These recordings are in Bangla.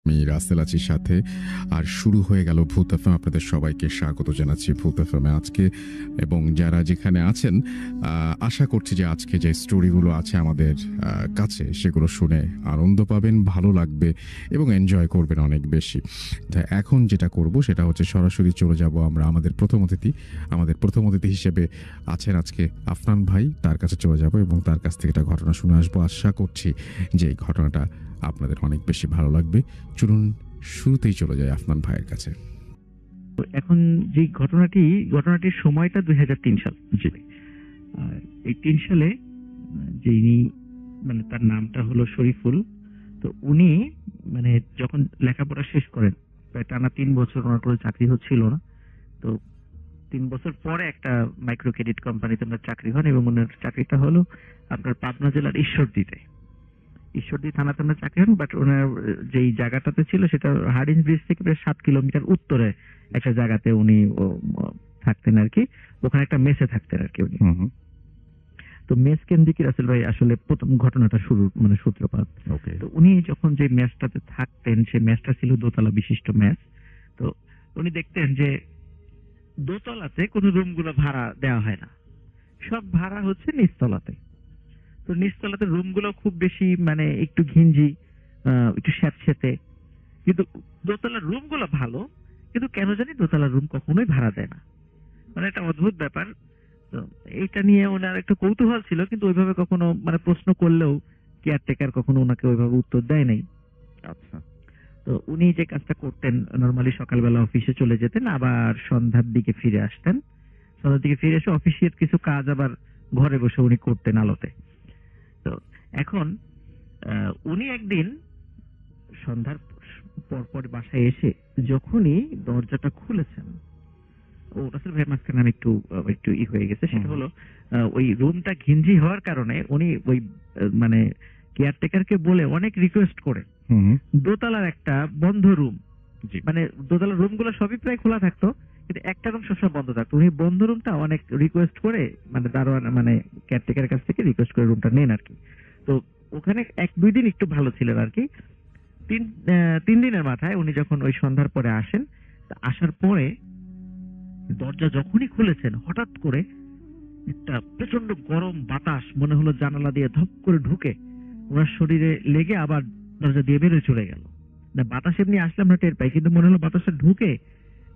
আমি রাসেল আছি সাথে। আর শুরু হয়ে গেল ভূত এফএম। আপনাদের সবাইকে স্বাগত জানাচ্ছি ভূত এফএমে আজকে। এবং যারা যেখানে আছেন, আশা করছি যে আজকে যে স্টোরিগুলো আছে আমাদের কাছে, সেগুলো শুনে আনন্দ পাবেন, ভালো লাগবে এবং এনজয় করবেন অনেক বেশি। তা এখন যেটা করব সেটা হচ্ছে সরাসরি চলে যাব আমরা আমাদের প্রথম অতিথি। আমাদের প্রথম অতিথি হিসেবে আছেন আজকে আফনান ভাই। তার কাছে চলে যাব এবং তার কাছ থেকে একটা ঘটনা শুনে আসবো। আশা করছি যে এই ঘটনাটা আপনাদের অনেক বেশি ভালো লাগবে। চলুন শুরুতেই চলে যায় আফনান ভাইয়ের কাছে। এখন যে ঘটনাটির সময়টা 2003 সাল। জি। আর এই 3 সালে যিনি মানে তার নামটা হলো শরীফুল। তো উনি মানে যখন লেখাপড়া শেষ করেন, প্রায় টানা 3 বছর ওনার কোনো চাকরি হচ্ছিল না। তো 3 বছর পরে একটা মাইক্রো ক্রেডিট কোম্পানিতে ওনার চাকরি হন এবং ওনার চাকরিটা হলো আপনার পাবনা জেলার ঈশ্বরদী থানাতে ওনার চাকরি হন। বাট ওনার যেই জায়গাটাতে ছিল সেটা হার্ডিঞ্জ ব্রিজ থেকে প্রায় 7 কিলোমিটার উত্তরে একটা জায়গাতে উনি থাকতেন আর কি। ওখানে একটা মেসে থাকতেন আর কি উনি। তো মেস কেন্দ্রিক রাসেল ভাই আসলে প্রথম ঘটনাটা শুরু মানে সূত্রপাত। ওকে। তো উনি যখন যে মেসটাতে থাকতেন, সেই মেসটা ছিল দোতলা বিশিষ্ট মেস। তো উনি দেখতেন যে দোতলাতে কোনো রুমগুলো ভাড়া দেওয়া হয় না, সব ভাড়া হচ্ছে নিচতলাতে। তো নিচতলাতে রুমগুলো খুব বেশি মানে একটু ঘিঞ্জি, একটু স্যাঁতসেঁতে। কিন্তু দোতলার রুমগুলো ভালো, কিন্তু কেন জানি দোতলার রুম কখনোই ভাড়া দেয় না। মানে একটা অদ্ভুত ব্যাপার। তো এইটা নিয়ে ওনার একটু কৌতূহল ছিল, কিন্তু ওইভাবে কখনো মানে প্রশ্ন করলেও কেয়ারটেকার কখনো ওনাকে ওইভাবে উত্তর দেয় নাই। আচ্ছা। তো উনি যে কাজটা করতেন, নরমালি সকালবেলা অফিসে চলে যেতেন, আবার সন্ধ্যার দিকে ফিরে আসতেন। সন্ধ্যার দিকে ফিরে এসে অফিসের কিছু কাজ আবার ঘরে বসে উনি করতেন আলোতে। তো এখন উনি একদিন সন্ধ্যার পর বাসায় এসে যখনই দরজাটা খুলেছেন, ও রাসেল ভাই মাঝখানে আমি একটু একটু হয়ে গেছে। সেটা হলো ওই রুমটা ঘিঞ্জি হওয়ার কারণে উনি ওই মানে কেয়ারটেকারকে বলে অনেক রিকোয়েস্ট করে দোতলার একটা বন্ধ রুম, মানে দোতলার রুমগুলো সবই প্রায় খোলা থাকতো, কিন্তু একটা রুম সবসময় বন্ধ থাকতো। উনি বন্ধ রুমটা অনেক রিকোয়েস্ট করে মানে দারোয়ান মানে কেয়ারটেকারের কাছ থেকে রিকোয়েস্ট করে রুমটা নেন আর কি। তো ওখানে 1-2 দিন একটু ভালো ছিলেন আর কি। 3 দিনের মাথায় উনি যখন ওই সন্ধ্যার পরে আসেন, তা আসার পরে দরজা যখনই খুলেছেন, হঠাৎ করে একটা প্রচন্ড গরম বাতাস মনে হলো জানালা দিয়ে ধপ করে ঢুকে ওনার শরীরে লেগে আবার দরজা দিয়ে বেরোয় চলে গেল। না বাতাস এমনি আসলে আমরা টের পাই, কিন্তু মনে হলো বাতাসটা ঢুকে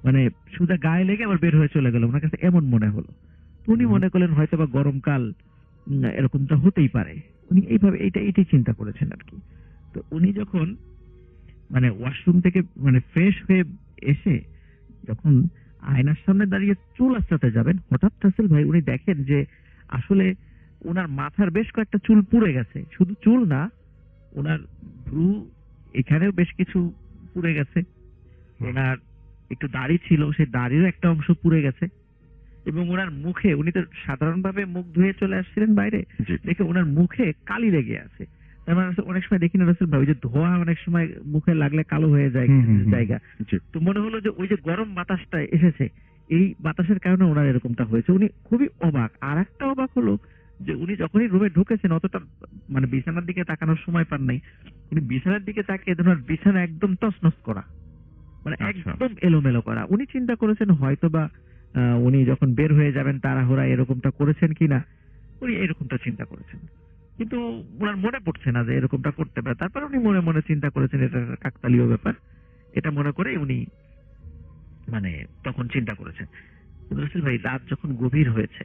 মানে সোজা গায়ে লেগে আবার বের হয়ে চলে গেল। ওনার কাছে এমন মনে হলো। তো উনি মনে করলেন হয়তো বা গরমকাল, এরকমটা হতেই পারে। উনি এইভাবে এইটাই চিন্তা করেছেন আর কি। তো উনি যখন মানে ওয়াশরুম থেকে মানে ফ্রেশ হয়ে এসে যখন আয়নার সামনে দাঁড়িয়ে চুল আঁচড়াতে যাবেন, হঠাৎ রাসেল ভাই উনি দেখেন যে আসলে ওনার মাথার বেশ কয়েকটা চুল পুড়ে গেছে। শুধু চুল না, ওনার ভ্রু এখানেও বেশ কিছু পুড়ে গেছে। ওনার একটু দাড়ি ছিল, সেই দাড়িরও একটা অংশ পুড়ে গেছে। এবং ওনার মুখে, উনি তো সাধারণভাবে মুখ ধুয়ে চলে আসছিলেন বাইরে, দেখে ওনার মুখে কালি লেগে আছে। তার মানে অনেক সময় দেখি না রাসেল ভাই, ওই যে ধোঁয়া অনেক সময় মুখে লাগলে কালো হয়ে যায় জায়গা। তো মনে হলো যে ওই যে গরম বাতাসটা এসেছে, এই বাতাসের কারণে ওনার এরকমটা হয়েছে। উনি খুবই অবাক। আর একটা অবাক হলো যে উনি যখনই রুমে ঢুকেছেন, অতটা মানে বিছানার দিকে তাকানোর সময় পান নাই। উনি বিছানার দিকে তাকিয়ে ওনার বিছানা একদম তছনছ করা, মানে একদম এলোমেলো করা। উনি চিন্তা করেছেন হয়তোবা উনি যখন বের হয়ে যাবেন তাড়াহুড়া এরকমটা করেছেন কিনা, উনি এরকমটা চিন্তা করেছেন। কিন্তু ওনার মনে পড়ছে না যে এরকমটা করতে পারে। তারপর উনি মনে মনে চিন্তা করেছেন এটা একটা কাকতালীয় ব্যাপার। এটা মনে করে উনি মানে তখন চিন্তা করেছেন। রাসেল ভাই রাত যখন গভীর হয়েছে,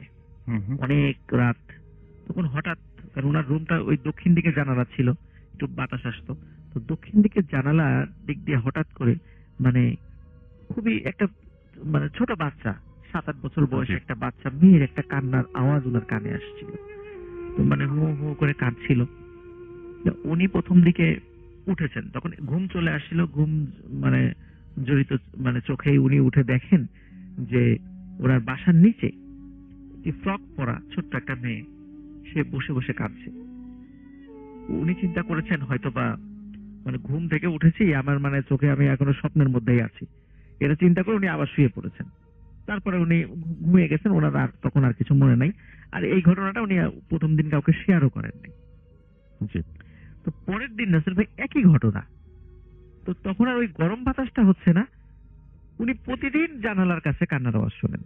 অনেক রাত, তখন হঠাৎ, কারণ ওনার রুমটা ওই দক্ষিণ দিকে জানালা ছিল, একটু বাতাস আসতো। তো দক্ষিণ দিকে জানালার দিক দিয়ে হঠাৎ করে মানে খুবই একটা মানে ছোট বাচ্চা, 7-8 বছর বয়সী একটা বাচ্চা মেয়ের একটা কান্নার আওয়াজ ওনার কানে আসছিল। তো মানে হু হু করে কাঁদছিল। উনি প্রথম দিকে উঠেছেন, তখন ঘুম চলে আসছিল। ঘুম মানে জড়িত মানে চোখেই উনি উঠে দেখেন যে ওনার বাসার নিচে একটি ফ্রক পরা ছোট্ট একটা মেয়ে, সে বসে বসে কাঁদছে। উনি চিন্তা করেছেন হয়তোবা মানে ঘুম থেকে উঠেছি, আমার মানে চোখে আমি এখনো স্বপ্নের মধ্যেই আছি, এটা চিন্তা করে উনি আবার শুয়ে পড়েছেন। তারপরে উনি ঘুমিয়ে গেছেন। ওনার আর তখন আর কিছু মনে নাই। আর এই ঘটনাটা উনি প্রথম দিন কাউকে শেয়ারও করেন নাই। তো পরের দিন রাসেল ভাই একই ঘটনা, তো তখন আর ওই গরম বাতাসটা হচ্ছে না, উনি প্রতিদিন জানালার কাছে কান্নার আওয়াজ শোনেন।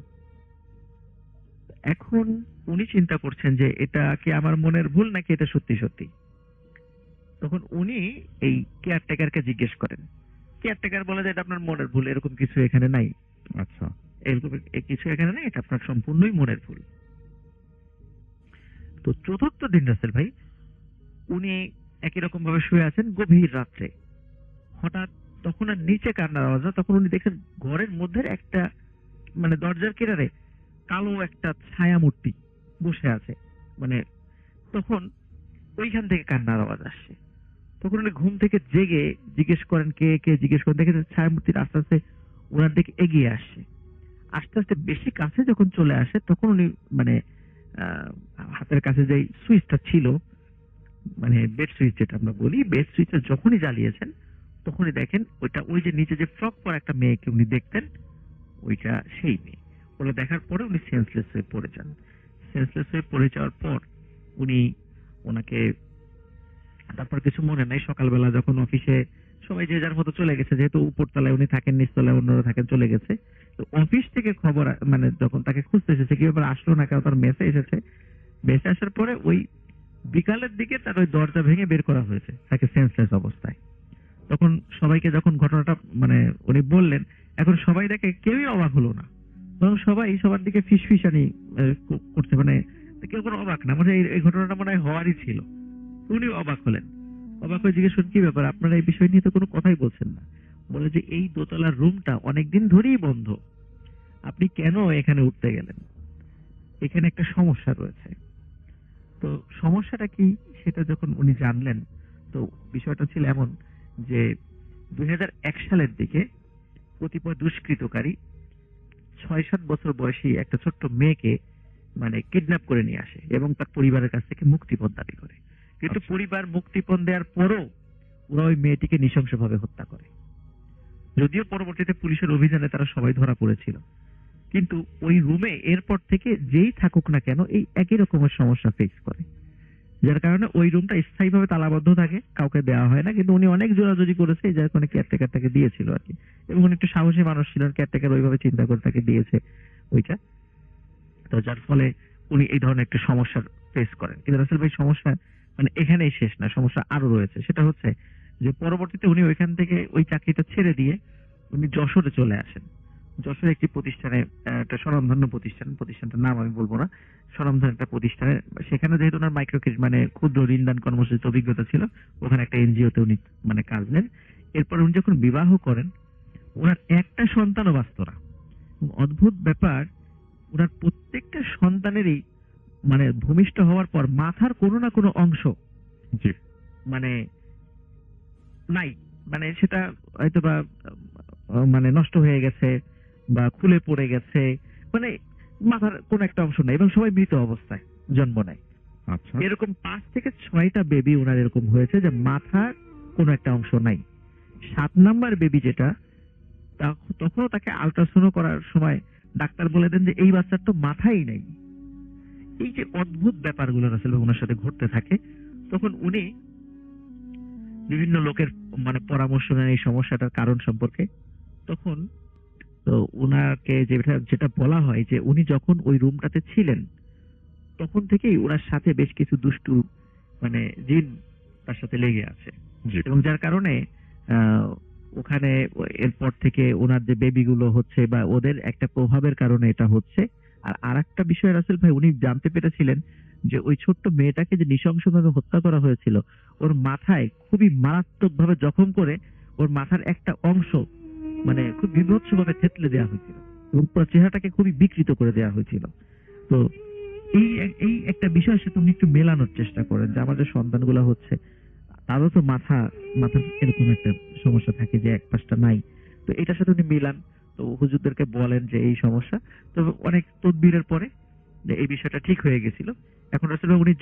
এখন উনি চিন্তা করছেন যে এটা কি আমার মনের ভুল নাকি এটা সত্যি সত্যি। তখন উনি এই কেয়ারটেকারকে জিজ্ঞেস করেন। কেয়ারটেকার বলে যে এটা আপনার মনের ভুল, এরকম কিছু এখানে নাই, আচ্ছা। এরকম কিছু এখানে নাই, এটা আপনার সম্পূর্ণই মনের ভুল। তো চতুর্থ দিন রাসেল ভাই উনি একই রকম ভাবে শুয়ে আছেন গভীর রাত্রে। হঠাৎ তখন আর নিচে কান্নার আওয়াজ না, তখন উনি দেখছেন ঘরের মধ্যে একটা মানে দরজার কিনারে কালো একটা ছায়া মূর্তি বসে আছে। মানে তখন ওইখান থেকে কান্নার আওয়াজ আসছে। তখন উনি ঘুম থেকে জেগে জিজ্ঞেস করেন কে কে, জিজ্ঞেস করেন, দেখেন ছায়া মূর্তিটা আস্তে আস্তে ওনার দিকে এগিয়ে আসছে। আস্তে আস্তে বেশি কাছে যখন চলে আসে তখন উনি মানে আহ, হাতের কাছে যে সুইচটা ছিল, মানে বেড সুইচ যেটা আমরা বলি, বেড সুইচটা যখনই জ্বালিয়েছেন তখনই দেখেন ওইটা, ওই যে নিচে যে ফ্রক পরা একটা মেয়েকে উনি দেখতেন, ওইটা সেই মেয়ে। ওটা দেখার পরে উনি সেন্সলেস হয়ে পড়ে যান। সেন্সলেস হয়ে পড়ে যাওয়ার পর উনি ওনাকে, তারপর কিছু মনে নাই, সকালবেলা যখন অফিসে সবাই যে যার মতো চলে গেছে, যেহেতু উপরতলায় উনি থাকেন, নিচতলায় অন্যরা থাকেন, চলে গেছে। তো অফিস থেকে খবর মানে যখন তাকে খুঁজতে এসেছে, কি ব্যাপার আসলো না কেন, তার মেসে এসেছে। মেসে আসার পরে ওই বিকালের দিকে তার ওই দরজা ভেঙে বের করা হয়েছে তাকে সেন্সলেস অবস্থায়। তখন সবাইকে যখন ঘটনাটা মানে উনি বললেন, এখন সবাই দেখে কেউই অবাক হলো না, বরং সবাই সবার দিকে ফিসফিসানি করছে, মানে কেউ কোনো অবাক না, মানে এই ঘটনাটা মনে হয় হওয়ারই ছিল। উনি অবাক হলেন, অবাক হয়ে জিজ্ঞেস করেন কি ব্যাপার, আপনারা এই বিষয় নিয়ে তো কোনো কথাই বলছেন না। বলে যে এই দোতলার রুমটা অনেকদিন ধরেই বন্ধ, আপনি কেন এখানে উঠতে গেলেন, এখানে একটা সমস্যা রয়েছে। তো সমস্যাটা কি সেটা যখন উনি জানলেন, তো বিষয়টা ছিল এমন যে 2001 সালের দিকে কতিপয় দুষ্কৃতকারী 6-7 বছর বয়সী একটা ছোট্ট মেয়েকে মানে কিডন্যাপ করে নিয়ে আসে এবং তার পরিবারের কাছ থেকে মুক্তিপণ দাবি করে। কিন্তু আচ্ছা। পরিবার মুক্তিপণ দেওয়ার পরও ওরা ওই মেয়েটিকে নৃশংসভাবে হত্যা করে। যদিও পরবর্তীতে পুলিশের অভিযানে তারা সবাই ধরা পড়েছিল, কিন্তু ওই রুমে এরপর থেকে যেই থাকুক না কেন এই একই রকমের সমস্যা ফেস করে, যার কারণে ওই রুমটা স্থায়ীভাবে তালাবদ্ধ থাকে, কাউকে দেওয়া হয় না। কিন্তু উনি অনেক জোরাজুরি করেছে, যার কারণে কেয়ারটেকার তাকে দিয়েছিল আর কি। এবং উনি একটু সাহসী মানুষ ছিলেন, কেয়ারটেকার ওইভাবে চিন্তা করে তাকে দিয়েছে ওইটা। তো যার ফলে উনি এই ধরনের একটা সমস্যার ফেস করেন। কিন্তু রাসেল ভাই সমস্যা মানে এখানেই শেষ না, সমস্যা আরো রয়েছে। সেটা হচ্ছে যে পরবর্তীতে উনি ওইখান থেকে ওই চাকরিটা ছেড়ে দিয়ে উনি যশোরে চলে আসেন। যশোরে একটি প্রতিষ্ঠানে, একটা স্বনামধন্য প্রতিষ্ঠান, প্রতিষ্ঠানটার নাম আমি বলবো না, স্বনামধন্য একটা প্রতিষ্ঠানে, সেখানে যেহেতু ওনার মাইক্রো ক্রেডিট মানে ক্ষুদ্র ঋণদান কর্মসূচিতে অভিজ্ঞতা ছিল, ওখানে একটা এনজিও তে উনি মানে কাজ নেন। এরপর উনি যখন বিবাহ করেন, ওনার একটা সন্তানও বাঁচত না। অদ্ভুত ব্যাপার, ওনার প্রত্যেকটা সন্তানেরই মানে ভূমিষ্ঠ হওয়ার পর মাথার কোনো না কোনো অংশ জি। মানে নাই, মানে সেটা হয়তো বা মানে নষ্ট হয়ে গেছে বা খুলে পড়ে গেছে, মানে মাথার কোনো একটা অংশ নাই এবং সবাই মৃত অবস্থায় জন্ম নেয়। আচ্ছা। এরকম 5 থেকে 6টা বেবি ওনার এরকম হয়েছে যে মাথার কোনো একটা অংশ নাই। 7 নাম্বার বেবি যেটা, তখনও তাকে আল্ট্রাসাউন্ড করার সময় ডাক্তার বলে দেন যে এই বাচ্চার তো মাথাই নেই। এই যে অদ্ভুত ব্যাপারগুলো রাসেল ভাই ওনার সাথে ঘটতে থাকে, তখন উনি বিভিন্ন লোকের মানে পরামর্শ নেন এই সমস্যাটার কারণ সম্পর্কে। তখন তো উনাকে যেটা যেটা বলা হয় যে উনি যখন ওই রুমটাতে ছিলেন তখন থেকেই ওনার সাথে বেশ কিছু দুষ্টু মানে জিন তার সাথে লেগে আছে, জি। এবং যার কারণে আহ, ওখানে এরপর থেকে ওনার যে বেবিগুলো হচ্ছে বা ওদের একটা প্রভাবের কারণে এটা হচ্ছে। আর আরেকটা বিষয় রাসেল ভাই উনি জানতে পেরেছিলেন যে ওই ছোট্ট মেয়েটাকে যে নৃশংসভাবে হত্যা করা হয়েছিল, ওর মাথায় খুবই মারাত্মকভাবে জখম করে ওর মাথার একটা অংশ মানে খুব বিভৎসভাবে থেতলে দেওয়া হয়েছিল এবং পুরো চেহারাটাকে খুবই বিকৃত করে দেওয়া হয়েছিল। তো এই এই একটা বিষয়ের সাথে উনি একটু মেলানোর চেষ্টা করেন যে আমাদের সন্তানগুলো হচ্ছে তারও তো মাথার এরকম একটা সমস্যা থাকে যে এক পাশটা নাই। তো এটার সাথে উনি মিলান, তো হুজুরদেরকে বলেন যে এই সমস্যা। তো অনেক তদবিরের পরে যে এই বিষয়টা ঠিক হয়ে গেছিল। এখন রাসেল ভাই উনি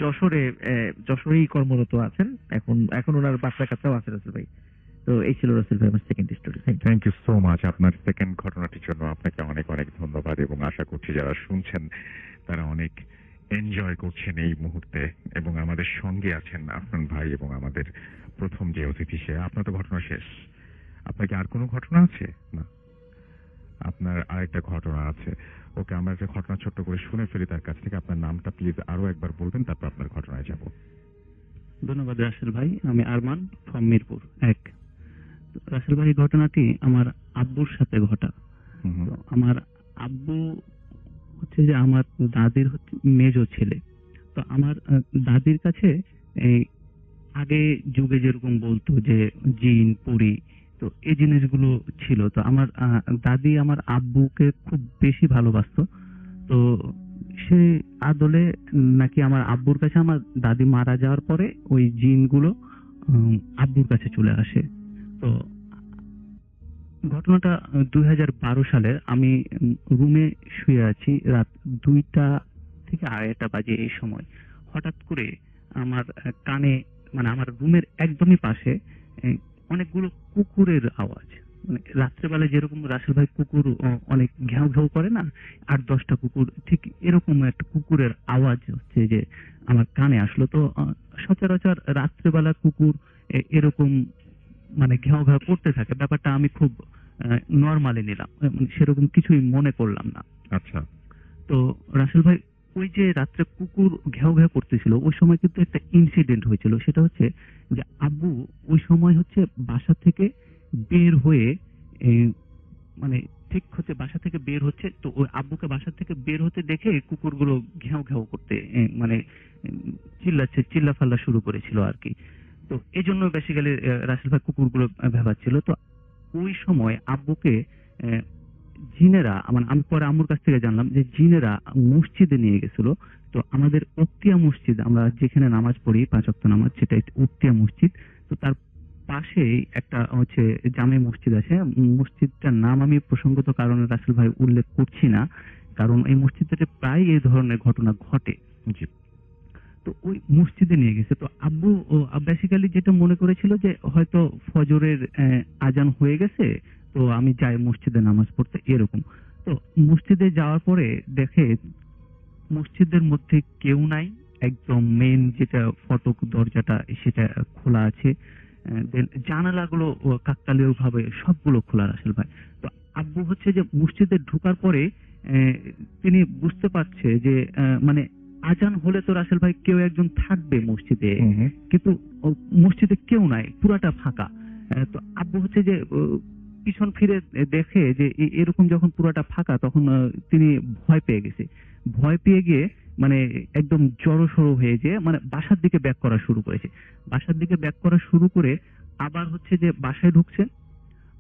যশোরেই কর্মরত আছেন। এখন ওনার বাচ্চা কাচ্চাও আছে রাসেল ভাই। তো এই ছিল রাসেল ভাই আমার second story. Thank you so much. আপনার সেকেন্ড ঘটনাটির জন্য আপনাকে অনেক অনেক ধন্যবাদ এবং আশা করছি যারা শুনছেন তারা অনেক এনজয় করছেন এই মুহূর্তে এবং আমাদের সঙ্গে আছেন আফরান ভাই এবং আমাদের প্রথম যে অতিথি সে। আপনার তো ঘটনা শেষ, আপনার কি আর কোনো ঘটনা আছে? না, আপনার আরেকটা ঘটনা আছে। ওকে, আমরা একটা ঘটনা ছোট্ট করে শুনে ফেলি তার কাছ থেকে। আপনার নামটা প্লিজ আরো একবার বলবেন, তারপর আপনার ঘটনায় যাব। ধন্যবাদ রাসেল ভাই। আমি আরমান ফ্রম মিরপুর ১। রাসেল ভাই, ঘটনাটি আমার আব্বুর সাথে ঘটা। হুম হুম। তো আমার আব্বু হচ্ছে যে আমার দাদির হচ্ছে মেজো ছেলে। তো আমার দাদির কাছে এই আগে যুগে যেরকম বলতো যে জিন পরি, তো এই জিনিসগুলো ছিল। তো আমার দাদি আমার আব্বুকে খুব বেশি ভালোবাসতো। তো সে আদলে নাকি আমার আব্বুর কাছে আমার দাদি মারা যাওয়ার পরে ওই জিনগুলো আব্বুর কাছে চলে আসে। তো ঘটনাটা ২০১২ সালে আমি রুমে শুয়ে আছি, রাত ২টা থেকে ২.৫টা বাজে এই সময়। হঠাৎ করে আমার কানে, মানে আমার রুমের একদমই পাশে অনেকগুলো কুকুরের আওয়াজ। মানে রাত্রেবেলা যেরকম রাসেল ভাই কুকুর অনেক ঘেউ ঘেউ করে না, ৮-১০টা কুকুর, ঠিক এরকম একটা কুকুরের আওয়াজ হচ্ছে যে আমার কানে আসলো। তো সচরাচর রাত্রেবেলা কুকুর এরকম মানে ঘেউ ঘেউ করতে থাকে, ব্যাপারটা আমি খুব নরমালি নিলাম, সেরকম কিছুই মনে করলাম না। আচ্ছা। তো রাসেল ভাই, ওই যে রাত্রে কুকুর ঘেউ ঘেউ করতেছিল, ওই সময় কিন্তু একটা ইনসিডেন্ট হয়েছিল। সেটা হচ্ছে যে আব্বু ওই সময় হচ্ছে বাসা থেকে বের হয়ে এ, মানে ঠিক হচ্ছে বাসা থেকে বের হচ্ছে, তো ওই আব্বুকে বাসা থেকে বের হতে দেখে কুকুরগুলো ঘেউ ঘেউ করতে মানে চিল্লাচ্ছে, চিল্লাফাল্লা শুরু করেছিল আর কি। তো এই জন্য বেসিক্যালি রাসেল ভাই কুকুরগুলো ভেবাচ্ছিল। তো ওই সময় আব্বুকে আহ, জিনেরা, মানে আমি পরে আম্মুর কাছ থেকে জানলাম যে জিনেরা মসজিদে নিয়ে গেছিল। তো আমাদের উক্তিয়া মসজিদ, আমরা যেখানে নামাজ পড়ি ৫ ওয়াক্ত নামাজ, সেটা উক্তিয়া মসজিদ। তো তার পাশেই একটা হচ্ছে জামে মসজিদ আছে। মসজিদটার নাম আমি প্রসঙ্গত কারণে রাসেল ভাই উল্লেখ করছি না, কারণ এই মসজিদটাতে প্রায় এই ধরনের ঘটনা ঘটে। জি। তো ওই মসজিদে নিয়ে গেছে। তো আব্বু বেসিক্যালি যেটা মনে করেছিল যে হয়তো ফজরের আজান হয়ে গেছে, তো আমি যাই মসজিদে নামাজ পড়তে, এরকম। তো মসজিদে যাওয়ার পরে দেখে মসজিদের মধ্যে কেউ নাই, একদম মেইন যেটা ফটক দরজাটা সেটা খোলা আছে। দেন জানালাগুলো কাকতালীয় ভাবে সবগুলো খোলা রাসেল ভাই। তো আব্বু হচ্ছে যে মসজিদে ঢোকার পরে তিনি বুঝতে পারছে যে মানে আজান হলে তো রাসেল ভাই কেউ একজন থাকবে মসজিদে, হুম হুম। কিন্তু মসজিদে কেউ নাই, পুরাটা ফাঁকা। তো আব্বু হচ্ছে যে পিছন ফিরে দেখে যে এরকম যখন পুরাটা ফাঁকা, তখন তিনি ভয় পেয়ে গেছে। ভয় পেয়ে গিয়ে মানে একদম জড়সড় হয়ে যে মানে বাসার দিকে ব্যাক করা শুরু করেছে। বাসার দিকে ব্যাক করা শুরু করে আবার হচ্ছে যে বাসায় ঢুকছে।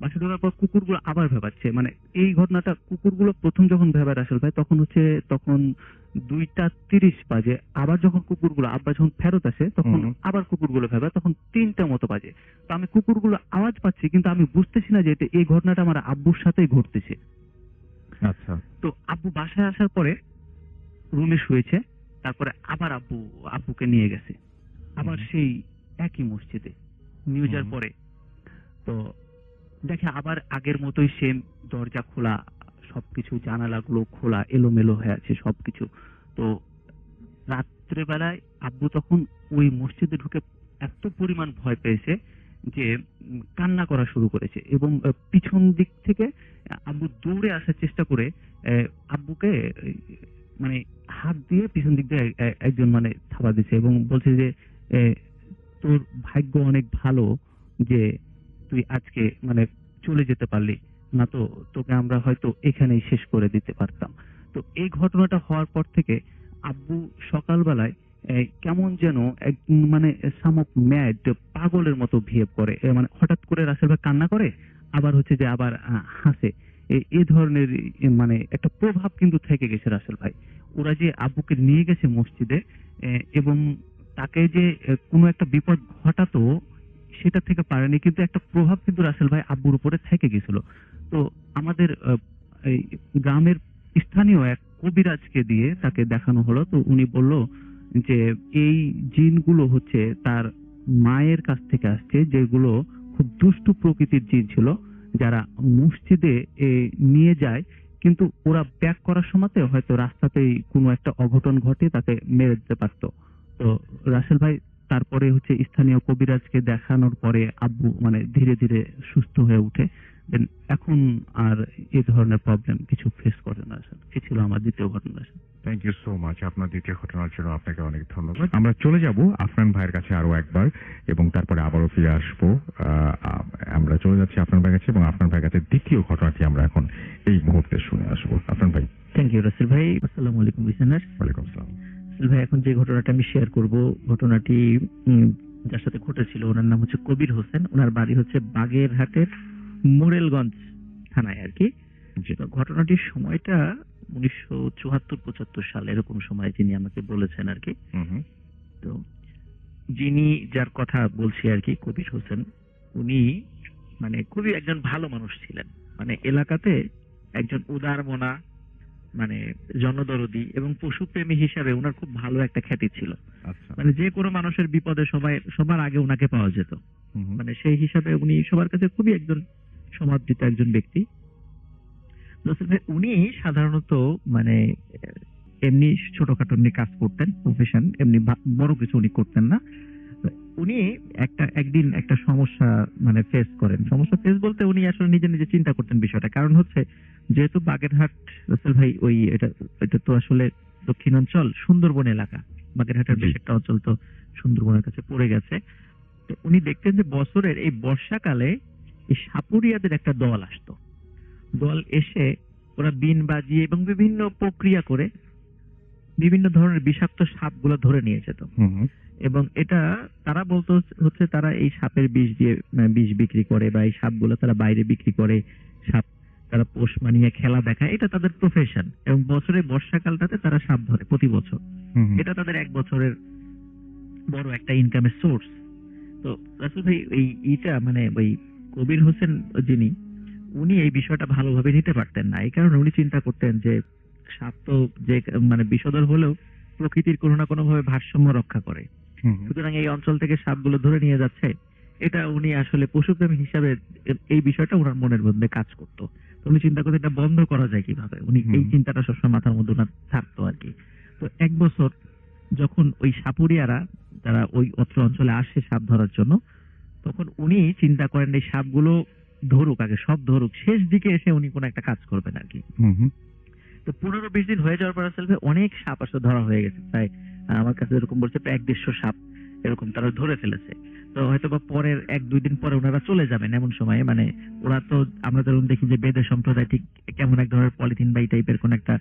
বাসায় ঢোকার পর কুকুরগুলো আবার ভেবাচ্ছে। মানে এই ঘটনাটা কুকুরগুলো প্রথম যখন ভেবায় রাসেল ভাই, তখন ২টা ৩০ বাজে। আবার যখন কুকুরগুলো আব্বা যখন ফেরত আসে, তখন আবার কুকুরগুলো ভেবায়, তখন ৩টা মতো বাজে। তো আমি কুকুরগুলো আওয়াজ পাচ্ছি, কিন্তু আমি বুঝতেছি না যে এই ঘটনাটা আমার আব্বুর সাথেই ঘটতেছে। আচ্ছা। তো আব্বু বাসায় আসার পরে রুমে শুয়েছে। তারপরে আবার আব্বুকে নিয়ে গেছে আবার সেই একই মসজিদে নিয়ে যাওয়ার পরে। তো দেখে আবার আগের মতোই সেম, দরজা খোলা, সবকিছু জানালাগুলো খোলা, এলোমেলো হয়ে আছে সবকিছু। তো রাত্রেবেলায় আব্বু তখন ওই মসজিদে ঢুকে এত পরিমাণ ভয় পেয়েছে যে কান্না করা শুরু করেছে, এবং পিছন দিক থেকে আব্বু দৌড়ে আসার চেষ্টা করে আব্বুকে মানে হাত দিয়ে পিছন দিক দিয়ে একজন মানে থাবা দিছে, এবং বলছে যে এ, তোর ভাগ্য অনেক ভালো যে তুই আজকে মানে চলে যেতে পারলি, না তো তোকে আমরা হয়তো এখানেই শেষ করে দিতে পারতাম। তো এই ঘটনাটা হওয়ার পর থেকে আব্বু সকালবেলায় কেমন যেন এক মানে সাম অফ ম্যাড, পাগলের মতো বিহেভ করে। মানে হঠাৎ করে রাসেল ভাই কান্না করে, আবার হচ্ছে যে আবার হাসে। এই ধরনের মানে একটা প্রভাব কিন্তু থেকে গেছে রাসেল ভাই। ওরা যে আব্বুকে নিয়ে গেছে মসজিদে এবং তাকে যে কোনো একটা বিপদ ঘটাতো সেটা থেকে পারেনি, কিন্তু একটা প্রভাব কিন্তু রাসেল ভাই আব্বুর উপরে থেকে গেছিল। তো আমাদের এই গ্রামের স্থানীয় এক কবিরাজকে দিয়ে তাকে দেখানো হলো। তো উনি বলল যে এই জিনগুলো হচ্ছে তার মায়ের কাছ থেকে আসছে, যেগুলো খুব দুষ্টু প্রকৃতির জিন ছিল, যারা মসজিদে নিয়ে যায়, কিন্তু ওরা ব্যাক করার সময়তে হয়তো রাস্তাতেই কোনো একটা অঘটন ঘটে তাকে মেরে দিতে পারতো। তো রাসেল ভাই তারপরে হচ্ছে স্থানীয় কবিরাজকে দেখানোর পরে আব্বু মানে ধীরে ধীরে সুস্থ হয়ে উঠে। দেন এখন আর এই ধরনের প্রবলেম কিছু ফেস করে না স্যার। এ ছিল আমার দ্বিতীয় ঘটনা sir. Thank you so much. আপনার দ্বিতীয় ঘটনার জন্য আপনাকে অনেক ধন্যবাদ। আমরা চলে যাব আফরান ভাইয়ের কাছে আরো একবার এবং তারপরে আবারও ফিরে আসবো। আমরা চলে যাচ্ছি আফরান ভাইয়ের কাছে এবং আফরান ভাইয়ের কাছে দ্বিতীয় ঘটনাটি আমরা এখন এই মুহূর্তে শুনে আসবো। আফরান ভাই। থ্যাংক ইউ রাসেল ভাই। আসসালামু আলাইকুম লিসেনার। ওয়ালাইকুম আসসালাম। রাসেল ভাই, এখন যে ঘটনাটা আমি শেয়ার করব, ঘটনাটি যার সাথে ঘটেছিল ওনার নাম হচ্ছে কবির হোসেন। ওনার বাড়ি হচ্ছে বাগেরহাটের মোরেলগঞ্জ থানায় আর কি। জি। তো ঘটনাটির সময়টা 1974-75 সাল এরকম সময় যিনি আমাকে বলেছেন আর কি। তো যিনি যার কথা বলছি আর কি, কবির হোসেন, উনি মানে খুবই একজন ভালো মানুষ ছিলেন। মানে এলাকাতে একজন উদার মনা, মানে জনদরদি এবং পশুপ্রেমী হিসাবে ওনার খুব ভালো একটা খ্যাতি ছিল। আচ্ছা। মানে যে কোনো মানুষের বিপদে সবার আগে ওনাকে পাওয়া যেত। মানে সেই হিসাবে উনি সবার কাছে খুবই একজন সমাদৃত একজন ব্যক্তি। রাসেল ভাই, উনি সাধারণত মানে এমনি ছোটখাটো এমনি কাজ করতেন, প্রফেশন এমনি বড় কিছু উনি করতেন না। উনি একদিন একটা সমস্যা মানে ফেস করেন। সমস্যা ফেস বলতে উনি আসলে নিজে নিজে চিন্তা করতেন বিষয়টা। কারণ হচ্ছে যেহেতু বাগেরহাট রাসেল ভাই ওই এটা তো আসলে দক্ষিণাঞ্চল সুন্দরবন এলাকা। বাগেরহাটের বেশ একটা অঞ্চল তো সুন্দরবনের কাছে পড়ে গেছে। তো উনি দেখতেন যে বছরের এই বর্ষাকালে এই সাপুরিয়াদের একটা দল আসতো। দল এসে ওরা বিন বাজিয়ে এবং বিভিন্ন প্রক্রিয়া করে বিভিন্ন ধরনের বিষাক্ত সাপগুলো ধরে নিয়ে যেত। এবং এটা তারা বলতো হচ্ছে তারা এই সাপের বিষ দিয়ে বিষ বিক্রি করে বা এই সাপগুলো তারা বাইরে বিক্রি করে, সাপ তারা পোষ মানিয়ে খেলা দেখায়, এটা তাদের প্রফেশন। এবং বছরের বর্ষাকালটাতে তারা সাপ ধরে প্রতি বছর। এটা তাদের এক বছরের বড় একটা ইনকামের সোর্স। তো রাসেল ভাই এইটা মানে ওই কবির হোসেন যিনি, উনি এই বিষয়টা ভালোভাবে নিতে পারতেন না। এই কারণে উনি চিন্তা করতেন যে সাপ তো যে মানে বিষধর হলেও প্রকৃতির কোনো না কোনো ভাবে ভারসাম্য রক্ষা করে। সুতরাং এই অঞ্চল থেকে সাপগুলো ধরে নিয়ে যাচ্ছে, এটা উনি আসলে পশুপ্রেমী হিসাবে এই বিষয়টা ওনার মনের মধ্যে কাজ করতো। তো উনি চিন্তা করতেন এটা বন্ধ করা যায় কিভাবে। উনি এই চিন্তাটা সবসময় মাথার মধ্যে ওনার থাকতো আর কি। তো এক বছর যখন ওই সাপুরিয়ারা তারা ওই অত্র অঞ্চলে আসে সাপ ধরার জন্য, তখন উনি চিন্তা করেন এই সাপগুলো ধরুক, আগে সব ধরুক, শেষ দিকে এসে উনি কোনো একটা কাজ করবেন আর কি। তো 15-20 দিন হয়ে যাওয়ার পর আসলে অনেক সাপ আসলে ধরা হয়ে গেছে। প্রায় আমার কাছে এরকম বলছে প্রায় 150 সাপ এরকম তারা ধরে ফেলেছে। তো হয়তো বা পরের 1-2 দিন পরে ওনারা চলে যাবেন এমন সময়ে। মানে ওরা তো আমরা ধরুন দেখি যে বেদে সম্প্রদায় ঠিক কেমন এক ধরনের পলিথিন বা এই টাইপের কোন একটা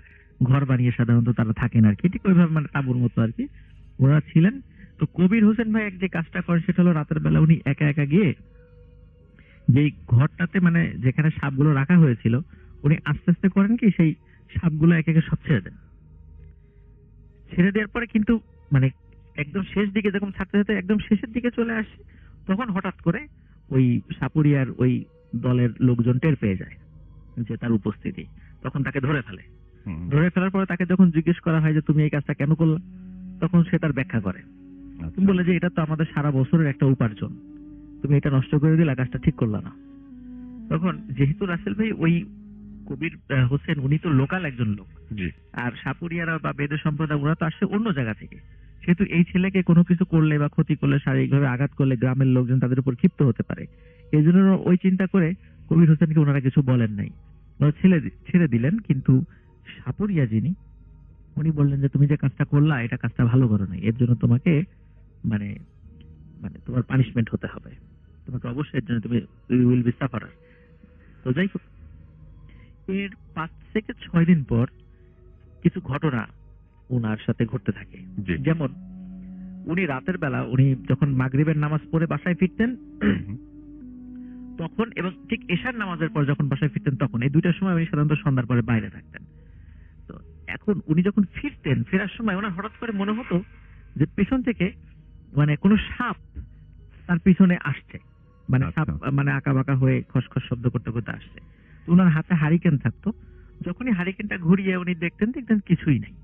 ঘর বানিয়ে সাধারণত তারা থাকেন আর কি, ঠিক ওইভাবে মানে তাঁবুর মতো আর কি ওরা ছিলেন। তো কবির হোসেন ভাই যে কাজটা করেন সেটা হলো রাতের বেলা উনি একা একা গিয়ে যেই ঘরটাতে মানে যেখানে সাপগুলো রাখা হয়েছিল, উনি আস্তে আস্তে করেন কি সেই সাপগুলো একে একে সব ছেড়ে দেন। ছেড়ে দেওয়ার পরে কিন্তু মানে একদম শেষ দিকে যখন ছাড়তে ছাড়তে একদম শেষের দিকে চলে আসে, তখন হঠাৎ করে ওই সাপুরিয়ার ওই দলের লোকজন টের পেয়ে যায় যে তার উপস্থিতি। তখন তাকে ধরে ফেলে। ধরে ফেলার পরে তাকে যখন জিজ্ঞেস করা হয় যে তুমি এই কাজটা কেন করলে, তখন সে তার ব্যাখ্যা করে। তুমি বলে যে এটা তো আমাদের সারা বছরের একটা উপার্জন, তুমি এটা নষ্ট করে দিলা, কাজটা ঠিক করলা না। তখন যেহেতু রাসেল ভাই ওই কবির হোসেন উনি তো লোকাল একজন লোক, আর সাপুরিয়ারা বা বেদে সম্প্রদায় ওরা তো আসছে অন্য জায়গা থেকে, সেহেতু এই ছেলেকে কোনো কিছু করলে বা ক্ষতি করলে, শারীরিকভাবে আঘাত করলে গ্রামের লোকজন তাদের উপর ক্ষিপ্ত হতে পারে। এই জন্য ওই চিন্তা করে কবির হোসেনকে ওনারা কিছু বলেন নাই, ওরা ছেড়ে দিলেন। কিন্তু সাপুরিয়া যিনি, উনি বললেন যে তুমি যে কাজটা করলা এটা কাজটা ভালো করো নাই, এর জন্য তোমাকে মানে মানে তোমার পানিশমেন্ট হতে হবে, তোমাকে অবশ্যই এর জন্য তুমি উইল বি সাফারার। তো যাই হোক, এর 5 থেকে 6 দিন পর কিছু ঘটনা ওনার সাথে ঘটতে থাকে। যেমন উনি রাতের বেলা উনি যখন মাগরিবের নামাজ পড়ে বাসায় ফিরতেন তখন, এবং ঠিক এশার নামাজের পর যখন বাসায় ফিরতেন তখন, এই দুইটার সময় উনি সাধারণত সন্ধ্যার পরে বাইরে থাকতেন। তো এখন উনি যখন ফিরতেন, ফেরার সময় ওনার হঠাৎ করে মনে হতো যে পেছন থেকে মানে কোনো সাপ তার পিছনে আসছে, মানে সাপ মানে আঁকা বাঁকা হয়ে খসখস শব্দ করতে করতে আসছে। ওনার হাতে হারিকেন থাকতো, যখনই হারিকেনটা ঘুরিয়ে উনি দেখতেন কিছুই নাই।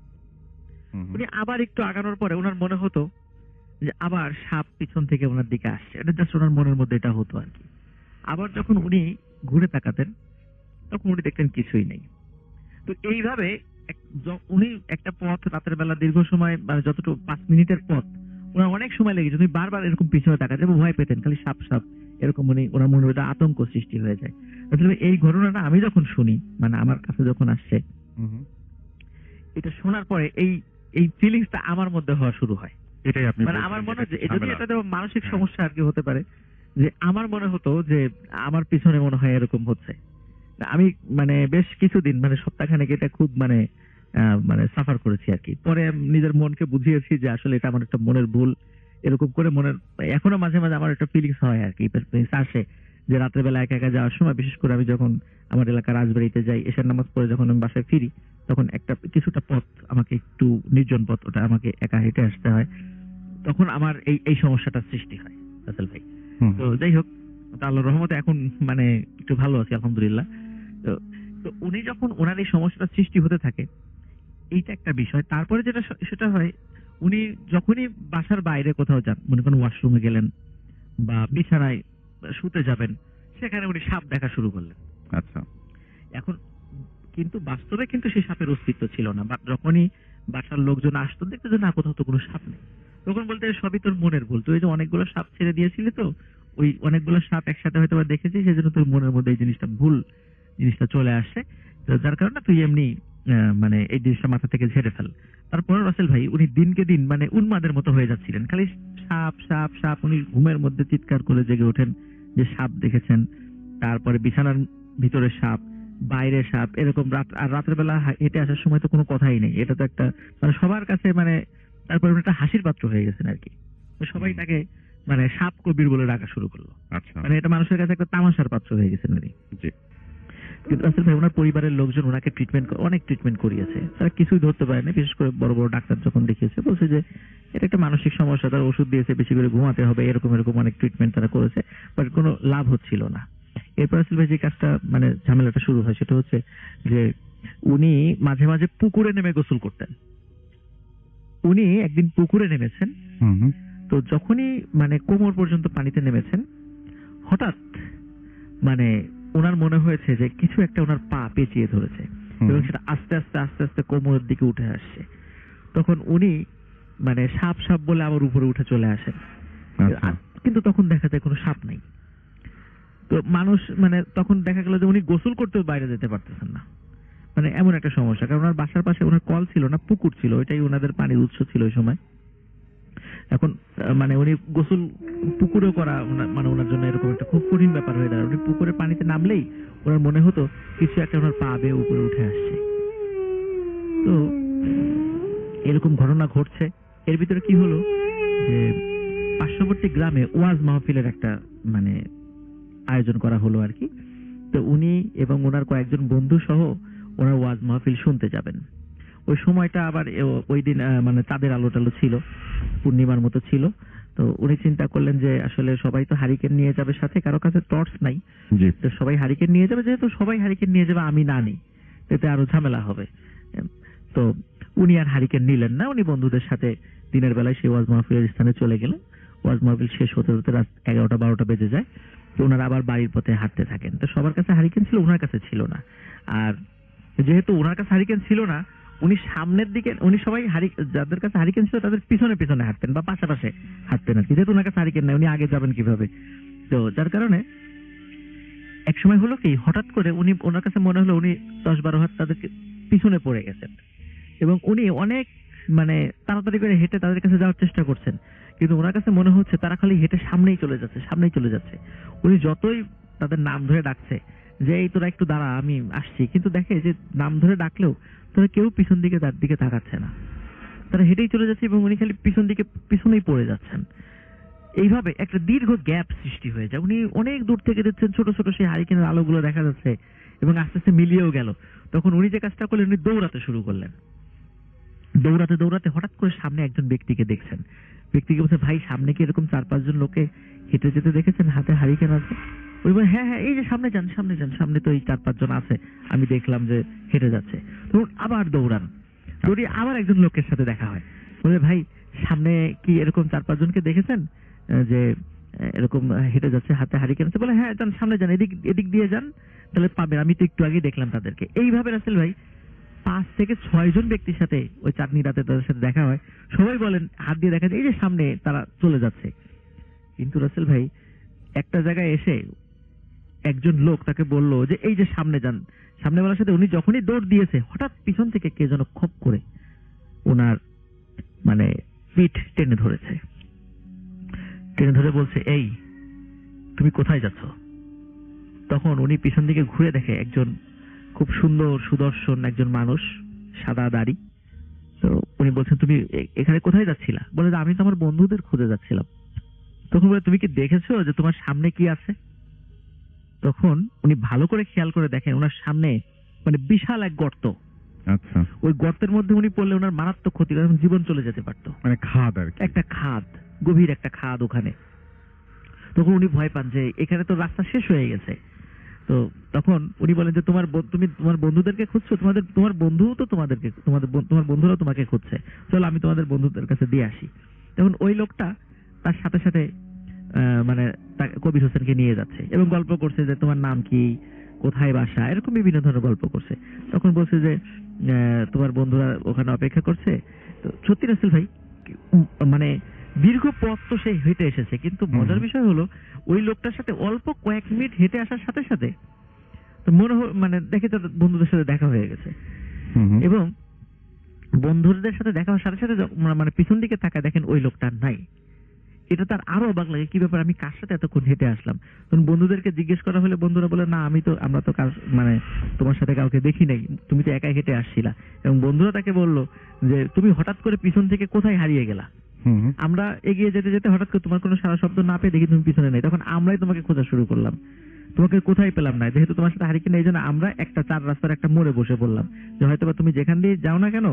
উনি আবার একটু আগানোর পরে ওনার মনে হতো যে আবার সাপ পিছন থেকে ওনার দিকে আসছে, এটা জাস্ট ওনার মনের মধ্যে এটা হতো আর কি। আবার যখন উনি ঘুরে তাকাতেন তখন উনি দেখতেন কিছুই নেই। তো এইভাবে উনি একটা পথ রাতের বেলা দীর্ঘ সময় মানে যতটুকু 5 মিনিটের পথ ওনার অনেক সময় লেগেছে, উনি বারবার এরকম পিছনে তাকাতেন এবং ভয় পেতেন, খালি সাপ সাপ এরকম ওনার মনের মধ্যে আতঙ্ক সৃষ্টি হয়ে যায়। আসলে এই ঘটনাটা আমি যখন শুনি, মানে আমার কাছে যখন আসছে, এটা শোনার পরে এই ফিলিংসটা আমার মধ্যে হওয়া শুরু হয়। এটাই আপনি মানে বলছেন, আমার মনে হয় যে এটা যদি ঝামেলা। এটা তো মানসিক হ্যাঁ। সমস্যা আর কি হতে পারে, যে আমার মনে হতো যে আমার পিছনে মনে হয় এরকম হচ্ছে। আমি মানে বেশ কিছুদিন, মানে সপ্তাহখানেক এটা খুব মানে মানে সাফার করেছি আর কি। পরে আমি নিজের মনকে বুঝিয়েছি যে আসলে এটা আমার একটা মনের ভুল। এরকম করে মনের এখনো মাঝে মাঝে আমার একটা ফিলিংস হয় আর কি, ফিলিংস আসে যে রাতের বেলা একা একা যাওয়ার সময়, বিশেষ করে আমি যখন আমার এলাকার রাজবাড়িতে যাই, এশার নামাজ পড়ে যখন আমি বাসায় ফিরি, তখন একটা কিছুটা পথ আমাকে, একটু নির্জন পথ, ওটা আমাকে একা হেঁটে আসতে হয়। তখন আমার এই সমস্যাটা সৃষ্টি হয় রাসেল ভাই। তো যাই হোক, তো আল্লাহর রহমতে এখন মানে একটু ভালো আছি আলহামদুলিল্লাহ। তো তো উনি যখন ওনার এই সমস্যাটা সৃষ্টি হতে থাকে, এইটা একটা বিষয়। তারপরে যেটা সেটা হয়, উনি যখনই বাসার বাইরে কোথাও যান, মনে করেন ওয়াশরুমে গেলেন বা বিছানায় শুতে যাবেন, সেখানে উনি সাপ দেখা শুরু করলেন। আচ্ছা। এখন কিন্তু বাস্তবে কিন্তু সেই সাপের অস্তিত্ব ছিল না, বা যখনই বাসার লোকজন আসতো দেখতো যে না, কোথাও তো কোনো সাপ নেই, তখন বলতে সবই তোর মনের ভুল, তুই যে অনেকগুলো সাপ ছেড়ে দিয়েছিলি, তো ওই অনেকগুলো সাপ একসাথে হয়তো বা দেখেছি, সেজন্য তোর মনের মধ্যে এই জিনিসটা ভুল জিনিসটা চলে আসছে, তো যার কারণে তুই এমনি মানে এই জিনিসটা মাথা থেকে ঝেড়ে ফেল। তারপরে রাসেল ভাই উনি দিনকে দিন মানে উন্মাদের মতো হয়ে যাচ্ছিলেন, খালি সাপ সাপ সাপ। উনি ঘুমের মধ্যে চিৎকার করে জেগে ওঠেন যে সাপ দেখেছেন, তারপরে বিছানার ভিতরে সাপ, বাইরে সাপ, এরকম আর রাতের বেলা হেঁটে আসার সময় তো কোনো কথাই নেই, এটা তো একটা মানে সবার কাছে মানে, তারপরে উনি একটা হাসির পাত্র হয়ে গেছেন আর কি। তো সবাই তাকে মানে সাপ কবির বলে ডাকা শুরু করলো, আচ্ছা। মানে এটা মানুষের কাছে একটা তামাশার পাত্র হয়ে গেছেন উনি। জি। কিন্তু আসলে ভাই ওনার পরিবারের লোকজন ওনাকে অনেক ট্রিটমেন্ট করিয়েছে, তারা কিছুই ধরতে পারেনি। বিশেষ করে বড় বড় ডাক্তার যখন দেখিয়েছে, বলছে যে এটা একটা মানসিক সমস্যা, তার ওষুধ দিয়েছে, বেশি করে ঘুমাতে হবে, এরকম এরকম অনেক ট্রিটমেন্ট তারা করেছে, বাট কোনো লাভ হচ্ছিল না। এরপর আসলে ভাই যে কাজটা মানে ঝামেলাটা শুরু হয়, সেটা হচ্ছে যে উনি মাঝে মাঝে পুকুরে নেমে গোসল করতেন। উনি একদিন পুকুরে নেমেছেন, তো যখনই মানে কোমর পর্যন্ত পানিতে নেমেছেন, হঠাৎ মানে ওনার মনে হয়েছে যে কিছু একটা ওনার পা পেঁচিয়ে ধরেছে, এবং সেটা আস্তে আস্তে আস্তে আস্তে কোমরের দিকে উঠে আসছে। তখন উনি মানে সাপ সাপ বলে আবার উপরে উঠে চলে আসেন, কিন্তু তখন দেখা যায় কোনো সাপ নাই। তো মানুষ মানে তখন দেখা গেল যে উনি গোসল করতেও বাইরে যেতে পারতেছেন না, মানে এমন একটা সমস্যা। কারণ ওনার বাসার পাশে ওনার কল ছিল না, পুকুর ছিল, ওইটাই ওনাদের পানির উৎস ছিল ওই সময়। এখন মানে উনি গোসল পুকুরেও করা মানে ওনার জন্য এরকম একটা খুব কঠিন ব্যাপার হয়ে দাঁড়ায়। উনি পুকুরে পানিতে নামলেই ওনার মনে হতো কিছু একটা ওনার পা বেয়ে উপরে উঠে আসছে। তো এরকম ঘটনা ঘটছে। এর ভিতরে কি হলো যে পার্শ্ববর্তী গ্রামে ওয়াজ মাহফিলের একটা মানে আয়োজন করা হলো আর কি। তো উনি এবং ওনার কয়েকজন বন্ধু সহ ওনার ওয়াজ মাহফিল শুনতে যাবেন। ওই সময়টা আবার ওই দিন মানে চাঁদের আলো টালো ছিল, পূর্ণিমার মতো ছিল। তো উনি চিন্তা করলেন যে আসলে সবাই তো হারিকেন নিয়ে যাবে সাথে, কারো কাছে টর্চ নাই, তো সবাই হারিকেন নিয়ে যাবে, যেহেতু সবাই হারিকেন নিয়ে যাবে আমি না নিই, এতে আরো ঝামেলা হবে। তো উনি আর হারিকেন নিলেন না, উনি বন্ধুদের সাথে দিনের বেলায় সেই ওয়াজ মাহফিলের স্থানে চলে গেলেন। ওয়াজ মাহফিল শেষ হতে হতে রাত 11টা-12টা বেজে যায়। তো ওনারা আবার বাড়ির পথে হাঁটতে থাকেন। তো সবার কাছে হারিকেন ছিল, ওনার কাছে ছিল না। আর যেহেতু ওনার কাছে হারিকেন ছিল না, উনি সামনের দিকে, উনি সবাই যাদের কাছে হারিকেন ছিল তাদের পিছনে পিছনে হাঁটতেন বা পাশাপাশি হাঁটতেন আর কি, যেহেতু ওনার কাছে হারিকেন নাই, উনি আগে যাবেন কিভাবে। তো যার কারণে এক সময় হলো কি, হঠাৎ করে উনি ওনার কাছে মনে হলো উনি 10-12 হাত তাদেরকে পিছনে পড়ে গেছেন, এবং উনি অনেক মানে তাড়াতাড়ি করে হেঁটে তাদের কাছে যাওয়ার চেষ্টা করছেন, কিন্তু ওনার কাছে মনে হচ্ছে তারা খালি হেঁটে সামনেই চলে যাচ্ছে, সামনেই চলে যাচ্ছে। উনি যতই তাদের নাম ধরে ডাকছে যে এই তোরা একটু দাঁড়া আমি আসছি, কিন্তু দেখে যে নাম ধরে ডাকলেও তারা কেউ পিছন দিকে তার দিকে তাকাচ্ছে না, তারা হেঁটেই চলে যাচ্ছে, এবং উনি খালি পিছনেই পড়ে যাচ্ছেন। এইভাবে একটা দীর্ঘ গ্যাপ সৃষ্টি হয়ে যায়। উনি অনেক দূর থেকে দেখছেন ছোট ছোট সেই হারিকেনের আলোগুলো দেখা যাচ্ছে, এবং আস্তে আস্তে মিলিয়েও গেল। তখন উনি যে কাজটা করলেন, উনি দৌড়াতে শুরু করলেন। দৌড়াতে দৌড়াতে হঠাৎ করে সামনে একজন ব্যক্তিকে দেখছেন। ব্যক্তিকে বলছে, ভাই সামনে কি এরকম 4-5 জন লোকে হেঁটে যেতে দেখেছেন, হাতে হারিকেন আছে? ওই বলে, হ্যাঁ হ্যাঁ এই যে সামনে যান, সামনে যান, সামনে তো এই 4-5 জন আছে, আমি দেখলাম যে হেঁটে যাচ্ছে। তখন আবার দৌড়ান, দৌড়িয়ে আবার একজন লোকের সাথে দেখা হয়। বলে, ভাই সামনে কি এরকম 4-5 জনকে দেখেছেন যে এরকম হেঁটে যাচ্ছে, হাতে হারিকেন আছে? বলে, হ্যাঁ যান, সামনে যান, এদিক দিয়ে যান, তাহলে পাবেন, আমি তো একটু আগে দেখলাম তাদেরকে। এইভাবে রাসেল ভাই 5 থেকে 6 জন ব্যক্তির সাথে ওই চাঁদনি রাতে তাদের সাথে দেখা হয়। সবাই বলেন, হাত দিয়ে দেখা যায় এই যে সামনে তারা চলে যাচ্ছে। কিন্তু রাসেল ভাই একটা জায়গায় এসে একজন লোক তাকে বলল যে এই যে সামনে যান। সামনে বলার সাথে উনি যখনই দৌড় দিয়েছে, হঠাৎ পিছন থেকে কে যেন খপ করে ওনার মানে পিঠ টেনে ধরেছে। টেনে ধরে বলছে, এই তুমি কোথায় যাচ্ছ? তখন উনি পিছন দিকে ঘুরে দেখে একজন খুব সুন্দর সুদর্শন একজন মানুষ, সাদা দাড়ি। তো উনি বলছেন, তুমি এখানে কোথায় যাচ্ছিলা? বলে যে আমি তো আমার বন্ধুদের খুঁজে যাচ্ছিলাম। তখন বলে, তুমি কি দেখেছো যে তোমার সামনে কি আছে? তখন উনি ভালো করে খেয়াল করে দেখেন ওনার সামনে মানে বিশাল এক গর্ত। আচ্ছা, ওই গর্তের মধ্যে উনি পড়লে ওনার মারাত্মক ক্ষতি, কারণ জীবন চলে যেতে পারতো। মানে খাদ আর কি। একটা খাদ, গভীর একটা খাদ ওখানে। তখন উনি ভয় পান যে এখানে তো রাস্তা শেষ হয়ে গেছে। তো তখন উনি বলেন যে তুমি তোমার বন্ধুদেরকে খুঁজছো, তোমার বন্ধুও তো তোমার বন্ধুরাও তোমাকে খুঁজছে, চলো আমি তোমাদের বন্ধুদের কাছে দিয়ে আসি। তখন ওই লোকটা তার সাথে সাথে মানে কবির হোসেনকে নিয়ে যাচ্ছে এবং গল্প করছে যে তোমার নাম কি, কোথায় বাসা, এরকম বিভিন্ন ধরনের গল্প করছে। তখন বলছে যে তোমার বন্ধুরা ওখানে অপেক্ষা করছে। তো সত্যি রাসেল ভাই মানে দীর্ঘ পথ তো সে হেঁটে এসেছে, কিন্তু মজার বিষয় হলো ওই লোকটার সাথে অল্প কয়েক মিনিট হেঁটে আসার সাথে সাথে তো মনে মানে দেখে তার বন্ধুদের সাথে দেখা হয়ে গেছে। এবং বন্ধুদের সাথে দেখা হওয়ার সাথে সাথে মানে পিছন দিকে তাকায় দেখেন ওই লোকটা নাই। এটা তার আরো অবাক লাগে, কি ব্যাপার, আমি কার সাথে এতক্ষণ হেঁটে আসলাম? তখন বন্ধুদেরকে জিজ্ঞেস করা হলে বন্ধুরা বলে, না আমরা তো মানে তোমার সাথে কাউকে দেখি নাই, তুমি তো একাই হেঁটে আসছিলা। এবং বন্ধুরা তাকে বললো যে তুমি হঠাৎ করে পিছন থেকে কোথায় হারিয়ে গেলা? আমরা এগিয়ে যেতে যেতে হঠাৎ করে তোমার কোনো সারা শব্দ না পেয়ে দেখি তুমি পিছনে নেই, তখন আমরাই তোমাকে খোঁজা শুরু করলাম, তোমাকে কোথায় পেলাম না। যেহেতু তোমার সাথে হারিকেন এই জন্য আমরা একটা 4 রাস্তার একটা মোড়ে বসে পড়লাম, যে হয়তোবা তুমি যেখান দিয়ে যাও না কেন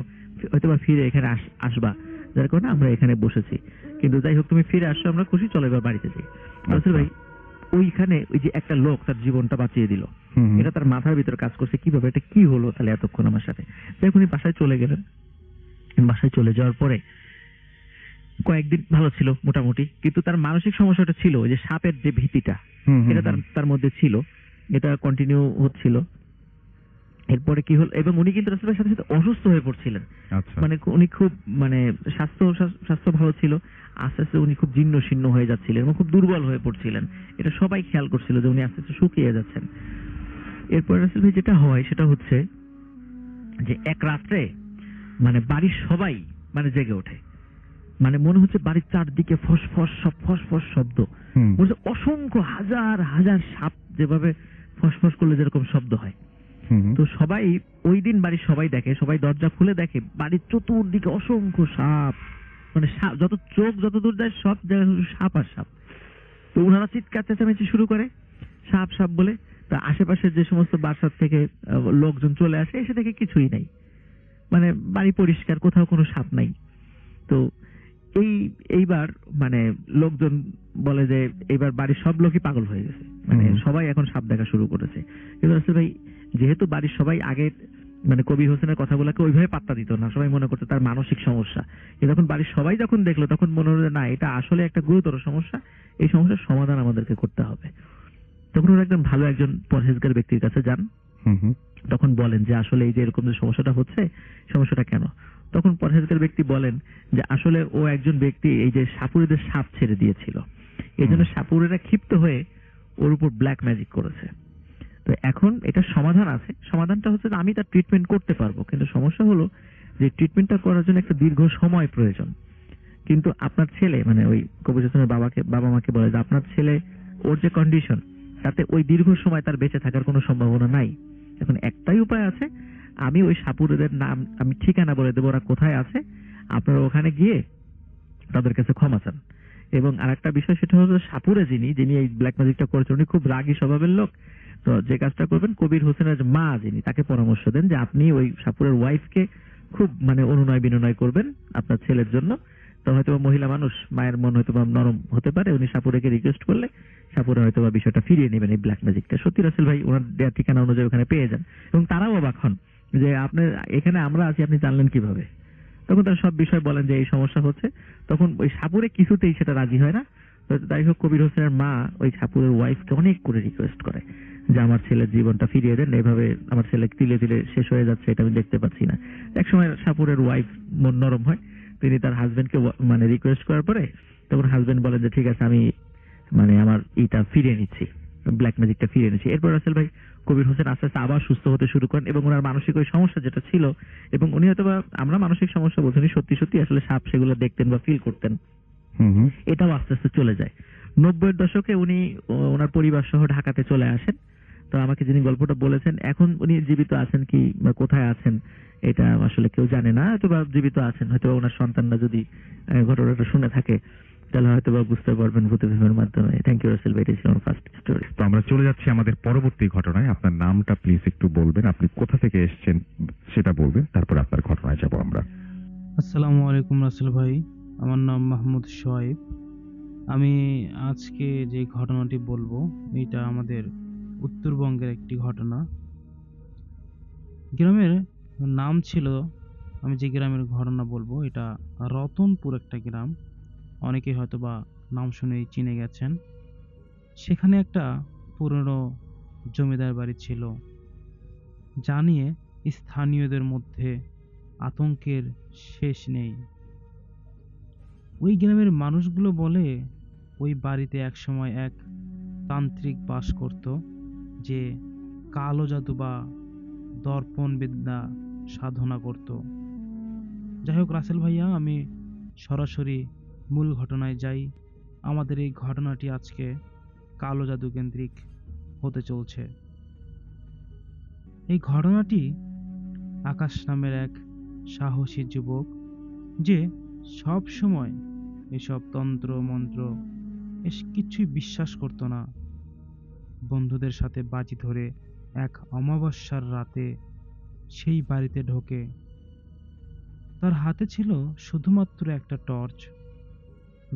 হয়তোবা ফিরে এখানে আসবা, যার কারণে আমরা এখানে বসেছি। কিন্তু যাই হোক, তুমি ফিরে আসছো, আমরা খুশি, চলো এবার বাড়িতে যাই। রাসেল ভাই ওইখানে ওই যে একটা লোক তার জীবনটা বাঁচিয়ে দিল, এটা তার মাথার ভিতরে কাজ করছে, কিভাবে এটা কি হলো তাহলে এতক্ষণ আমার সাথে। যাই হোক, উনি বাসায় চলে গেলেন। বাসায় চলে যাওয়ার পরে কয়েকদিন ভালো ছিল মোটামুটি, কিন্তু তার মানসিক সমস্যাটা ছিল ওই যে সাপের যে ভীতিটা, এটা তার মধ্যে ছিল, এটা কন্টিনিউ হচ্ছিল। এরপরে কি হল, এবং উনি কিন্তু রাসূলের সাথে সাথে অসুস্থ হয়ে পড়ছিলেন। মানে উনি খুব মানে স্বাস্থ্য ভালো ছিল, আস্তে আস্তে উনি খুব জীর্ণ শীর্ণ হয়ে যাচ্ছিলেন এবং খুব দুর্বল হয়ে পড়ছিলেন। এটা সবাই খেয়াল করছিল যে উনি আস্তে আস্তে শুকিয়ে যাচ্ছেন। এরপরে রাসূল ভাই যেটা হয় সেটা হচ্ছে যে এক রাত্রে মানে বাড়ির সবাই মানে জেগে ওঠে, মানে মনে হচ্ছে বাড়ির চারদিকে ফসফস শব্দ, অসংখ্য হাজার হাজার সাপ যেভাবে ফসফস করলে যেরকম শব্দ হয়। তো সবাই ওই দিন বাড়ির সবাই দেখে, সবাই দরজা খুলে দেখে বাড়ির চতুর্দিকে অসংখ্য সাপ, মানে যত চোখ যত দূর যায় সব জায়গায় সাপ আর সাপ। তো ওনারা চিৎকার চেঁচামেচি শুরু করে সাপ সাপ বলে। তা আশেপাশের যে সমস্ত বাসার থেকে লোকজন চলে আসে, এসে দেখে কিছুই নাই, মানে বাড়ি পরিষ্কার, কোথাও কোনো সাপ নাই। তো এইবার মানে লোকজন বলে যে এইবার বাড়ির সব লোকই পাগল হয়ে গেছে, মানে সবাই এখন সাপ দেখা শুরু করেছে। কিন্তু রাসূল ভাই যেহেতু বাড়ির সবাই আগে মানে কবির হোসেনের কথাগুলোকে ওইভাবে পাত্তা দিত না, সবাই মনে করতো তার মানসিক সমস্যা। কিন্তু এখন বাড়ির সবাই যখন দেখলো তখন মনে হলো না, এটা আসলে একটা গুরুতর সমস্যা, এই সমস্যার সমাধান আমাদেরকে করতে হবে। তখন ওরা একদম ভালো একজন পরহেজগার ব্যক্তির কাছে যান, তখন বলেন যে আসলে এই যে এরকম যে সমস্যাটা হচ্ছে, সমস্যাটা কেন? তখন পরহেজগার ব্যক্তি বলেন যে আসলে ও একজন ব্যক্তি এই যে সাপুড়েদের সাপ ছেড়ে দিয়েছিল, এই জন্য সাপুড়েরা ক্ষিপ্ত হয়ে ওর উপর ব্ল্যাক ম্যাজিক করেছে। তো এখন এটা সমাধান আছে, সমাধানটা হচ্ছে আমি তার ট্রিটমেন্ট করতে পারবো, কিন্তু সমস্যা হলো যে ট্রিটমেন্টটা করার জন্য একটা দীর্ঘ সময় প্রয়োজন। কিন্তু আপনার ছেলে মানে ওই কবির হোসেনের বাবা মাকে বলে যে আপনার ছেলে ওর যে কন্ডিশন তাতে ওই দীর্ঘ সময় তার বেঁচে থাকার কোনো সম্ভাবনা নাই। এখন একটাই উপায় আছে, আমি ওই সাপুরেদের নাম আমি ঠিকানা বলে দেবো, ওরা কোথায় আছে, আপনারা ওখানে গিয়ে তাদের কাছে ক্ষমা চান। এবং আরেকটা বিষয় সেটা হচ্ছে সাপুরে যিনি এই ব্ল্যাক ম্যাজিকটা করেছেন উনি খুব রাগী স্বভাবের লোক। তো যে কাজটা করবেন, কবির হোসেনের মা যিনি তাকে পরামর্শ দেন যে আপনি ওই সাপুরের ওয়াইফকে খুব মানে অনুনয় বিনয় করবেন আপনার ছেলের জন্য। তো হয়তো মহিলা মানুষ, মায়ের মন হয়তো নরম হতে পারে, উনি সাপুরেকে রিকোয়েস্ট করলে সাপুরে হয়তো বিষয়টা ফিরিয়ে নেবেন এই ব্ল্যাক ম্যাজিকটা। সত্যি রাসেল ভাই ওনার দেওয়ার ঠিকানা অনুযায়ী ওখানে পেয়ে যান এবং তারাও অবাক হন যে আপনার এখানে আমরা আছি, আপনি জানলেন কিভাবে? তখন তারা সব বিষয় বলেন যে এই সমস্যা হচ্ছে। তখন ওই সাপুরে কিছুতেই সেটা রাজি হয় না। তাই হোক, কবির হোসেনের মা ওই সাপুরের ওয়াইফকে অনেক করে রিকোয়েস্ট করে যে আমার ছেলের জীবনটা ফিরিয়ে দেন, এভাবে আমার ছেলে তিলে তিলে শেষ হয়ে যাচ্ছে, এটা আমি দেখতে পাচ্ছি না। একসময় সাপুরের ওয়াইফ মন নরম হয়, তিনি তার হাজবেন্ডকে মানে রিকোয়েস্ট করার পরে তখন হাজবেন্ড বলেন যে ঠিক আছে আমি মানে আমার ইটা ফিরিয়ে নিচ্ছি, ব্ল্যাক ম্যাজিকটা ফিরিয়ে নিচ্ছি। এরপর রাসেল ভাই কবির হোসেন আস্তে আস্তে আবার সুস্থ হতে শুরু করেন এবং ওনার মানসিক ওই সমস্যা যেটা ছিল, এবং উনি হয়তো বা, আমরা মানসিক সমস্যা বলছি, উনি সত্যি সত্যি আসলে সাপ সেগুলো দেখতেন বা ফিল করতেন, হুম হুম। এটাও আস্তে আস্তে চলে যায়। 90-এর দশকে উনি ওনার পরিবার সহ ঢাকাতে চলে আসেন। তো আমাকে যিনি গল্পটা বলেছেন, এখন উনি জীবিত আছেন কি বা কোথায় আছেন এটা আসলে কেউ জানে না, হয়তো বা জীবিত আছেন, হয়তো বা ওনার সন্তানরা যদি ঘটনাটা শুনে থাকে তাহলে হয়তো বা বুঝতে পারবেন ভূত ফিল্মের মাধ্যমে। থ্যাংক ইউ রাসেল ভাই, এটা ছিল আমার ফার্স্ট স্টোরি। তো আমরা চলে যাচ্ছি আমাদের পরবর্তী ঘটনায়। আপনার নামটা প্লিজ একটু বলবেন, আপনি কোথা থেকে এসেছেন সেটা বলবেন, তারপর আপনার ঘটনায় যাব আমরা। আসসালামু আলাইকুম রাসেল ভাই, আমার নাম মাহমুদ শোয়েব। আমি আজকে যে ঘটনাটি বলবো এটা আমাদের উত্তরবঙ্গের একটি ঘটনা। গ্রামের নাম ছিল, আমি যে গ্রামের ঘটনা বলবো এটা রতনপুর একটা গ্রাম, অনেকে হয়তো বা নাম শুনেই চিনে গেছেন। সেখানে একটা পুরনো জমিদার বাড়ি ছিল, যা নিয়ে স্থানীয়দের মধ্যে আতঙ্কের শেষ নেই। ওই গ্রামের মানুষগুলো বলে ওই বাড়িতে একসময় এক তান্ত্রিক বাস করত, যে কালো জাদু বা দর্পণ বিদ্যা সাধনা করত। যাই হোক রাসেল ভাইয়া, আমি সরাসরি মূল ঘটনায় যাই। আমাদের এই ঘটনাটি আজকে কালো জাদু কেন্দ্রিক হতে চলছে। এই ঘটনাটি আকাশ নামের এক সাহসী যুবক, যে সব সময় এসব তন্ত্র মন্ত্র কিছুই বিশ্বাস করতো না, বন্ধুদের সাথে বাজি ধরে এক অমাবস্যার রাতে সেই বাড়িতে ঢোকে। তার হাতে ছিল শুধুমাত্র একটা টর্চ।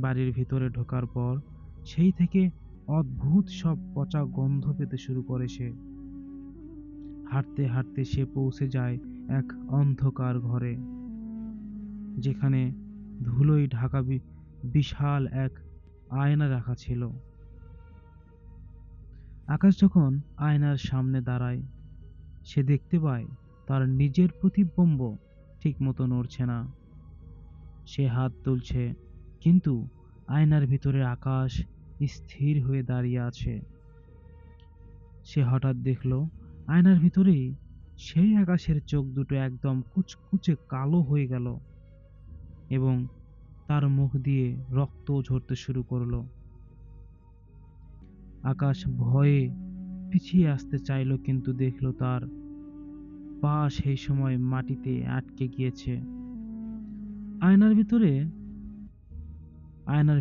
বাড়ির ভিতরে ঢোকার পর সেই থেকে অদ্ভুত সব পচা গন্ধ পেতে শুরু করে সে। হাঁটতে হাঁটতে সে পৌঁছে যায় এক অন্ধকার ঘরে, যেখানে ধুলোয় ঢাকা বিশাল এক আয়না রাখা ছিল। আকাশ যখন আয়নার সামনে দাঁড়ায়, সে দেখতে পায় তার নিজের প্রতিবিম্ব ঠিক মতো নড়ছে না। সে হাত তুলছে, কিন্তু আয়নার ভিতরে আকাশ স্থির হয়ে দাঁড়িয়ে আছে। সে হঠাৎ দেখলো আয়নার ভিতরেই সেই আকাশের চোখ দুটো একদম কুচকুচে কালো হয়ে গেল এবং তার মুখ দিয়ে রক্ত ঝরতে শুরু করলো। আকাশ ভয়ে পিছিয়ে আসতে চাইলো, কিন্তু দেখলো তার পা সেই সময় মাটিতে আটকে গিয়েছে। আয়নার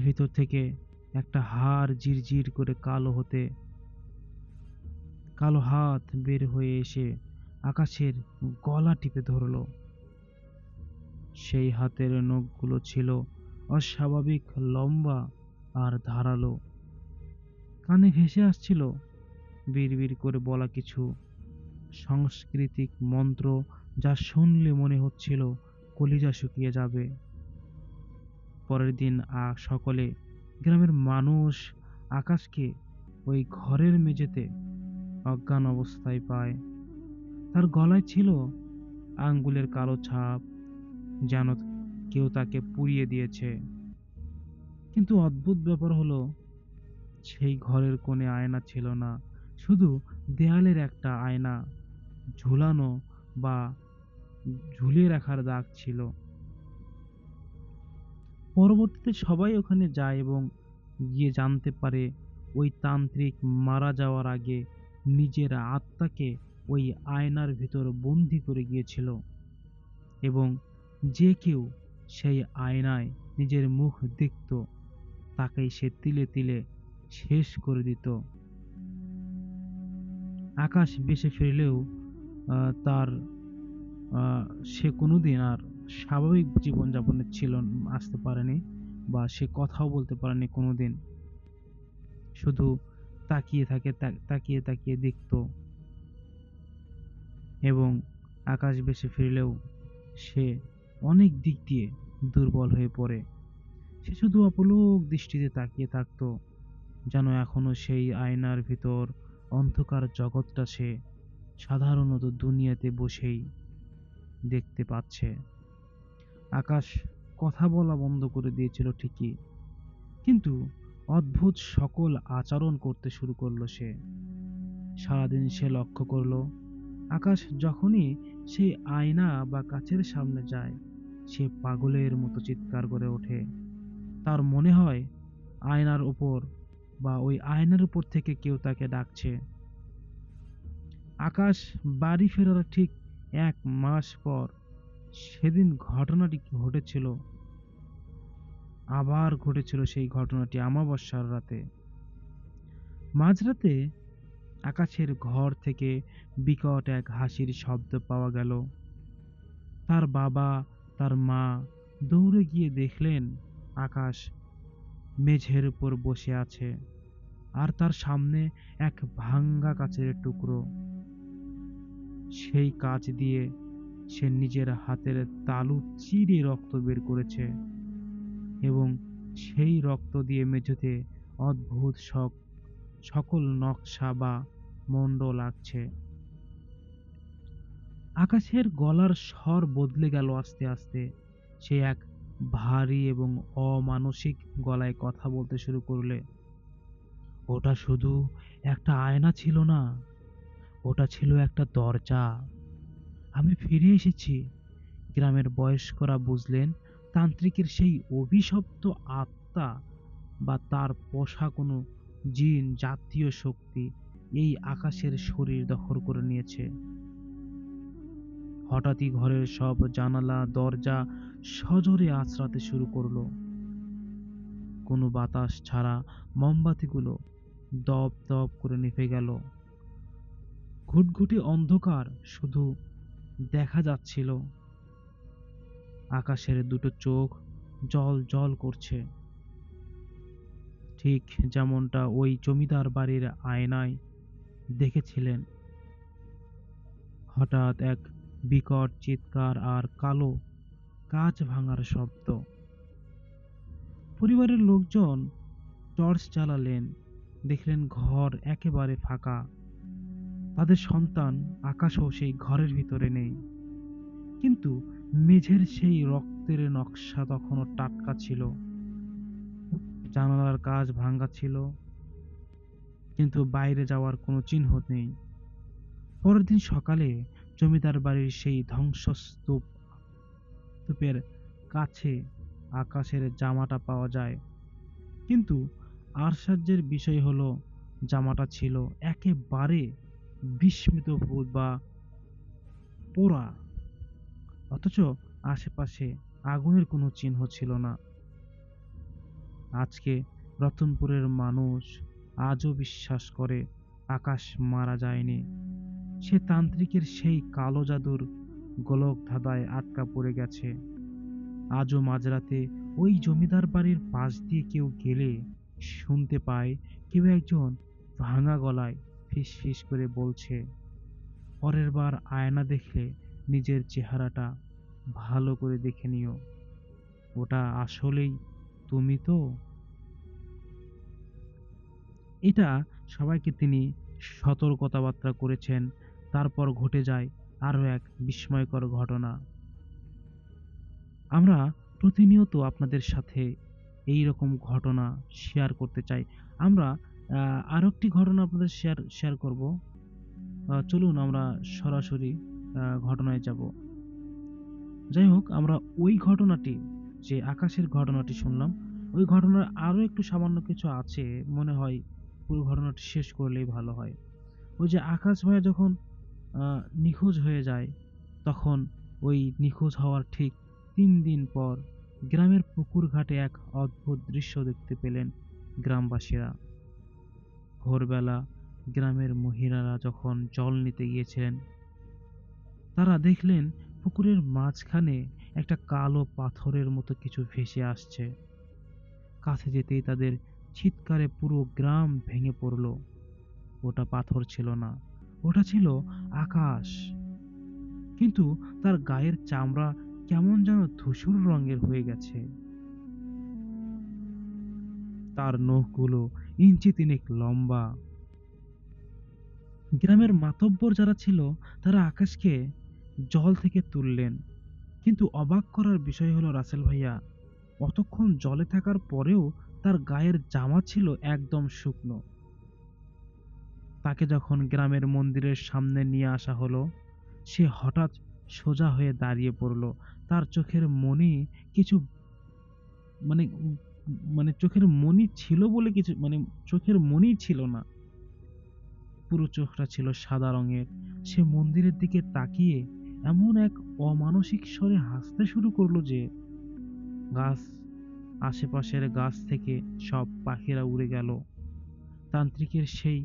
ভিতর থেকে একটা হাড় জিরজির করে কালো হাত বের হয়ে এসে আকাশের গলা টিপে ধরলো। সেই হাতের নখগুলো ছিল অস্বাভাবিক লম্বা আর ধারালো। কানে ভেসে আসছিল বিড়বিড় করে বলা কিছু সাংস্কৃতিক মন্ত্র, যা শুনলে মনে হচ্ছিল কলিজা শুকিয়ে যাবে। পরের দিন সকলে, গ্রামের মানুষ আকাশকে ওই ঘরের মেঝেতে অজ্ঞান অবস্থায় পায়। তার গলায় ছিল আঙ্গুলের কালো ছাপ, যেন কেউ তাকে পুড়িয়ে দিয়েছে। কিন্তু অদ্ভুত ব্যাপার হলো, সেই ঘরের কোণে আয়না ছিল না, শুধু দেয়ালের একটা আয়না ঝুলানো বা ঝুলিয়ে রাখার দাগ ছিল। পরবর্তীতে সবাই ওখানে যায় এবং গিয়ে জানতে পারে ওই তান্ত্রিক মারা যাওয়ার আগে নিজের আত্মাকে ওই আয়নার ভিতর বন্দি করে গিয়েছিল, এবং যে কেউ সেই আয়নায় নিজের মুখ দেখত তাকেই সে তিলে তিলে শেষ করে দিত। আকাশ বেঁচে ফিরলেও তার সে কোনোদিন আর স্বাভাবিক জীবনযাপনে আসতে পারেনি, বা সে কথাও বলতে পারেনি কোনোদিন। শুধু তাকিয়ে তাকিয়ে দেখত। এবং আকাশ বেঁচে ফিরলেও সে অনেক দিক দিয়ে দুর্বল হয়ে পড়ে। সে শুধু অপলক দৃষ্টিতে তাকিয়ে থাকতো, যেন এখনো সেই আয়নার ভিতর অন্ধকার জগৎটা সে সাধারণত দুনিয়াতে বসেই দেখতে পাচ্ছে। আকাশ কথা বলা বন্ধ করে দিয়েছিল ঠিকই, কিন্তু অদ্ভুত সকল আচরণ করতে শুরু করলো সে। সারাদিন সে লক্ষ্য করলো আকাশ যখনই সেই আয়না বা কাচের সামনে যায়, সে পাগলের মতো চিৎকার করে ওঠে। তার মনে হয় আয়নার উপর বা ওই আয়নার উপর থেকে কেউ তাকে ডাকছে। আকাশ বাড়ি ফেরার ঠিক 1 মাস পর সেদিন ঘটনাটি ঘটেছিল, আবার ঘটেছিল সেই ঘটনাটি অমাবস্যার রাতে। মাঝরাতে আকাশের ঘর থেকে বিকট এক হাসির শব্দ পাওয়া গেল। তার বাবা, তার মা দৌড়ে গিয়ে দেখলেন আকাশ মেঝের উপর বসে আছে, আর তার সামনে এক ভাঙ্গা কাচের টুকরো। সেই কাচ দিয়ে সে নিজের হাতের তালু চিরে রক্ত বের করেছে এবং সেই রক্ত দিয়ে মেঝেতে অদ্ভুত সকল নকশা বা মণ্ডল আঁকছে। আকাশের গলার স্বর বদলে গেল আস্তে আস্তে। সে এক ভারী এবং অমানসিক গলায় কথা বলতে শুরু করলে। ওটা শুধু একটা আয়না ছিল না, ওটা ছিল একটা দরজা। আমি ফিরে এসেছি। গ্রামের বয়স্করা বুঝলেন তান্ত্রিকের সেই অভিশপ্ত আত্মা বা তার পোষা কোনো জিন জাতীয় শক্তি এই আকাশের শরীর দখল করে নিয়েছে। হঠাৎই ঘরের সব জানালা দরজা সজোরে আঁচড়াতে শুরু করলো। কোনো বাতাস ছাড়া মোমবাতিগুলো দপ দপ করে নিভে গেল। ঘুটঘুটে অন্ধকার শুধু দেখা যাচ্ছিল। আকাশের দুটো চোখ জল জল করছে, ঠিক যেমনটা ওই জমিদার বাড়ির আয়নায় দেখেছিলেন। হঠাৎ এক বিকট চিৎকার আর কালো কাঁচ ভাঙার শব্দ। পরিবারের লোকজন টর্চ জ্বালালেন, দেখলেন ঘর একেবারে ফাঁকা। তাদের সন্তান আকাশও সেই ঘরের ভিতরে নেই, কিন্তু মেঝের সেই রক্তের নকশা তখনও টাটকা ছিল। জানালার কাঁচ ভাঙা ছিল, কিন্তু বাইরে যাওয়ার কোনো চিহ্ন নেই। পরের দিন সকালে জমিদার বাড়ির সেই ধ্বংসস্তূপের কাছে আকাশের জামাটা পাওয়া যায়, কিন্তু আশ্চর্যের বিষয় হলো জামাটা ছিল একেবারে বিস্মিত ভূত বা পোড়া, অথচ আশেপাশে আগুনের কোনো চিহ্ন ছিল না। আজকে রতনপুরের মানুষ আজও বিশ্বাস করে আকাশ মারা যায়নি। সে তান্ত্রিকের সেই কালো জাদুর গোলক ধাঁধায় আটকা পড়ে গেছে। আজও মাঝরাতে ওই জমিদার বাড়ির পাশ দিয়ে কেউ গেলে শুনতে পায় কেউ একজন ভাঙা গলায় ফিস ফিস করে বলছে, পরের বার আয়না দেখলে নিজের চেহারাটা ভালো করে দেখে নিও, ওটা আসলেই তুমি তো। এটা সবাইকে তিনি সতর্কতাবার্তা করেছেন। তারপর ঘটে যায় আরো এক বিস্ময়কর ঘটনা। আমরা প্রতিনিয়ত আপনাদের সাথে এই রকম ঘটনা শেয়ার করতে চাই। আমরা আরো একটি ঘটনা আপনাদের শেয়ার করব। চলুন আমরা সরাসরি ঘটনায় যাব। যাই হোক, আমরা ওই ঘটনাটি, যে আকাশের ঘটনাটি শুনলাম, ওই ঘটনার আরো একটু সামান্য কিছু আছে। মনে হয় পুরো ঘটনাটি শেষ করলেই ভালো হয়। ওই যে আকাশ ভাইয়া যখন নিখোঁজ হয়ে যায়, তখন ওই নিখোঁজ হওয়ার ঠিক 3 দিন পর গ্রামের পুকুর ঘাটে এক অদ্ভুত দৃশ্য দেখতে পেলেন গ্রামবাসীরা। ভোরবেলা গ্রামের মহিলারা যখন জল নিতে গিয়েছিলেন, তারা দেখলেন পুকুরের মাঝখানে একটা কালো পাথরের মতো কিছু ভেসে আসছে। কাছে যেতেই তাদের চিৎকারে পুরো গ্রাম ভেঙে পড়ল। ওটা পাথর ছিল না, ওটা ছিল আকাশ, কিন্তু তার গায়ের চামড়া কেমন যেন ধূসর রঙের হয়ে গেছে। তার নখগুলো ইঞ্চি তিনেক লম্বা, গ্রামের মাতব্বর যারা ছিল তারা আকাশকে জল থেকে তুললেন, কিন্তু অবাক করার বিষয় হলো রাসেল ভাইয়া, অতক্ষণ জলে থাকার পরেও তার গায়ের জামা ছিল একদম শুকনো। তাকে যখন গ্রামের মন্দিরের সামনে নিয়ে আসা হলো, সে হঠাৎ সোজা হয়ে দাঁড়িয়ে পড়ল। তার চোখের মনি কিছু মানে মানে চোখের মনি ছিল বলে কিছু, মানে চোখের মনি ছিল না, পুরো চোখটা ছিল সাদা রঙের। সে মন্দিরের দিকে তাকিয়ে এমন এক অমানসিক স্বরে হাসতে শুরু করলো যে গাছ, আশেপাশের গাছ থেকে সব পাখিরা উড়ে গেল। তান্ত্রিকের সেই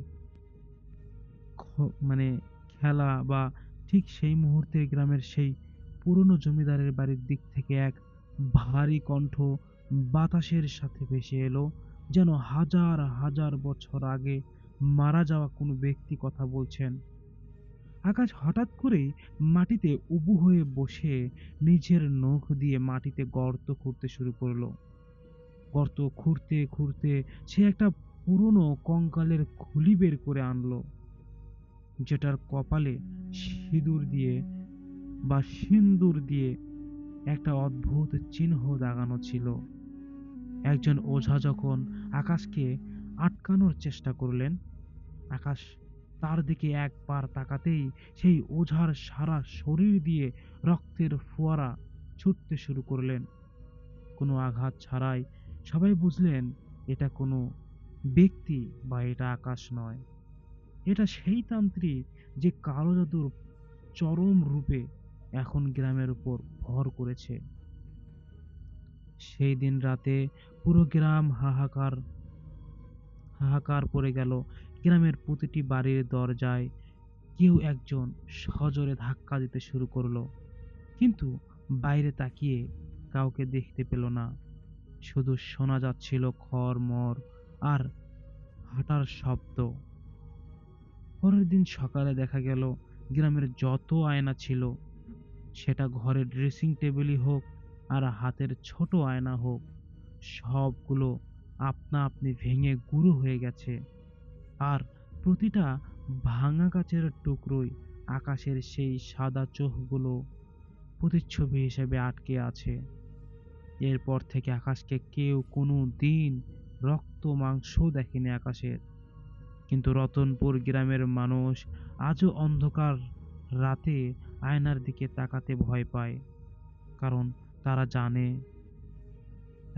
মানে খেলা বা ঠিক সেই মুহূর্তে গ্রামের সেই পুরনো জমিদারের বাড়ির দিক থেকে এক ভারী কণ্ঠ বাতাসের সাথে ভেসে এলো, যেন হাজার হাজার বছর আগে মারা যাওয়া কোনো ব্যক্তি কথা বলছেন। আকাশ হঠাৎ করেই মাটিতে উবু হয়ে বসে নিজের নখ দিয়ে মাটিতে গর্ত খুঁড়তে শুরু করলো। গর্ত খুঁড়তে খুঁড়তে সে একটা পুরনো কঙ্কালের খুলি বের করে আনলো, যেটার কপালে সিঁদুর দিয়ে বা সিন্দুর দিয়ে একটা অদ্ভুত চিহ্ন দাগানো ছিল। একজন ওঝা যখন আকাশকে আটকানোর চেষ্টা করলেন, আকাশ তার দিকে একবার তাকাতেই সেই ওঝার সারা শরীর দিয়ে রক্তের ফোয়ারা ছুটতে শুরু করলেন। কোনো আঘাত ছাড়াই সবাই বুঝলেন এটা কোনো ব্যক্তি বা এটা আকাশ নয়, এটা সেই তান্ত্রিক যে কালো জাদুর চরম রূপে এখন গ্রামের উপর ভর করেছে। সেই দিন রাতে পুরো গ্রাম হাহাকার পড়ে গেল। গ্রামের প্রতিটি বাড়ির দরজায় কেউ একজন সজোরে ধাক্কা দিতে শুরু করলো, কিন্তু বাইরে তাকিয়ে কাউকে দেখতে পেল না। শুধু শোনা যাচ্ছিল খড়মড় আর হাঁটার শব্দ। পরের দিন সকালে দেখা গেল গ্রামের যত আয়না ছিল, সেটা ঘরের ড্রেসিং টেবিলই হোক আর হাতের ছোট আয়না হোক, সবগুলো আপনা আপনি ভেঙে গুঁড়ো হয়ে গেছে। আর প্রতিটা ভাঙা কাচের টুকরোই আকাশের সেই সাদা চোখগুলো প্রতিচ্ছবি হিসেবে আটকে আছে। এরপর থেকে আকাশকে কেউ কোনো দিন রক্ত মাংস দেখেনি আকাশের। কিন্তু রতনপুর গ্রামের মানুষ আজও অন্ধকার রাতে আয়নার দিকে তাকাতে ভয় পায়, কারণ তারা জানে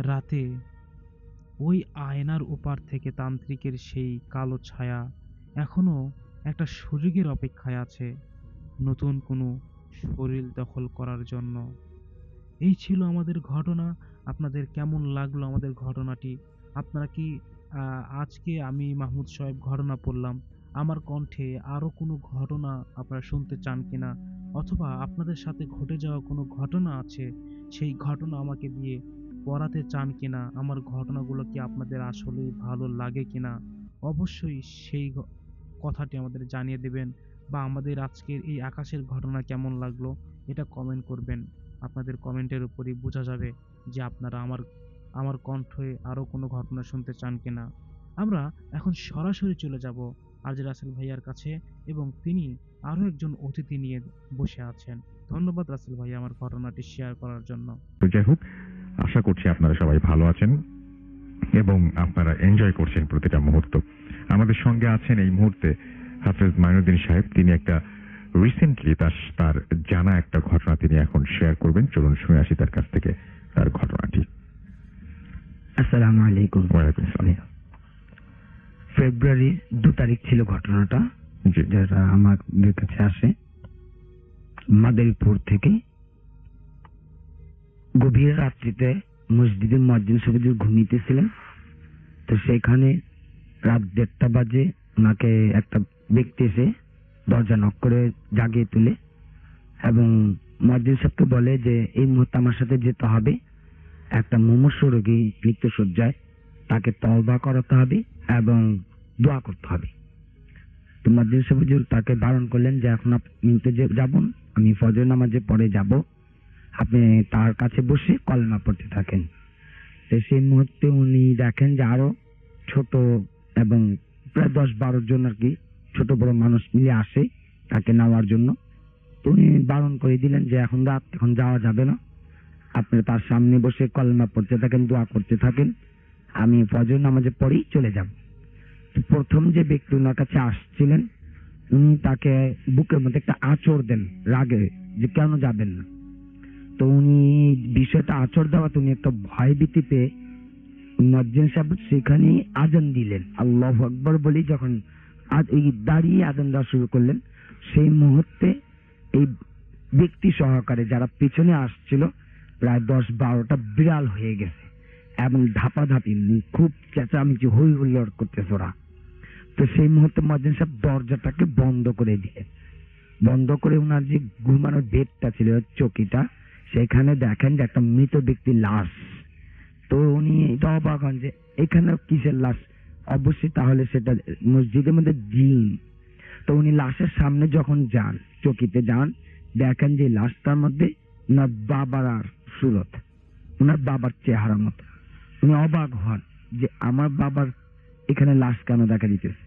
রাতে ওই আয়নার ওপার থেকে তান্ত্রিকের সেই কালো ছায়া এখনো একটা সুযোগের অপেক্ষায় আছে নতুন কোনো শরীর দখল করার জন্য। এই ছিল আমাদের ঘটনা। আপনাদের কেমন লাগলো আমাদের ঘটনাটি? আপনারা কি আজকে আমি মাহমুদ সোহেব ঘটনা পড়লাম, আমার কণ্ঠে আরো কোনো ঘটনা আপনারা শুনতে চান কিনা, অথবা আপনাদের সাথে ঘটে যাওয়া কোনো ঘটনা আছে সেই ঘটনা আমাকে দিয়ে পড়াতে চান কিনা, আমার ঘটনাগুলো কি আপনাদের আসলে ভালো লাগে কিনা, অবশ্যই সেই কথাটি আমাদের জানিয়ে দেবেন। বা আমাদের আজকের এই আকাশের ঘটনা কেমন লাগলো এটা কমেন্ট করবেন। আপনাদের কমেন্টের উপরই বোঝা যাবে যে আপনারা আমার কণ্ঠে আরো কোনো ঘটনা শুনতে চান কিনা। আমরা এখন সরাসরি চলে যাব আরজে রাসেল ভাইয়ার কাছে, এবং তিনি আরো একজন অতিথি নিয়ে বসে আছেন। ধন্যবাদ রাসেল ভাইয়া আমার ঘটনাটি শেয়ার করার জন্য। তো যাই হোক, আশা করছি আপনারা সবাই ভালো আছেন এবং আপনারা এনজয় করছেন প্রতিটা মুহূর্ত। আমাদের সঙ্গে আছেন এই মুহূর্তে হাফেজ মাইনুদ্দিন সাহেব। তিনি একটা রিসেন্টলি তার জানা একটা ঘটনা তিনি এখন শেয়ার করবেন। চলুন শুনে আসি তার কাছ থেকে তার ঘটনাটি। আসসালামু আলাইকুম। ওয়ালাইকুম আসসালাম। ফেব্রুয়ারি 2 তারিখ ছিল ঘটনাটা, জি। যেটা আমাদের কাছে আসে মাদারীপুর থেকে। গভীর রাত্রিতে মসজিদে মুয়াজ্জিন সাহেব ঘুমিয়েছিলেন, তো সেখানে রাত 1:30 বাজে ওনাকে একটা ব্যক্তি এসে দরজা নক করে জাগিয়ে তুলে এবং মুয়াজ্জিন সাহেবকে বলে যে এই মুহূর্তে আমার সাথে যেতে হবে, একটা মুমূর্ষু রোগী মৃত্যুশয্যায়, তাকে তওবা করাতে হবে এবং দোয়া করতে হবে। তো মুয়াজ্জিন সাহেব তাকে বারণ করলেন যে এখন আপনি যাবেন, আমি ফজর নামাজে পরে যাব, আপনি তার কাছে বসে কলেমা পড়তে থাকেন। তো সেই মুহূর্তে উনি দেখেন যে আরো ছোট এবং প্রায় 10-12 জন আর কি ছোট বড় মানুষ মিলে আসে তাকে নেওয়ার জন্য। তো উনি বারণ করে দিলেন যে এখন রাত, এখন যাওয়া যাবে না, আপনি তার সামনে বসে কলমা পড়তে থাকেন, দোয়া করতে থাকেন, আমি ফজর নামাজে পড়েই চলে যাব। তো প্রথম যে ব্যক্তি ওনার কাছে আসছিলেন উনি তাকে বুকের মধ্যে একটা আঁচড় দেন রাগে, যে কেন যাবেন না। তো উনি বিষয়টা আঁচড় দেওয়াতে উনি একটা ভয় ভীতি পেয়ে মুয়াজ্জিন সাহেব সেখানে আজান দিলেন, আল্লাহু আকবার বলি যখন এই দাঁড়িয়ে আজান দেওয়া শুরু করলেন, সেই মুহূর্তে এই ব্যক্তি সহকারে যারা পিছনে আসছিল প্রায় 10-12টা বিড়াল হয়ে গেছে এবং ধাপাধাপি খুব চেঁচামেচি হই হুল্লোড় করতেছে ওরা। তো সেই মুহূর্তে মুয়াজ্জিন সাহেব দরজাটাকে বন্ধ করে দিলেন, বন্ধ করে ওনার যে ঘুমানোর বেডটা ছিল, চৌকিটা, সেখানে দেখেন যে একটা মৃত ব্যক্তির লাশ। তো উনি এটা অবাক হন যে এখানে কিসের লাশ, অবশ্যই তাহলে সেটা মসজিদের মধ্যে জিন। তো উনি লাশের সামনে যখন যান, চৌকিতে যান, দেখেন যে লাশটার মধ্যে ওনার বাবার আর সুরত, ওনার বাবার চেহারা মতো। উনি অবাক হন যে আমার বাবার এখানে লাশ কেন দেখা দিতেছে।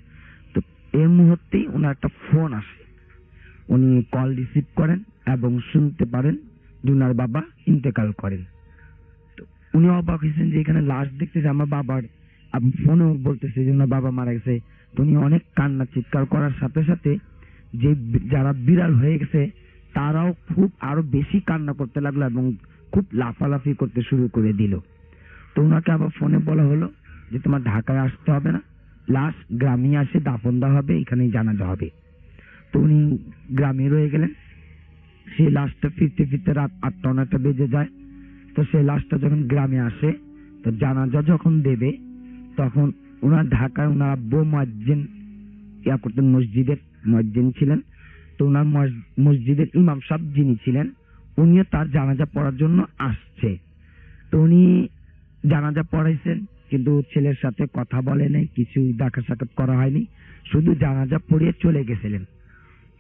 তো এর মুহূর্তেই ওনার একটা ফোন আসে, উনি কল রিসিভ করেন এবং শুনতে পারেন যে ওনার বাবা ইন্তেকাল করেন। তো উনি অবাক হয়েছেন যে এখানে লাশ দেখতেছে আমার বাবার, ফোনেও বলতেছে যে ওনার বাবা মারা গেছে। তো উনি অনেক কান্না চিৎকার করার সাথে সাথে যে যারা বিড়াল হয়ে গেছে তারাও খুব আরো বেশি কান্না করতে লাগলো এবং খুব লাফালাফি করতে শুরু করে দিল। তো ওনাকে আবার ফোনে বলা হলো যে তোমার ঢাকায় আসতে হবে না, লাশ গ্রামে আসে দাফন দেওয়া হবে, এখানেই জানাজা হবে। তো উনি গ্রামে রয়ে গেলেন। সেই লাশটা ফিরতে ফিরতে রাত 8টা-9টা বেজে যায়। তো সেই লাশটা যখন গ্রামে আসে, তো জানাজা যখন দেবে তখন ওনার ঢাকায় ওনার আব্বু মুয়াজ্জিন ইয়া করতেন, মসজিদের মুয়াজ্জিন ছিলেন। তো ওনার মসজিদের ইমাম সাহেব যিনি ছিলেন উনিও তার জানাজা পড়ার জন্য আসছে। তো উনি জানাজা পড়াইছেন কিন্তু ছেলের সাথে কথা বলে নাই, কিছু দেখা সাক্ষাৎ করা হয়নি, শুধু জানাজা পড়িয়ে চলে গেছিলেন।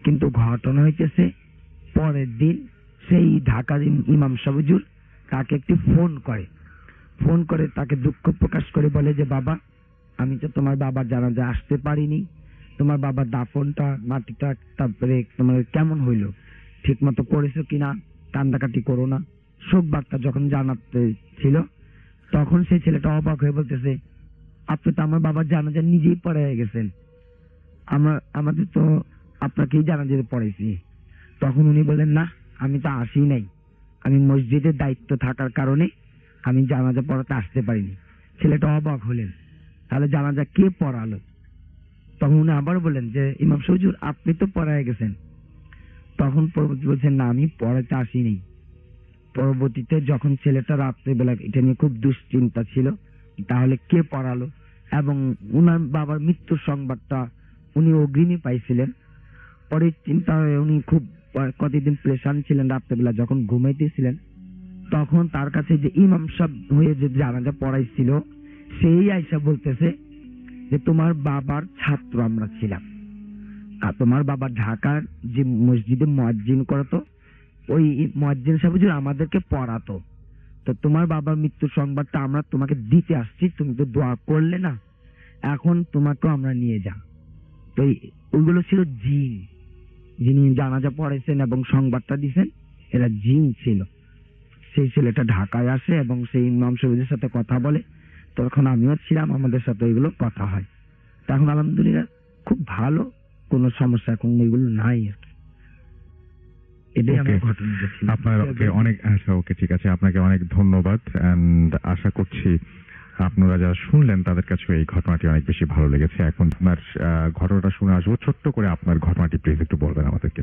কিন্তু ঘটনা হইতেছে পরের দিন সেই ঢাকার ইমাম সাহেব হুজুর তাকে একটি ফোন করে তাকে দুঃখ প্রকাশ করে বলে যে বাবা, আমি তো তোমার বাবার জানাজা আসতে পারিনি, তোমার বাবার দাফনটা, মাটিটা তারপরে তোমার কেমন হইলো, ঠিক মতো করেছো কিনা, কান্দাকাটি করো না। শোক বার্তা যখন জানাতে ছিল তখন সেই ছেলেটা অবাক হয়ে বলতেছে, আপনি তো আমার বাবার জানাজা নিজেই পড়ে গেছেন, আমাদের তো আপনাকেই জানাজা পড়াইছি। তখন উনি বললেন, না আমি তো আসি নাই, আমি মসজিদের দায়িত্ব থাকার কারণে আমি জানাজা পড়াতে আসতে পারিনি। ছেলেটা অবাক হলেন, তাহলে জানাজা কে পড়ালো? তখন উনি আবার বললেন যে ইমাম সাহেব হুজুর আপনি তো পড়ায় গেছেন। তখন পরবর্তী বলছেন, না আমি পড়াতে আসিনি। পরবর্তীতে যখন ছেলেটা রাত্রেবেলা এটা নিয়ে খুব দুশ্চিন্তা ছিল তাহলে কে পড়ালো, এবং উনার বাবার মৃত্যুর সংবাদটা উনি অগ্রিমই পাইছিলেন। পরে চিন্তা হয়ে উনি খুব কতদিন প্রেশান ছিলেন। রাত্রেবেলা যখন ঘুমাইতেছিলেন তখন তার কাছে যে ইমাম সাহেব হয়ে যে জানাজা পড়াইছিল সেই আইসা বলতেছে যে তোমার বাবার ছাত্র আমরা ছিলাম, আর তোমার বাবা ঢাকার যে মসজিদে মুয়াজ্জিন করতো ওই মুয়াজ্জিন সাহেব হুজুর আমাদেরকে পড়াতো। তো তোমার বাবার মৃত্যুর সংবাদটা আমরা তোমাকে দিতে আসছি, তুমি তো দোয়া করলে না, এখন তোমাকেও আমরা নিয়ে যা। তো ওইগুলো ছিল জিন, যিনি জানাজা পড়াইছেন এবং সংবাদটা দিছেন এরা জিন ছিল। সেই ছেলেটা ঢাকায় আসে এবং সেই ইমাম সাহেবের সাথে কথা বলে, তখন আমিও ছিলাম, আমাদের সাথে এগুলো কথা হয়। তখন আলহামদুলিল্লাহ খুব ভালো, কোনো সমস্যা এখন এগুলো নাই আর কি। এটাই আমার ঘটনাটা ছিল। আপনাকে অনেক, আচ্ছা ওকে ঠিক আছে, আপনাকে অনেক ধন্যবাদ। এন্ড আশা করছি আপনারা যারা শুনলেন তাদের কাছে এই ঘটনাটি অনেক বেশি ভালো লেগেছে। এখন আপনার ঘটনাটা শুনে আসবো, ছোট্ট করে আপনার ঘটনাটি প্লিজ একটু বলবেন আমাদেরকে,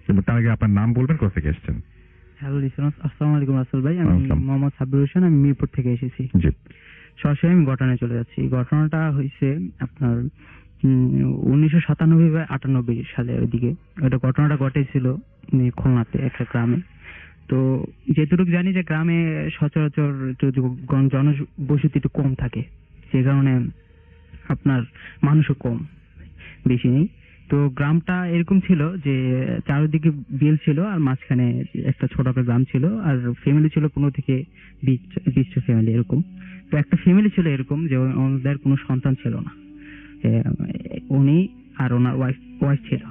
কিন্তু তার আগে আপনার নাম বলবেন, কোথা থেকে এসেছেন। হ্যালো লিসনার্স, আসসালামু আলাইকুম রাসেল ভাই, আমি মোহাম্মদ সাব্বির হোসেন, আমি মিরপুর থেকে এসেছি। জি, সরাসরি আমি ঘটনায় চলে যাচ্ছি। ঘটনাটা হয়েছে আপনার 1997 বা 98 সালে ওইদিকে। ওটা ঘটনাটা ঘটেছিল খুলনাতে একটা গ্রামে। তো যেটুকু জানি যে গ্রামে সচরাচর জনবসতি একটু কম থাকে, সে কারণে আপনার মানুষও কম, বেশি নেই। তো গ্রামটা এরকম ছিল যে চারিদিকে বিল ছিল আর মাঝখানে একটা ছোট একটা গ্রাম ছিল, আর ফ্যামিলি ছিল 15 থেকে 20 ফ্যামিলি এরকম। তো একটা ফ্যামিলি ছিল এরকম যে ওদের কোনো সন্তান ছিল না। উনি আর ওনার ওয়াইফ ছিল।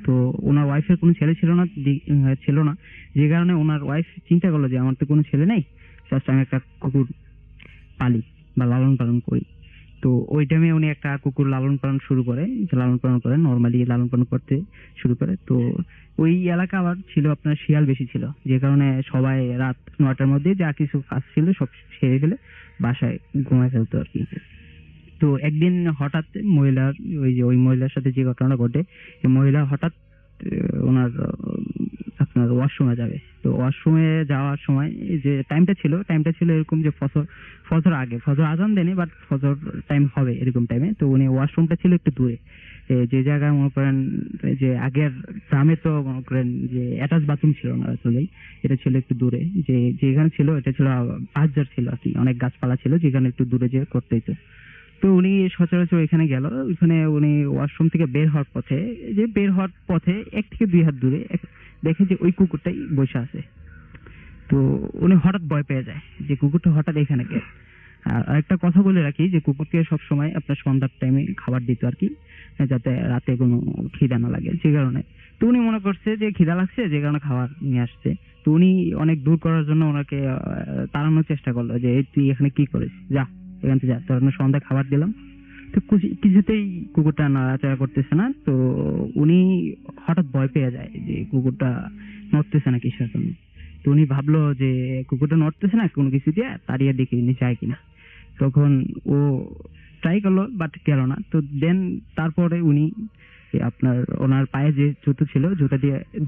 তো ওনার ওয়াইফের কোনো ছেলে ছিল না, যে কারণে ওনার ওয়াইফ চিন্তা করলো যে আমার তো কোনো ছেলে নেই, জাস্ট আমি একটা কুকুর পালি বা লালন পালন করি। তো ওই টাইমে উনি একটা কুকুর লালন পালন করে নর্মালি লালন পালন করতে শুরু করে। তো ওই এলাকা আবার ছিল আপনার শিয়াল বেশি ছিল, যে কারণে সবাই রাত 9টার মধ্যে যা কিছু কাজ ছিল সব সেরে ফেলে বাসায় ঘুমায় ফেলতো আর কি। তো একদিন হঠাৎ ওই মহিলার সাথে যে ঘটনাটা ঘটে, এই মহিলা হঠাৎ ওনার আপনার ওয়াশরুমে যাবে। তো ওয়াশরুমে যাওয়ার সময় যে টাইমটা ছিল এরকম যে ফজর আগে, ফজর আজান দেয়নি বাট ফজর টাইম হবে এরকম টাইমে। তো উনি ওয়াশরুমটা ছিল একটু দূরে, যে জায়গায় মনে করেন যে আগের গ্রামে তো মনে করেন যে অ্যাটাচ বাথরুম ছিল না, আসলেই এটা ছিল একটু দূরে। যেখানে ছিল এটা ছিল বাজার ছিল আর কি, অনেক গাছপালা ছিল যেখানে একটু দূরে যেয়ে করতে হতো। তো উনি সচরাচর এখানে গেল, ওইখানে উনি ওয়াশরুম থেকে বের হওয়ার পথে 1 থেকে 2 হাত দূরে দেখে যে ওই কুকুরটাই বসে আছে। তো উনি হঠাৎ ভয় পেয়ে যায় যে কুকুরটা হঠাৎ এখানে কে। আর একটা কথা বলে রাখি যে কুকুরকে সবসময় আপনার সন্ধ্যার টাইমে খাবার দিত আর কি, যাতে রাতে কোনো খিদা না লাগে, যে কারণে। তো উনি মনে করছে যে খিদা লাগছে, যে কারণে খাবার নিয়ে আসছে। তো উনি অনেক দূর করার জন্য ওনাকে তাড়ানোর চেষ্টা করলো যে এই তুই এখানে কি করিস, যা এখান থেকে যা, তোর সন্ধ্যায় খাবার দিলাম। তো কিছুতেই কুকুরটা নাড়াচাড়া করতেছে না। তো উনি হঠাৎ ভয় পেয়ে যায় যে কুকুরটা নড়তেছে না কিসের জন্য। তো উনি ভাবলো যে কুকুরটা নড়তেছে না, কোনো কিছু দিয়ে তাড়িয়ে দেখে যায় কিনা। তখন ও ট্রাই করলো বাট গেল না। তো দেন তারপরে উনি আপনার ওনার পায়ে যে জুতো ছিল,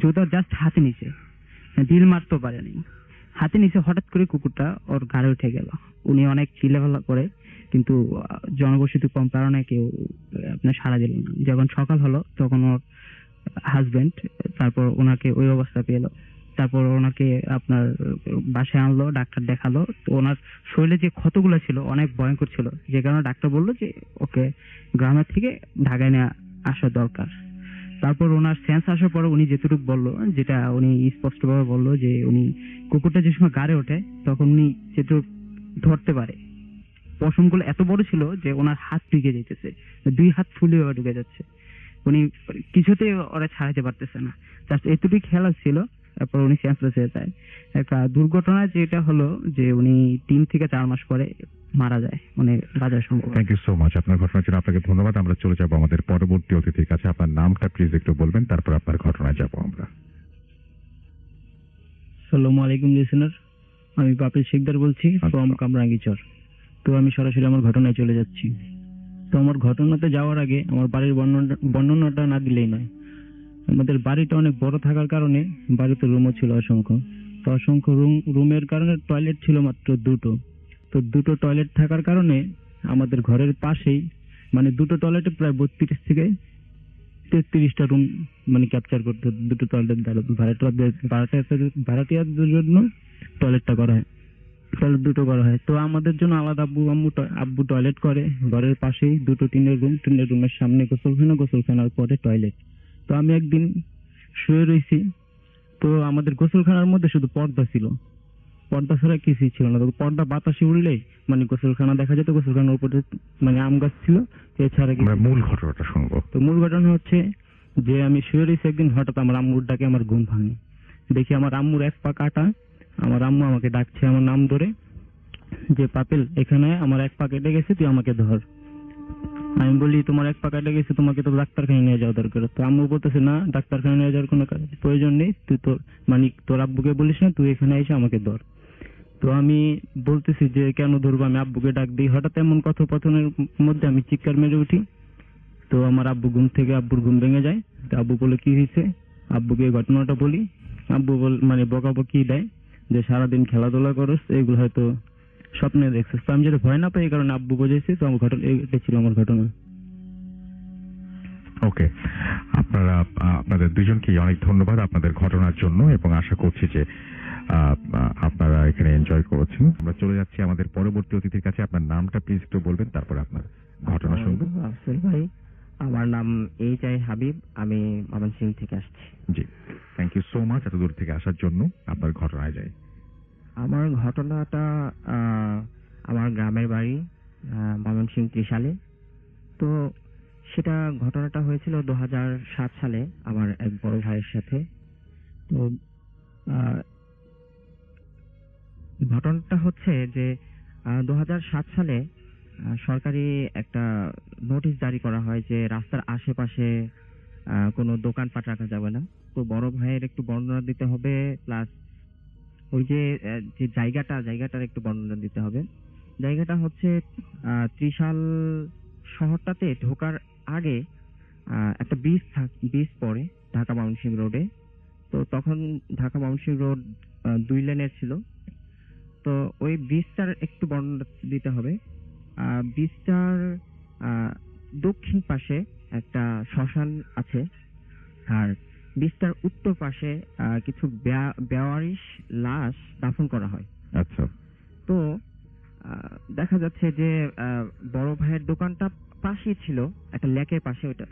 জুতা জাস্ট হাতে নিচে, ঢিল মারতে পারেনি, হাতে নিচে হঠাৎ করে কুকুরটা ওর ঘাড়ে উঠে গেল। উনি অনেক চিল্লাফাল্লা করে, কিন্তু জনবসতি কম কারণে কেউ আপনার সাড়া দিল না। যখন সকাল হলো তখন ওর হাজবেন্ড তারপর ওনাকে ওই অবস্থা পেল, তারপর ওনাকে আপনার বাসায় আনলো, ডাক্তার দেখালো। তো ওনার শরীরে যে ক্ষতগুলো ছিল অনেক ভয়ঙ্কর ছিল, যে কারণে ডাক্তার বললো যে ওকে গ্রামের থেকে ঢাকায় নিয়ে আসা দরকার। তারপর ওনার সেন্স আসার পরে উনি যেটুকু বললো, যেটা উনি স্পষ্টভাবে বললো যে উনি কুকুরটা যে সময় গাড়ে ওঠে তখন উনি যেটুকু ধরতে পারে, পশমগুলো এত বড় ছিল যে ওনার হাত ঢুকে যেতেছে, 2 হাত ফুলে ঢুকে যাচ্ছে। উনি কিছুতেই ওরা ছাড়াইতে পারতেছে না, জাস্ট এতটুকু খেলা ছিল। তারপর উনি সেন্সলেস হয়ে যায়। একটা দুর্ঘটনা যেটা হলো যে উনি 3 থেকে 4 মাস পরে মারা যায়, মানে বাজার সম্ভব। থ্যাংক ইউ সো মাচ আপনার ঘটনার জন্য। আপনাকে ধন্যবাদ। আমরা চলে যাব আমাদের পরবর্তী অতিথির কাছে। আপনার নামটা প্লিজ একটু বলবেন, তারপর আপনার ঘটনায় যাব আমরা। আসসালামু আলাইকুম লিসেনার, আমি পাপিল শিকদার বলছি ফ্রম কামরাঙ্গীচর। তো আমি সরাসরি আমার ঘটনায় চলে যাচ্ছি। তো আমার ঘটনাতে যাওয়ার আগে আমার বাড়ির বর্ণনাটা না দিলেই নয়। আমাদের বাড়িটা অনেক বড় থাকার কারণে বাড়িতে রুমও ছিল অসংখ্য। তো অসংখ্য রুমের কারণে টয়লেট ছিল মাত্র 2টো। তো 2টো টয়লেট থাকার কারণে আমাদের ঘরের পাশেই, মানে 2টো টয়লেটে প্রায় 32 থেকে 33টা রুম মানে ক্যাপচার করতে, 2টো টয়লেট দ্বারা ভাড়াটিয়াদের জন্য টয়লেটটা করা হয়, টয়লেট 2টো করা হয়। তো আমাদের জন্য আলাদা আব্বু টয়লেট করে ঘরের পাশেই, 2টো টিনের রুমের সামনে গোসলখানার পরে টয়লেট। তো আমি একদিন শুয়ে রয়েছি, তো আমাদের গোসলখানার মধ্যে শুধু পর্দা ছিল, পর্দা ছাড়া কিছুই ছিল না। তো পর্দা বাতাসে উড়লেই মানে গোসলখানা দেখা যেত, গোসলখানার উপরে মানে আম গাছ ছিল, এছাড়া মূল ঘটনাটা শুনবো। তো মূল ঘটনা হচ্ছে যে আমি শুয়ে রয়েছি, একদিন হঠাৎ আমার আম্মুর ডাকে আমার ঘুম ভাঙে। দেখি আমার আম্মুর 1 পা কাটা, আমার আম্মু আমাকে ডাকছে আমার নাম ধরে যে পাপেল, এখানে আমার 1 পা কেটে গেছে, তুই আমাকে ধর। আমি বলি তোমার 1 পা কেটে গেছে, তোমাকে তো ডাক্তারখানায় নিয়ে যাওয়া দরকার। তো আম্মু বলতেছে না, ডাক্তারখানায় নিয়ে যাওয়ার কোনো প্রয়োজন নেই, তুই তোর আব্বুকে বলিস না, তুই এখানে এসে আমাকে ধর। তো আমি বলতেছি যে কেন ধরবো, আমি আব্বুকে ডাক দিই। হঠাৎ এমন কথোপকথনের মধ্যে আমি চিৎকার মেরে উঠি। তো আমার আব্বুর ঘুম ভেঙে যায়। তো আব্বু বলে কি হয়েছে, আব্বুকে এই ঘটনাটা বলি। আব্বু মানে বকাবকি দেয় যে সারাদিন খেলাধুলা করস, এগুলো হয়তো স্বপ্নে দেখছিস। তো আমি যেটা ভয় না পাই এই কারণে আব্বু বোঝাইছি। তো আমার ঘটনা এটা ছিল আমার ঘটনা। ওকে, আপনাদের দুজনকেই অনেক ধন্যবাদ আপনাদের ঘটনার জন্য, এবং আশা করছি যে আপনারা এখানে এনজয় করেছেন। আমরা চলে যাচ্ছি আমাদের পরবর্তী অতিথির কাছে। আপনার নামটা প্লিজ একটু বলবেন, তারপর আপনার ঘটনা শুনবো। আফসল ভাই, আমার নাম এইচ.আই. হাবিব, আমি ময়মনসিংহ থেকে আসছি। জি, থ্যাংক ইউ সো মাচ এত দূর থেকে আসার জন্য। আপনার ঘটনায় যাই। আমার ঘটনাটা আমার গ্রামের বাড়ি ময়মনসিংহ ত্রিশালে। তো সেটা ঘটনাটা হয়েছিল 2007 সালে আমার এক বড় ভাইয়ের সাথে। তো আহ, ঘটনাটা হচ্ছে যে 2007 সালে সরকারি একটা নোটিশ জারি করা হয় যে রাস্তার আশেপাশে কোনো দোকানপাট রাখা যাবে না। তো বড় ভাইয়ের একটু বর্ণনা দিতে হবে, প্লাস ওই যে যে জায়গাটার একটু বর্ণনা দিতে হবে। জায়গাটা হচ্ছে ত্রিশাল শহরটাতে ঢোকার আগে একটা ব্রিজ পড়ে ঢাকা ময়মনসিংহ রোডে। তো তখন ঢাকা ময়মনসিংহ রোড 2 লেনের ছিল। তো ওই ব্রিজটার একটু বর্ণনা দিতে হবে। ব্রিজটার দক্ষিণ পাশে একটা শ্মশান আছে, আর ব্রিজটার উত্তর পাশে কিছু বেওয়ারিশ লাশ দাফন করা হয়। আচ্ছা। তো দেখা যাচ্ছে যে বড় ভাইয়ের দোকানটা পাশেই ছিল একটা লেকের পাশে। ওইটা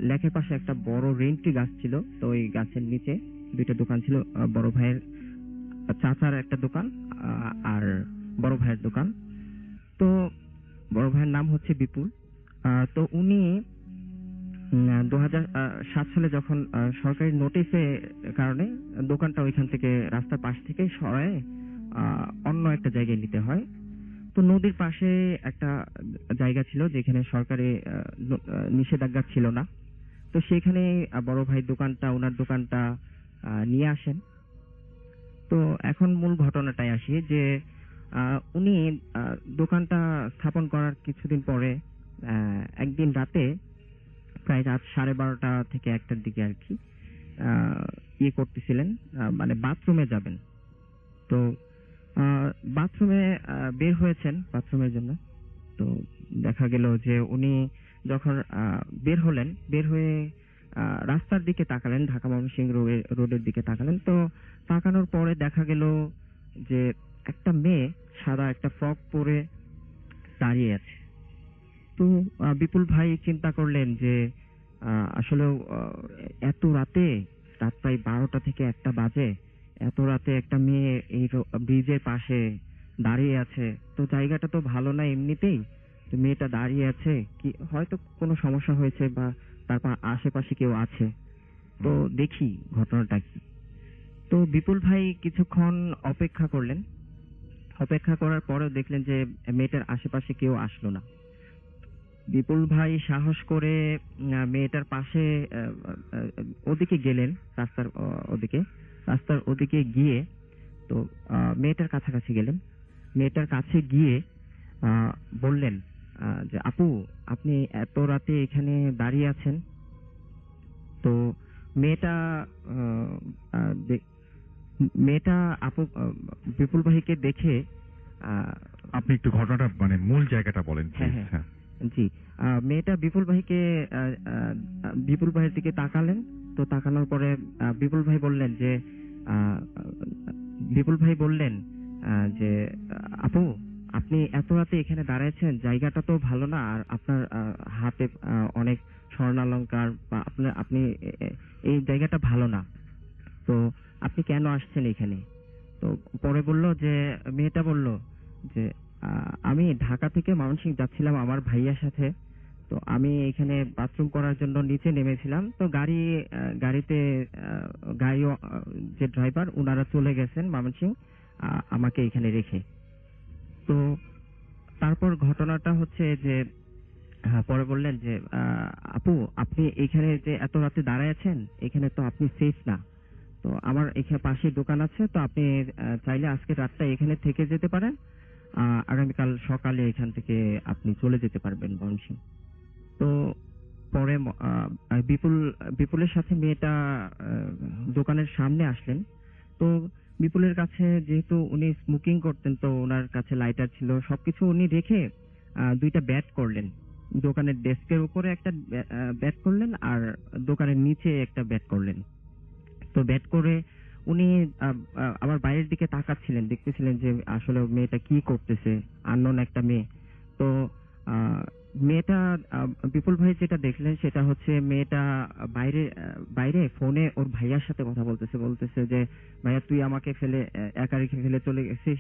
লেকের পাশে একটা বড় রেন্টি গাছ ছিল। তো ওই গাছের নিচে দুইটা দোকান ছিল, বড় ভাইয়ের চাচার একটা দোকান আর বড় ভাইয়ের দোকান। তো বড় ভাইয়ের নাম হচ্ছে বিপুল। তো উনি 2007 সালে যখন সরকারি নোটিশের কারণে দোকানটা ওইখান থেকে রাস্তার পাশ থেকে সরায় অন্য একটা জায়গায় নিতে হয়। তো নদীর পাশে একটা জায়গা ছিল যেখানে সরকারি নিষেধাজ্ঞা ছিল না। তো সেখানে বড় ভাই ওনার দোকানটা নিয়ে আসেন। তো এখন মূল ঘটনাটায় আসি যে উনি দোকানটা স্থাপন করার কিছুদিন পরে একদিন রাতে প্রায় রাত 12:30 থেকে 1টার দিকে আর কি ইয়ে করতেছিলেন, মানে বাথরুমে যাবেন। তো বাথরুমে বের হয়েছেন বাথরুমের জন্য। তো দেখা গেল যে উনি যখন বের হলেন, বের হয়ে রাস্তার দিকে তাকালেন, ঢাকা ময়মনসিংহ রোডের দিকে তাকালেন। তো তাকানোর পরে দেখা গেল যে একটা মেয়ে সাদা একটা ফ্রক পরে দাঁড়িয়ে আছে। তো বিপুল ভাই চিন্তা করলেন যে আসলে এত রাতে, রাত প্রায় 12টা থেকে 1টা বাজে, এত রাতে একটা মেয়ে এই ব্রিজের পাশে দাঁড়িয়ে আছে, তো জায়গাটা তো ভালো না এমনিতেই। তো মেয়েটা দাঁড়িয়ে আছে, কি হয়তো কোনো সমস্যা হয়েছে বা তারপর আশেপাশে কেউ আছে, তো দেখি ঘটনাটা কি। তো বিপুল ভাই কিছুক্ষণ অপেক্ষা করলেন। অপেক্ষা করার পরেও দেখলেন যে মেয়েটার আশেপাশে কেউ আসলো না। বিপুল ভাই সাহস করে মেয়েটার পাশে ওদিকে গেলেন, রাস্তার ওদিকে গিয়ে তো মেয়েটার কাছাকাছি গেলেন। মেয়েটার কাছে গিয়ে বললেন যে আপু, আপনি এত রাতে এখানে দাঁড়িয়ে আছেন? তো মেয়েটা আপু বিপুল ভাইকে দেখে আপনি একটু ঘটনাটা মানে মূল জায়গাটা বলেন হ্যাঁ please। হ্যাঁ জি, মেয়েটা বিপুল ভাইয়ের দিকে তাকালেন। তো তাকানোর পরে বিপুল ভাই বললেন যে আপু, আপনি এত রাতে এখানে দাঁড়াইছেন, জায়গাটা তো ভালো না, আর আপনার হাতে অনেক স্বর্ণালংকার, বা আপনি এই জায়গাটা ভালো না, তো আপনি কেন আসছেন এখানে? তো পরে মেয়েটা বলল যে আমি ঢাকা থেকে ময়মনসিংহ যাচ্ছিলাম আমার ভাইয়ার সাথে। তো আমি এখানে বাথরুম করার জন্য নিচে নেমেছিলাম। তো গাড়িতে যে ড্রাইভার ওনারা চলে গেছেন ময়মনসিংহ, আমাকে এখানে রেখে। তো তারপর ঘটনাটা হচ্ছে যে পরে বললেন যে আপু, আপনি এখানে যে এত রাতে দাঁড়ায় আছেন, এখানে তো আপনি সেফ না। তো আমার এখানে পাশে দোকান আছে, তো আপনি চাইলে আজকে রাতটা এখানে থেকে যেতে পারেন, আগামীকাল সকালে এখান থেকে আপনি চলে যেতে পারবেন ময়মনসিংহ। তো পরে বিপুলের সাথে মেয়েটা দোকানের সামনে আসলেন। তো বিপুলের কাছে যেহেতু উনি স্মোকিং করতেন, তো ওনার কাছে লাইটার ছিল, সবকিছু উনি রেখে 2টা ব্যাট করলেন। দোকানের ডেস্কের উপরে একটা ব্যাট করলেন, আর দোকানের নিচে একটা ব্যাট করলেন। তো ব্যাট করে উনি আবার বাইরের দিকে তাকাচ্ছিলেন, দেখতেছিলেন যে আসলে মেয়েটা কি করতেছে, আননোন একটা মেয়ে। তো মেয়েটা বিপুল ভাই যেটা দেখলেন সেটা হচ্ছে মেয়েটা বাইরে ফোনে ওর ভাইয়ার সাথে কথা বলতেছে যে ভাইয়া, তুই আমাকে ফেলে একা রেখে ফেলে চলে গেছিস।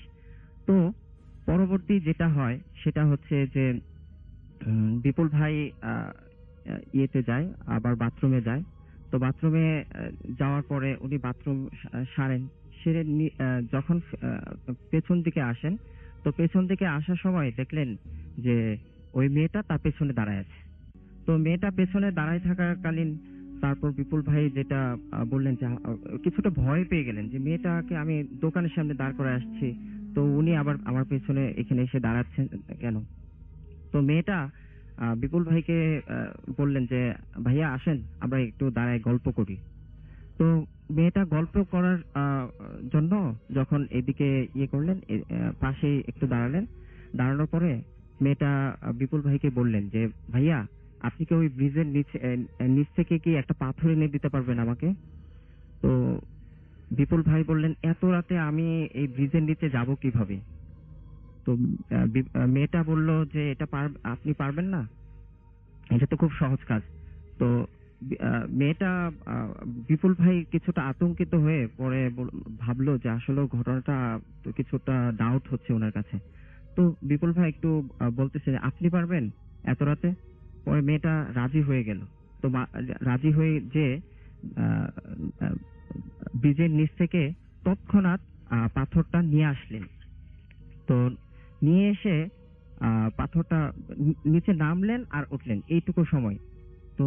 তো পরবর্তী যেটা হয় সেটা হচ্ছে যে বিপুল ভাই ইয়েতে যায়, আবার বাথরুমে যায়। তো বাথরুমে যাওয়ার পরে উনি বাথরুম সারেন, সেরে যখন পেছন দিকে আসেন, তো পেছন দিকে আসার সময় দেখলেন যে ওই মেয়েটা তার পেছনে দাঁড়ায় আছে। তো মেয়েটা পেছনে দাঁড়ায় থাকাকালীন তারপর বিপুল ভাই যেটা বললেন যে কিছুটা ভয় পেয়ে গেলেন যে মেয়েটাকে আমি দোকানের সামনে দাঁড় করে আসছি, তো উনি আবার আমার পেছনে এখানে এসে দাঁড়াচ্ছেন কেন? তো মেয়েটা বিপুল ভাইকে বললেন যে ভাইয়া আসেন আমরা একটু দাঁড়ায় গল্প করি। তো মেয়েটা গল্প করার জন্য যখন এদিকে ইয়ে করলেন, পাশে একটু দাঁড়ালেন, দাঁড়ানোর পরে মেয়েটা বিপুল ভাইকে বললেন যে ভাইয়া আপনি কি ওই ব্রিজের নিচ থেকে কি একটা পাথর এনে দিতে পারবেন আমাকে? তো বিপুল ভাই বললেন এত রাতে আমি এই ব্রিজের নিচে যাব কিভাবে? তো মেয়েটা বলল যে এটা আপনি পারবেন না, এটা তো খুব সহজ কাজ। তো মেয়েটা বিপুল ভাই কিছুটা আতঙ্কিত হয়ে পরে ভাবলো যে আসলে ঘটনাটা তো কিছুটা ডাউট হচ্ছে ওনার কাছে। তো বিপুল ভাই একটু বলতেছে আপনি পারবেন এত রাতে? পরে মেয়েটা রাজি হয়ে গেল। তো রাজি হয়ে যে ব্রিজের নিচ থেকে তৎক্ষণাৎ পাথরটা নিয়ে আসলেন। তো নিয়ে এসে পাথরটা নিচে নামলেন আর উঠলেন এইটুকু সময়। তো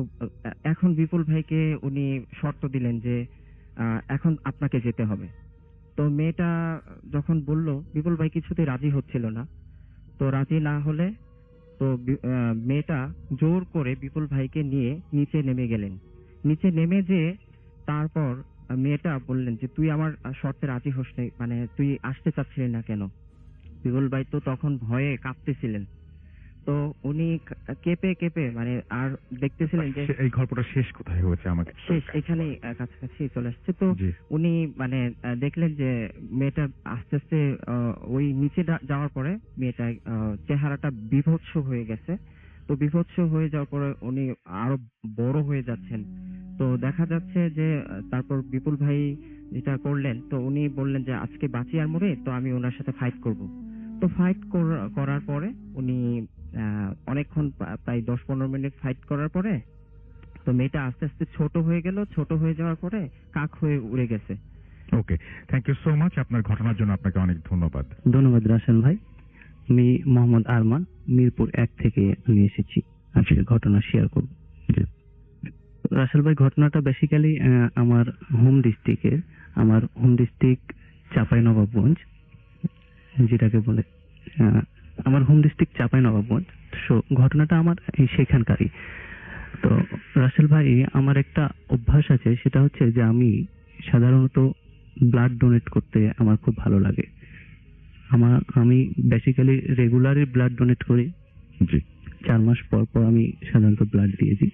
এখন বিপুল ভাইকে উনি শর্ত দিলেন যে এখন আপনাকে যেতে হবে। তো মেয়েটা যখন বলল, বিপুল ভাই কিছুতেই রাজি হচ্ছিল না। তো রাজি না হলে তো মেয়েটা জোর করে বিপুল ভাইকে নিয়ে নিচে নেমে গেলেন। নিচে নেমে যে তারপর মেয়েটা বললেন যে তুই আমার শর্তে রাজি হোস নাই, মানে তুই আসতে চাচ্ছিলি না কেন? বিপুল ভাই তো তখন ভয়ে কাঁপতেছিলেন। তো উনি কেঁপে কেঁপে মানে আর দেখতেছিলেন যে এই গল্পটা শেষ কোথায় হয়েছে আমাকে শেষ এখানেই কাছাকাছি চলে আসছে। তো উনি মানে দেখলেন যে মেয়েটা আস্তে আস্তে ওই নিচে যাওয়ার পরে মেয়েটা চেহারাটা বিভৎস হয়ে গেছে। তো বিভৎস হয়ে যাওয়ার পরে উনি আরো বড় হয়ে যাচ্ছেন। তো দেখা যাচ্ছে যে তারপর বিপুল ভাই যেটা করলেন, তো উনি বললেন যে আজকে বাঁচি আর মরে, তো আমি ওনার সাথে ফাইট করব। তো ফাইট করার পরে উনি অনেকক্ষণ প্রায় 10-15 মিনিট ফাইট করার পরে তো মেয়েটা আস্তে আস্তে ছোট হয়ে গেল। ছোট হয়ে যাওয়ার পরে কাক হয়ে উড়ে গেছে। ওকে, থ্যাংক ইউ সো মাচ। আপনার ঘটনার জন্য আপনাকে অনেক ধন্যবাদ। ধন্যবাদ রাসেল ভাই। আমি মোহাম্মদ আরমান, মিরপুর 1 থেকে আমি এসেছি আজকে ঘটনা শেয়ার করব। রাসেল ভাই, ঘটনাটা বেসিক্যালি আমার হোম ডিস্ট্রিক্ট চাঁপাইনবাবগঞ্জ, যেটাকে বলে আমার হোম ডিস্ট্রিক্ট চাঁপাইনবাবগঞ্জ। সো ঘটনাটা আমার সেখানকারই। তো রাসেল ভাই, আমার একটা অভ্যাস আছে, সেটা হচ্ছে যে আমি সাধারণত ব্লাড ডোনেট করতে আমার খুব ভালো লাগে। আমি বেসিক্যালি রেগুলারই ব্লাড ডোনেট করি। 4 মাস পর পর আমি সাধারণত ব্লাড দিয়ে দিই।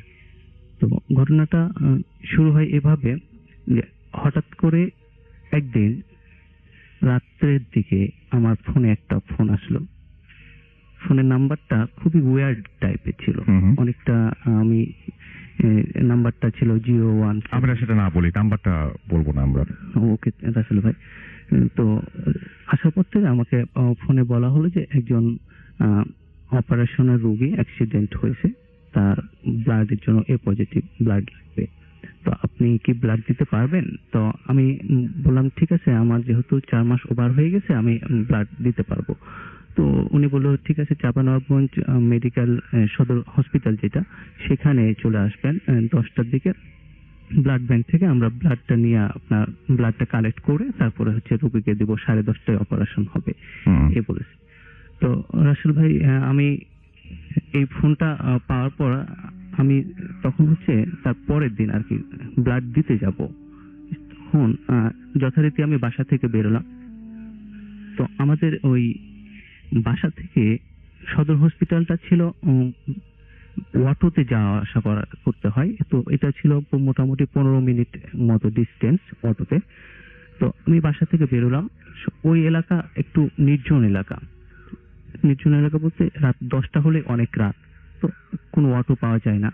তো ঘটনাটা শুরু হয় এভাবে যে হঠাৎ করে একদিন রাত্রের দিকে আমার ফোনে একটা ফোন আসলো। ফোনের নাম্বারটা খুবই ওয়ার্ড টাইপের ছিল, অনেকটা আমি নাম্বারটা ছিল 01। আমরা সেটা না বলি, নাম্বারটা বলবো না আমরা। ওকে রাসেল ভাই। তো আসার পর থেকে আমাকে ফোনে বলা হলো যে একজন অপারেশনের রোগী অ্যাক্সিডেন্ট হয়েছে, তার ব্লাডের জন্য এ পজিটিভ ব্লাড লাগবে, তো আপনি কি ব্লাড দিতে পারবেন? তো আমি বললাম ঠিক আছে, আমার যেহেতু 4 মাস ওভার হয়ে গেছে আমি ব্লাড দিতে পারবো। তো উনি বললো ঠিক আছে, চাঁপাইনবাবগঞ্জ মেডিকেল সদর হসপিটাল যেটা, সেখানে চলে আসবেন 10টার দিকে। ব্লাড ব্যাংক থেকে আমরা ব্লাডটা নিয়ে আপনার ব্লাডটা কালেক্ট করে তারপরে হচ্ছে রোগীকে দিব, 10:30টায় অপারেশন হবে এ বলেছে। তো রাসেল ভাই, আমি এই ফোনটা পাওয়ার পর আমি তখন হচ্ছে তার পরের দিন আর কি ব্লাড দিতে যাব। তখন যথারীতি আমি বাসা থেকে বেরোলাম। তো আমাদের ওই বাসা থেকে সদর হসপিটালটা ছিল অটোতে যাওয়া আসা করতে হয়। তো এটা ছিল মোটামুটি 15 মিনিট মতো ডিস্টেন্স অটোতে। তো আমি বাসা থেকে বেরোলাম। ওই এলাকা একটু নির্জন এলাকা বলতে রাত 10টা হলে অনেক রাত, তো কোনো অটো পাওয়া যায় না।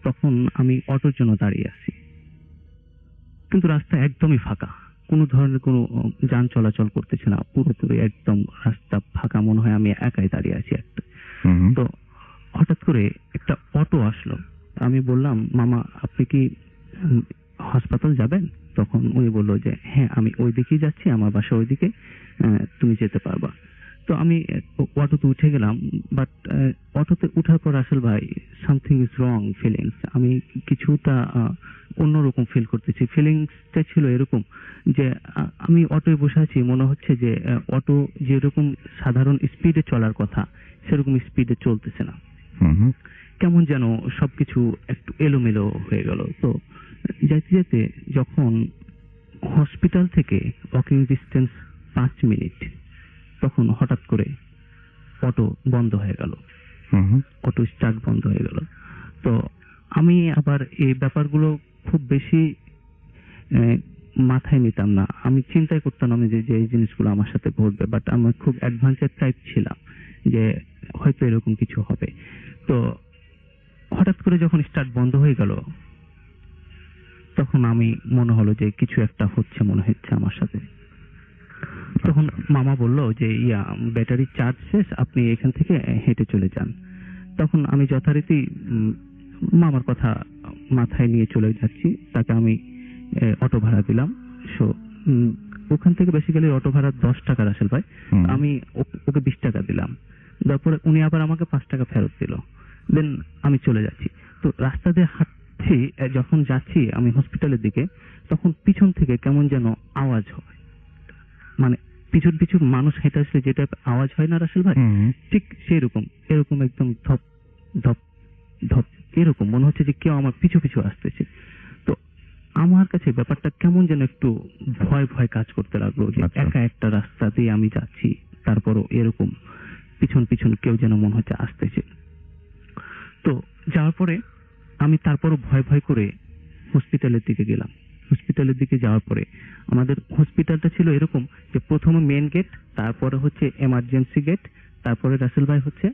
তখন আমি অটোর জন্য দাঁড়িয়ে আছি, কিন্তু রাস্তা একদমই ফাঁকা, কোনো ধরনের কোনো যান চলাচল করতেছে না, পুরোপুরি একদম রাস্তা ফাঁকা। মনে হয় আমি একাই দাঁড়িয়ে আছি একটা। তো হঠাৎ করে একটা অটো আসলো। আমি বললাম, মামা আপনি কি হাসপাতাল যাবেন? তখন উনি বললো যে হ্যাঁ আমি ওই দিকেই যাচ্ছি, আমার বাসা ওইদিকে, তুমি যেতে পারবা। তো আমি অটোতে উঠে গেলাম, বাট অটোতে উঠার পর আসল ভাই সামথিং ইজ রং ফিলিংস। আমি কিছুটা অন্যরকম ফিল করতেছি। ফিলিংসটা ছিল এরকম যে আমি অটোয় বসে আছি, মনে হচ্ছে যে অটো যেরকম সাধারণ স্পিডে চলার কথা সেরকম স্পিডে চলতেছে না, কেমন যেন সবকিছু একটু এলোমেলো হয়ে গেল। তো যেতে যেতে যখন হসপিটাল থেকে ওয়াকিং ডিস্টেন্স 5 মিনিট, তখন হঠাৎ করে অটো বন্ধ হয়ে গেল, অটো স্টার্ট বন্ধ হয়ে গেল। তো আমি আবার এই ব্যাপারগুলো খুব বেশি মাথায় নিতাম না, আমি চিন্তাই করতাম না যে এই জিনিসগুলো আমার সাথে ঘটবে, বাট আমি খুব অ্যাডভান্সের টাইপ ছিলাম যে হয়তো এরকম কিছু হবে। তো হঠাৎ করে যখন স্টার্ট বন্ধ হয়ে গেল, তখন আমি মনে হলো যে কিছু একটা হচ্ছে মনে হচ্ছে আমার সাথে। তখন মামা বললো যে ব্যাটারি চার্জ শেষ, আপনি এখান থেকে হেঁটে চলে যান। তখন আমি যথারীতি মামার কথা মাথায় নিয়ে চলে যাচ্ছি, তাকে আমি অটো ভাড়া দিলাম। সো ওখান থেকে বেসিক্যালি অটো ভাড়া 10 টাকা রাসেল ভাই, আমি ওকে 20 টাকা দিলাম। তারপরে উনি আবার আমাকে 5 টাকা ফেরত দিল। দেন আমি চলে যাচ্ছি। তো রাস্তা দিয়ে হাঁটছি, যখন যাচ্ছি আমি হসপিটালের দিকে, তখন পিছন থেকে কেমন যেন আওয়াজ হয়, মানে পিছন পিছন মানুষ হেঁটে আসলে যেটা আওয়াজ হয় না রাসেল ভাই, ঠিক সেরকম, এরকম একদম ধপ ধপ ধপ এরকম মনে হচ্ছে যে কেউ আমার পিছু পিছু আসতেছে। তো আমার কাছে ব্যাপারটা কেমন যেন একটু ভয় ভয় কাজ করতে লাগলো, যে একা একটা রাস্তা দিয়ে আমি যাচ্ছি, তারপরও এরকম পিছন পিছন কেউ যেন মনে হচ্ছে আসতেছে। তো যাওয়ার পরে আমি তারপরও ভয় ভয় করে হসপিটালের দিকে গেলাম। হসপিটালের দিকে যাওয়ার পরে আমাদের হসপিটালটা ছিল এরকম যে প্রথমে মেন গেট, তারপরে হচ্ছে এমার্জেন্সি গেট, তারপরে রাসেল ভাই হচ্ছে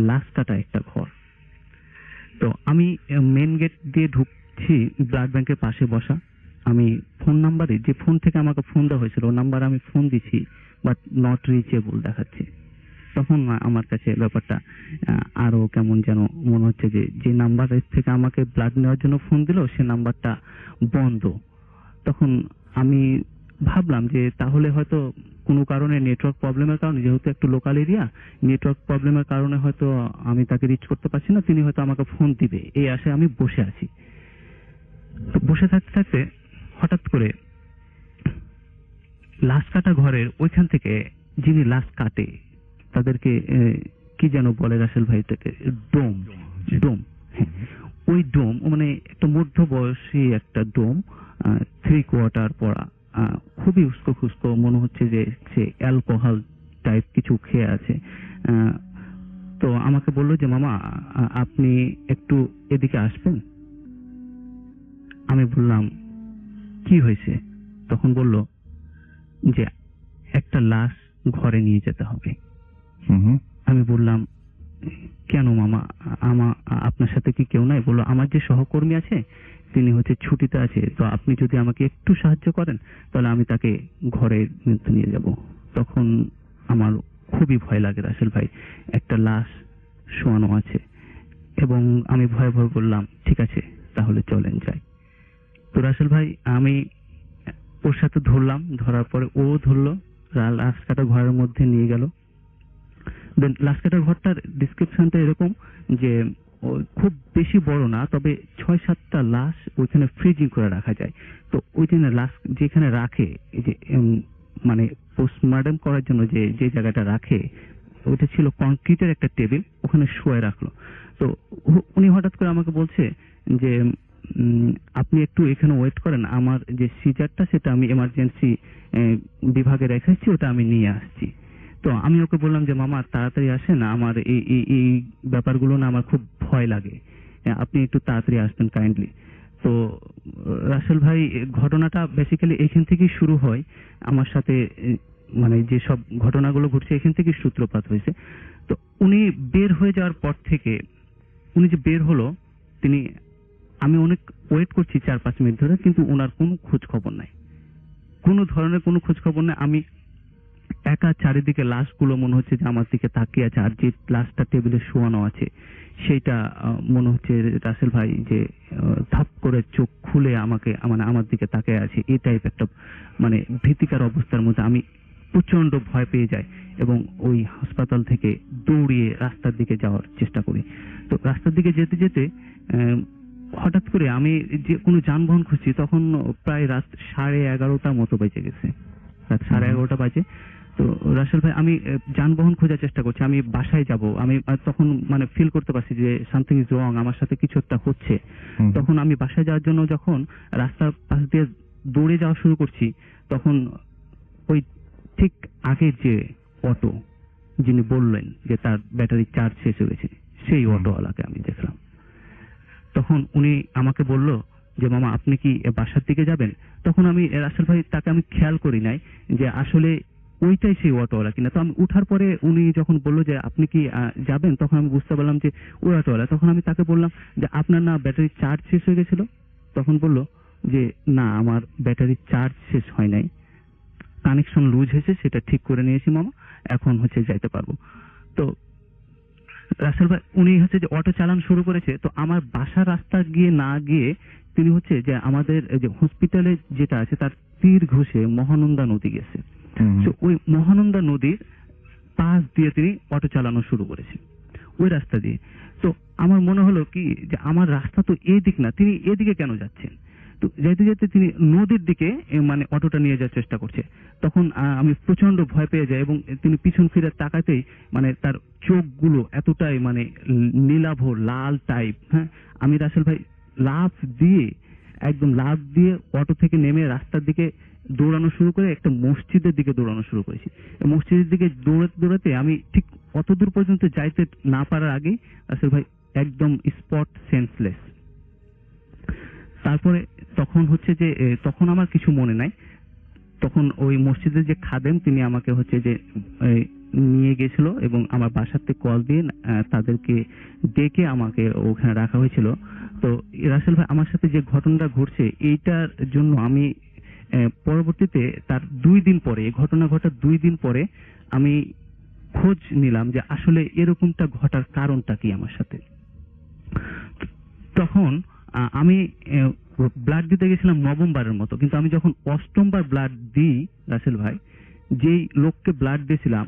লাস্ট কাটা একটা ঘর। তো আমি মেন গেট দিয়ে ঢুকছি, ব্লাড ব্যাংকের পাশে বসা। আমি ফোন নাম্বারে, যে ফোন থেকে আমাকে ফোন দেওয়া হয়েছিল ও নাম্বারে আমি ফোন দিছি, বাট নট রিচেবল দেখাচ্ছে। তখন আমার কাছে ব্যাপারটা আরো কেমন যেন মনে হচ্ছে যে নাম্বার থেকে আমাকে ব্লাড নেওয়ার জন্য ফোন দিল সে নাম্বারটা বন্ধ। তখন আমি ভাবলাম যে তাহলে হয়তো কোনো কারণে নেটওয়ার্ক প্রবলেমের কারণে, যেহেতু একটু লোকাল এরিয়া, নেটওয়ার্ক প্রবলেমের কারণে হয়তো আমি তাকে রিচ করতে পারছি না, তিনি হয়তো আমাকে ফোন দিবে এই আশায় আমি বসে আছি। তো বসে থাকতে থাকতে হঠাৎ করে লাশ কাটা ঘরের ওইখান থেকে যিনি লাশ কাটে তাদেরকে কি যেন বলে রাসেল ভাই, তাকে ডোম, ডোম, হ্যাঁ ওই ডোম, মানে একটা মধ্য বয়সী একটা ডোম, 3 কোয়ার্টার পরা, খুবই উস্কো খুস্কো, মনে হচ্ছে যে সে অ্যালকোহল টাইপ কিছু খেয়ে আছে। তো আমাকে বললো যে মামা আপনি একটু এদিকে আসবেন। আমি বললাম কি হয়েছে? তখন বলল যে একটা লাশ ঘরে নিয়ে যেতে হবে। আমি বললাম কেন মামা, আপনার সাথে কি কেউ নাই? বললো আমার যে সহকর্মী আছে তিনি হচ্ছে ছুটিতে আছে, তো আপনি যদি আমাকে একটু সাহায্য করেন তাহলে আমি তাকে ঘরে নিয়ে যাব। তখন আমার খুবই ভয় লাগে রাসেল ভাই, একটা লাশ শোয়ানো আছে, এবং আমি ভয়ে ভয়ে বললাম ঠিক আছে তাহলে চলেন যাই। তো রাসেল ভাই আমি ওর সাথে ধরলাম, ধরার পরে ও ধরলো, লাশ কাটা ঘরের মধ্যে নিয়ে গেল। দেন লাশ কাটা ঘরটার ডিসক্রিপশনটা এরকম যে খুব বেশি বড় না, তবে 6-7টা লাশ ওইখানে ফ্রিজিং করে রাখা যায়। তো ওই দিনে লাশ যেখানে রাখে, এই যে মানে পোস্টমর্টম করার জন্য যে জায়গাটা রাখে, ওইটা ছিল কংক্রিটের একটা টেবিল, ওখানে শুয়ে রাখলো। তো উনি হঠাৎ করে আমাকে বলছে যে আপনি একটু এখানে ওয়েট করেন, আমার যে সিজারটা সেটা আমি এমার্জেন্সি বিভাগে রেখেছি, ওটা আমি নিয়ে আসছি। তো আমি ওকে বললাম যে মামা তাড়াতাড়ি আসেন, আমার এই ব্যাপারগুলো না আমার খুব ভয় লাগে, আপনি একটু তাড়াতাড়ি আসবেন কাইন্ডলি। তো রাসেল ভাই ঘটনাটা বেসিক্যালি এখান থেকেই শুরু হয় আমার সাথে, মানে যে সব ঘটনাগুলো ঘটছে এখান থেকেই সূত্রপাত হয়েছে। তো উনি বের হয়ে যাওয়ার পর থেকে, উনি যে বের হলো, আমি অনেক ওয়েট করছি 4-5 মিনিট ধরে, কিন্তু ওনার কোনো খোঁজ খবর নাই, কোনো ধরনের কোনো খোঁজ খবর নেই। আমি একা চারিদিকে লাশগুলো মনে হচ্ছে যে আমার দিকে তাকিয়ে আছে, আর যে লাশটা টেবিলে শোয়ানো আছে সেইটা মনে হচ্ছে রাসেল ভাই যে ধাপ করে চোখ খুলে আমাকে মানে আমার দিকে তাকিয়ে আছে, এই টাইপ একটা মানে ভীতিকর অবস্থার মধ্যে আমি প্রচন্ড ভয় পেয়ে যাই এবং ওই হাসপাতাল থেকে দৌড়িয়ে রাস্তার দিকে যাওয়ার চেষ্টা করি। তো রাস্তার দিকে যেতে যেতে হঠাৎ করে আমি যে কোনো যানবাহন খুঁজছি, তখন প্রায় রাত 11:30 মতো বেজে গেছে, রাত 11:30 বাজে। তো রাসেল ভাই আমি যানবাহন খোঁজার চেষ্টা করছি, আমি বাসায় যাব, আমি তখন মানে ফিল করতে পারছি যে সামথিং ইজ রং, আমার সাথে কিছু একটা হচ্ছে। তখন আমি বাসায় যাওয়ার জন্য যখন রাস্তার পাশ দিয়ে দৌড়ে যাওয়া শুরু করছি, তখন ওই ঠিক আগের যে অটো যিনি বললেন যে তার ব্যাটারি চার্জ শেষ হয়ে গেছে, সেই অটোওয়ালাকে আমি দেখলাম। তখন উনি আমাকে বলল যে মামা আপনি কি বাসার দিকে যাবেন? তখন আমি রাসেল ভাই তাকে আমি খেয়াল করি নাই যে আসলে ওইটাই সেই অটোওয়ালা কিনা। তো আমি উঠার পরে উনি যখন বললো যে আপনি কি যাবেন, তখন আমি বুঝতে পারলাম যে ওই অটোওয়ালা। তখন আমি তাকে বললাম যে আপনার না ব্যাটারি চার্জ শেষ হয়ে গেছিল? তখন বলল যে না আমার ব্যাটারি চার্জ শেষ হয় নাই, কানেকশন লুজ হয়েছে, সেটা ঠিক করে নিয়েছি মামা, এখন হচ্ছে যাইতে পারবো। তো রাসেল ভাই উনি হচ্ছে যে অটো চালানো শুরু করেছে। তো আমার বাসার রাস্তা গিয়ে না গিয়ে তিনি হচ্ছে যে আমাদের যে হসপিটালে যেটা আছে তার তীর ঘষে মহানন্দা নদী গেছে। তো ওই মহানন্দা নদীর পাশ দিয়ে তিনি অটো চালানো শুরু করেছে, ওই রাস্তা দিয়ে। তো আমার মনে হলো কি যে আমার রাস্তা তো এই দিক না, তিনি এদিকে কেন যাচ্ছেন? তো যেতে যেতে তিনি নদীর দিকে মানে অটোটা নিয়ে যাওয়ার চেষ্টা করছে। তখন আমি প্রচন্ড ভয় পেয়ে যাই এবং তিনি পিছন ফিরে তাকাতেই মানে তার চোখগুলো এতটাই মানে নীলাভ লাল টাইপ। হ্যাঁ, আমি রাসেল ভাই একদম লাফ দিয়ে অটো থেকে নেমে রাস্তার দিকে দৌড়ানো শুরু করে একটা মসজিদের দিকে দৌড়ানো শুরু করেছি। মসজিদের দিকে দৌড়াতে দৌড়াতে আমি ঠিক অত দূর পর্যন্ত যাইতে না পারার আগেই রাসেল ভাই একদম স্পট সেন্সলেস। তারপরে তখন হচ্ছে যে তখন আমার কিছু মনে নাই, তখন ওই মসজিদের যে খাদেম তিনি আমাকে হচ্ছে যে নিয়ে গেছিল এবং আমার বাসার থেকে কল দিয়ে তাদেরকে ডেকে আমাকে ওখানে রাখা হয়েছিল। তো রাসেল ভাই আমার সাথে যে ঘটনাটা ঘটছে এইটার জন্য আমি পরবর্তীতে তার 2 দিন পরে, ঘটনা ঘটার 2 দিন পরে আমি খোঁজ নিলাম যে আসলে এরকমটা ঘটার কারণটা কি আমার সাথে। তখন আমি ব্লাড দিতে গেছিলাম 9ম বারের মতো, কিন্তু আমি যখন 8ম বার ব্লাড দিই রাসেল ভাই, যেই লোককে ব্লাড দিয়েছিলাম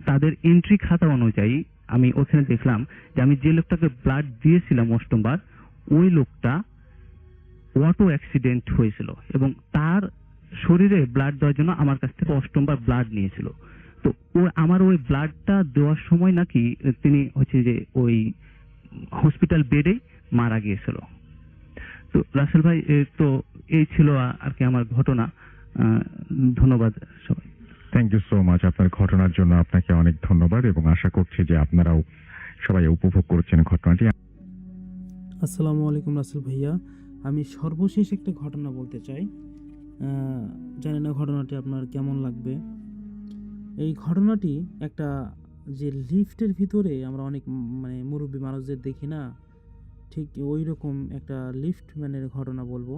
তাদের এন্ট্রি খাতা অনুযায়ী আমি ওখানে দেখলাম যে আমি যে লোকটাকে ব্লাড দিয়েছিলাম 8ম বার, ওই লোকটা অটো অ্যাক্সিডেন্ট হয়েছিল এবং তার শরীরে ব্লাড দেওয়ার জন্য আমার কাছ থেকে 8ম বার ব্লাড নিয়েছিল। তো আমার ওই ব্লাডটা দেওয়ার সময় নাকি তিনি হচ্ছে যে ওই হসপিটাল বেডে মারা গিয়েছিল। তো রাসেল ভাই তো এই ছিল আর কি আমার ঘটনা। ধন্যবাদ সবাই। থ্যাংক ইউ সো মাচ আপনার ঘটনার জন্য, আপনাকে অনেক ধন্যবাদ এবং আশা করছি যে আপনারাও সবাই উপভোগ করছেন ঘটনাটি। আসসালামু আলাইকুম রাসেল ভাইয়া, আমি সর্বশেষ একটা ঘটনা বলতে চাই। জানি না ঘটনাটি আপনার কেমন লাগবে। এই ঘটনাটি একটা যে লিফটের ভিতরে আমরা অনেক মানে মুরব্বী মানুষদের দেখি না, ঠিক ওই রকম একটা লিফটম্যানের ঘটনা বলবো।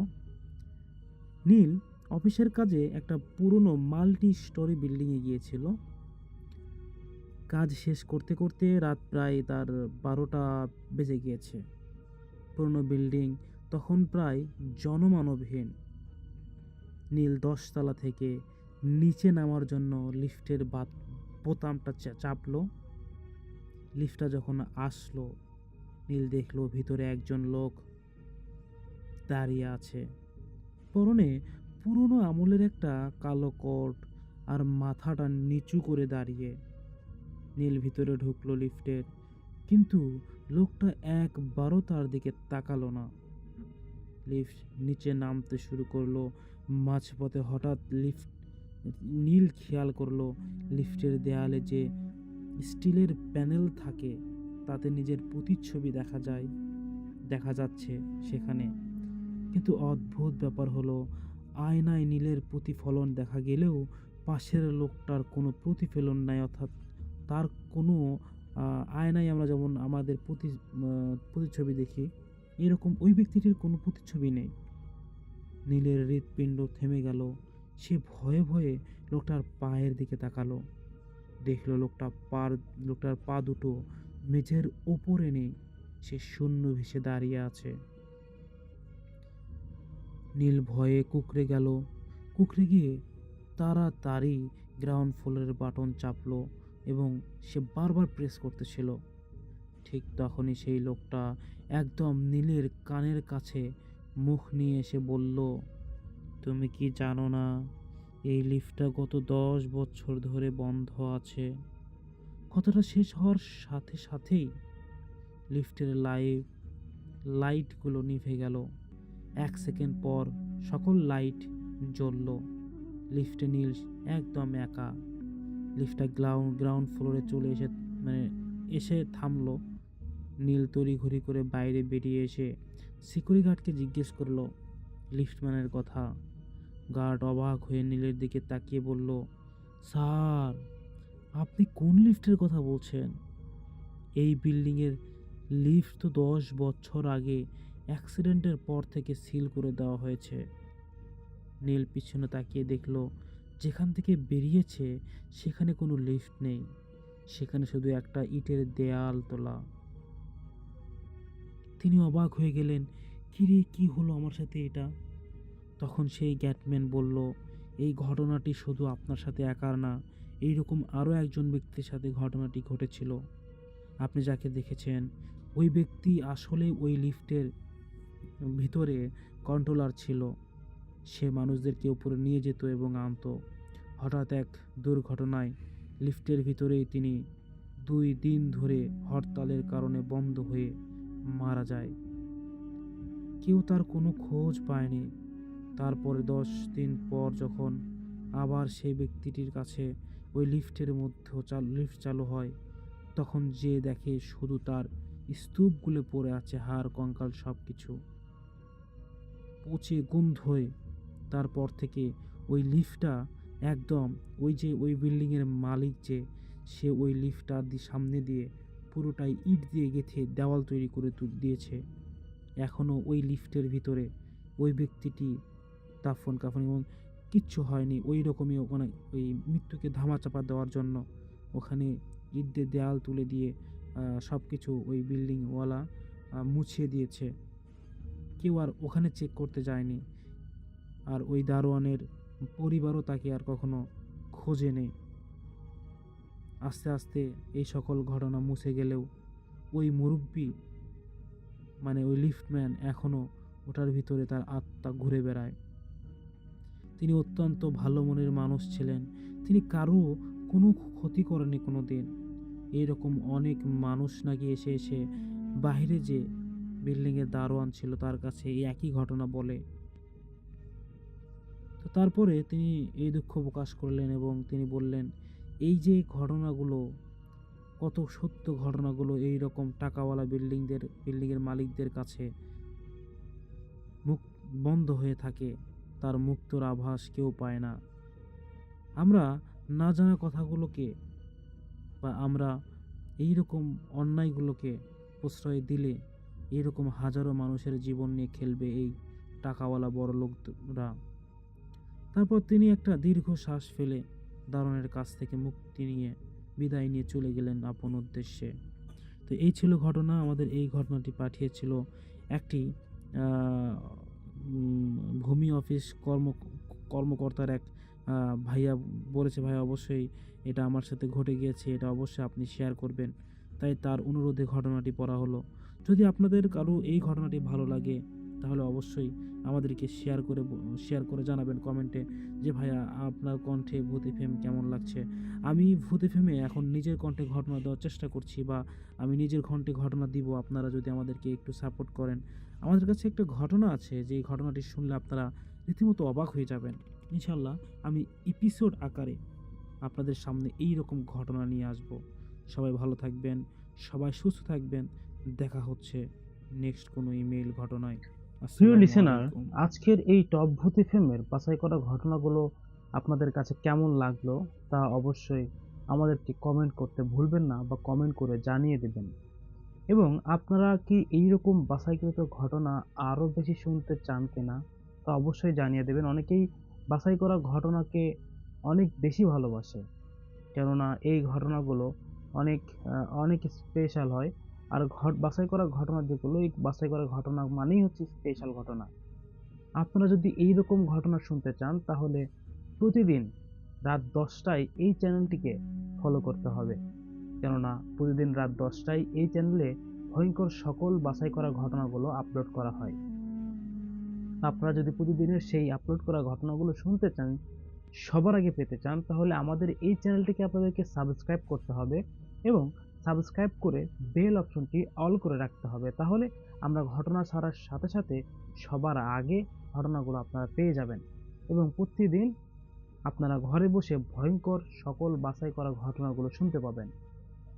নীল অফিসের কাজে একটা পুরনো মাল্টি স্টোরি বিল্ডিংয়ে গিয়েছিল। কাজ শেষ করতে করতে রাত প্রায় তার 12টা বেজে গিয়েছে। পুরনো বিল্ডিং তখন প্রায় জনমানবহীন। নীল 10 তলা থেকে নিচে নামার জন্য লিফটের বোতামটা চাপলো। লিফটটা যখন আসলো, নীল দেখলো ভিতরে একজন লোক দাঁড়িয়ে আছে, পরনে পুরনো আমলের একটা কালো কোট আর মাথাটা নিচু করে দাঁড়িয়ে। নীল ভিতরে ঢুকলো লিফটের, কিন্তু লোকটা একবারও তার দিকে তাকালো না। লিফট নিচে নামতে শুরু করলো। মাঝপথে হঠাৎ নীল খেয়াল করলো লিফটের দেয়ালে যে স্টিলের প্যানেল থাকে তাতে নিজের প্রতিচ্ছবি দেখা যাচ্ছে সেখানে। কিন্তু অদ্ভুত ব্যাপার হলো, আয়নায় নীলের প্রতিফলন দেখা গেলেও পাশের লোকটার কোনো প্রতিফলন নাই, অর্থাৎ তার কোনো আয়নায় আমরা যেমন আমাদের প্রতিচ্ছবি দেখি, এরকম ওই ব্যক্তিটির কোনো প্রতিচ্ছবি নেই। নীলের হৃৎপিণ্ড থেমে গেল। সে ভয়ে ভয়ে লোকটার পায়ের দিকে তাকালো, দেখলো লোকটার পা দুটো মেঝের ওপর এনে সে শূন্য ভেসে দাঁড়িয়ে আছে। নীল ভয়ে কুকড়ে গিয়ে তাড়াতাড়ি গ্রাউন্ড ফ্লোরের বাটন চাপলো এবং সে বারবার প্রেস করতেছিল। ঠিক তখনই সেই লোকটা একদম নীলের কানের কাছে মুখ নিয়ে এসে বলল, তুমি কি জানো না এই লিফটটা গত 10 বছর ধরে বন্ধ আছে? কথাটা শেষ হওয়ার সাথে সাথেই লিফটের লাইটগুলো নিভে গেল। 1 সেকেন্ড পর সকল লাইট জ্বলল। লিফটে নীল একদম একা। লিফটটা গ্রাউন্ড ফ্লোরে চলে এসে থামলো। নীল তড়িঘড়ি করে বাইরে বেরিয়ে এসে সিকিউরিটি গার্ডকে জিজ্ঞেস করলো লিফটম্যানের কথা। গার্ড অবাক হয়ে নীলের দিকে তাকিয়ে বলল, স্যার, আপনি কোন লিফটের কথা বলছেন? এই বিল্ডিংয়ের লিফট তো 10 বছর আগে অ্যাক্সিডেন্টের পর থেকে সিল করে দেওয়া হয়েছে। নীল পিছনে তাকিয়ে দেখলো যেখান থেকে বেরিয়েছে সেখানে কোনো লিফট নেই, সেখানে শুধু একটা ইটের দেয়াল তোলা। তিনি অবাক হয়ে গেলেন, কিরে, কি হলো আমার সাথে এটা? তখন সেই গ্যাটম্যান বলল, এই ঘটনাটি শুধু আপনার সাথে একার না, এইরকম আরও একজন ব্যক্তির সাথে ঘটনাটি ঘটেছিল। আপনি যাকে দেখেছেন ওই ব্যক্তি আসলে ওই লিফটের ভিতরে কন্ট্রোলার ছিল। সে মানুষদেরকে উপরে নিয়ে যেত এবং আনতো। হঠাৎ এক দুর্ঘটনায় লিফটের ভিতরেই তিনি 2 দিন ধরে হরতালের কারণে বন্ধ হয়ে মারা যায়। কেউ তার কোনো খোঁজ পায়নি। তারপরে 10 দিন পর যখন আবার সেই ব্যক্তিটির কাছে ওই লিফটের মধ্যে লিফট চালু হয়, তখন যে দেখে শুধু তার স্তূপগুলো পড়ে আছে, হাড় কঙ্কাল সব কিছু পচে গন্ধই। তারপর থেকে ওই লিফটটা একদম ওই বিল্ডিংয়ের মালিক সে ওই লিফটটার সামনে দিয়ে পুরোটাই ইট দিয়ে গেঁথে দেওয়াল তৈরি করে দিয়েছে। এখনও ওই লিফটের ভিতরে ওই ব্যক্তিটি দাফন কাফন এবং কিচ্ছু হয়নি। ওই রকমই ওখানে ওই মৃত্যুকে ধামাচাপা দেওয়ার জন্য ওখানে ইট দিয়ে দেওয়াল তুলে দিয়ে সব কিছু ওই বিল্ডিংওয়ালা মুছিয়ে দিয়েছে। কেউ আর ওখানে চেক করতে যায়নি। আর ওই দারোয়ানের পরিবারও তাকে আর কখনো খোঁজে নেই। আস্তে আস্তে এই সকল ঘটনা মুছে গেলেও ওই মুরব্বি ওই লিফটম্যান এখনো ওটার ভিতরে তার আত্মা ঘুরে বেড়ায়। তিনি অত্যন্ত ভালো মনের মানুষ ছিলেন। তিনি কারো কোনো ক্ষতি করেনি কোনো দিন। এইরকম অনেক মানুষ নাকি এসে বাইরে যে বিল্ডিংয়ের দারোয়ান ছিল তার কাছে এই একই ঘটনা বলে। তো তারপরে তিনি এই দুঃখ প্রকাশ করলেন এবং তিনি বললেন, এই যে ঘটনাগুলো, কত সত্য ঘটনাগুলো এই রকম টাকাওয়ালা বিল্ডিংয়ের মালিকদের কাছে মুখ বন্ধ হয়ে থাকে, তার মুক্তর আভাস কেউ পায় না। আমরা না জানা কথাগুলোকে বা আমরা এই রকম অন্যায়গুলোকে প্রশ্রয় দিলে এরকম হাজারো মানুষের জীবন নিয়ে খেলবে এই টাকাওয়ালা বড় লোকরা। তারপর তিনি একটা দীর্ঘ শ্বাস ফেলে দারোয়ানের কাছ থেকে মুক্তি নিয়ে বিদায় নিয়ে চলে গেলেন আপন উদ্দেশ্যে। তো এই ছিল ঘটনা। আমাদের এই ঘটনাটি পাঠিয়েছিল একটি ভূমি অফিস কর্মকর্তার এক ভাইয়া বলেছে, ভাই অবশ্যই এটা আমার সাথে ঘটে গিয়েছে, এটা অবশ্যই আপনি শেয়ার করবেন। তাই তার অনুরোধে ঘটনাটি পড়া হলো। যদি আপনাদের কারো এই ঘটনাটি ভালো লাগে তাহলে অবশ্যই আমাদেরকে শেয়ার করে জানাবেন কমেন্টে যে ভাইয়া আপনার কণ্ঠে ভূত এফএম কেমন লাগছে। আমি ভূত এফএমে এখন নিজের কণ্ঠে ঘটনা দেওয়ার চেষ্টা করছি, বা আমি নিজের কণ্ঠে ঘটনা দিব। আপনারা যদি আমাদেরকে একটু সাপোর্ট করেন। আমাদের কাছে একটা ঘটনা আছে যে এই ঘটনাটি শুনলে আপনারা রীতিমতো অবাক হয়ে যাবেন। ইনশাল্লাহ আমি এপিসোড আকারে আপনাদের সামনে এই রকম ঘটনা নিয়ে আসব। সবাই ভালো থাকবেন, সবাই সুস্থ থাকবেন। দেখা হচ্ছে নেক্সট কোনো ইমেইল ঘটনায়। প্রিয় লিসেনার, আজকের এই টপ ভূত এফএমের বাছাই করা ঘটনাগুলো আপনাদের কাছে কেমন লাগলো তা অবশ্যই আমাদেরকে কমেন্ট করতে ভুলবেন না, বা কমেন্ট করে জানিয়ে দেবেন। এবং আপনারা কি এইরকম বাছাইকৃত ঘটনা আরও বেশি শুনতে চান কিনা তা অবশ্যই জানিয়ে দেবেন। অনেকেই বাছাই করা ঘটনাকে অনেক বেশি ভালোবাসে, কেননা এই ঘটনাগুলো অনেক অনেক স্পেশাল হয়। আর বাছাই করা ঘটনা যেগুলো, এই বাছাই করা ঘটনা মানেই হচ্ছে স্পেশাল ঘটনা। আপনারা যদি এইরকম ঘটনা শুনতে চান তাহলে প্রতিদিন রাত 10টায় এই চ্যানেলটিকে ফলো করতে হবে, কেননা প্রতিদিন রাত 10টায় এই চ্যানেলে ভয়ঙ্কর সকল বাছাই করা ঘটনাগুলো আপলোড করা হয়। আপনারা যদি প্রতিদিনের সেই আপলোড করা ঘটনাগুলো শুনতে চান, সবার আগে পেতে চান, তাহলে আমাদের এই চ্যানেলটিকে আপনাদেরকে সাবস্ক্রাইব করতে হবে এবং সাবস্ক্রাইব করে বেল অপশনটি অল করে রাখতে হবে। তাহলে আমরা ঘটনা ছাড়ার সাথে সাথে সবার আগে ঘটনাগুলো আপনারা পেয়ে যাবেন এবং প্রতিদিন আপনারা ঘরে বসে ভয়ঙ্কর সকল বাছাই করা ঘটনাগুলো শুনতে পাবেন।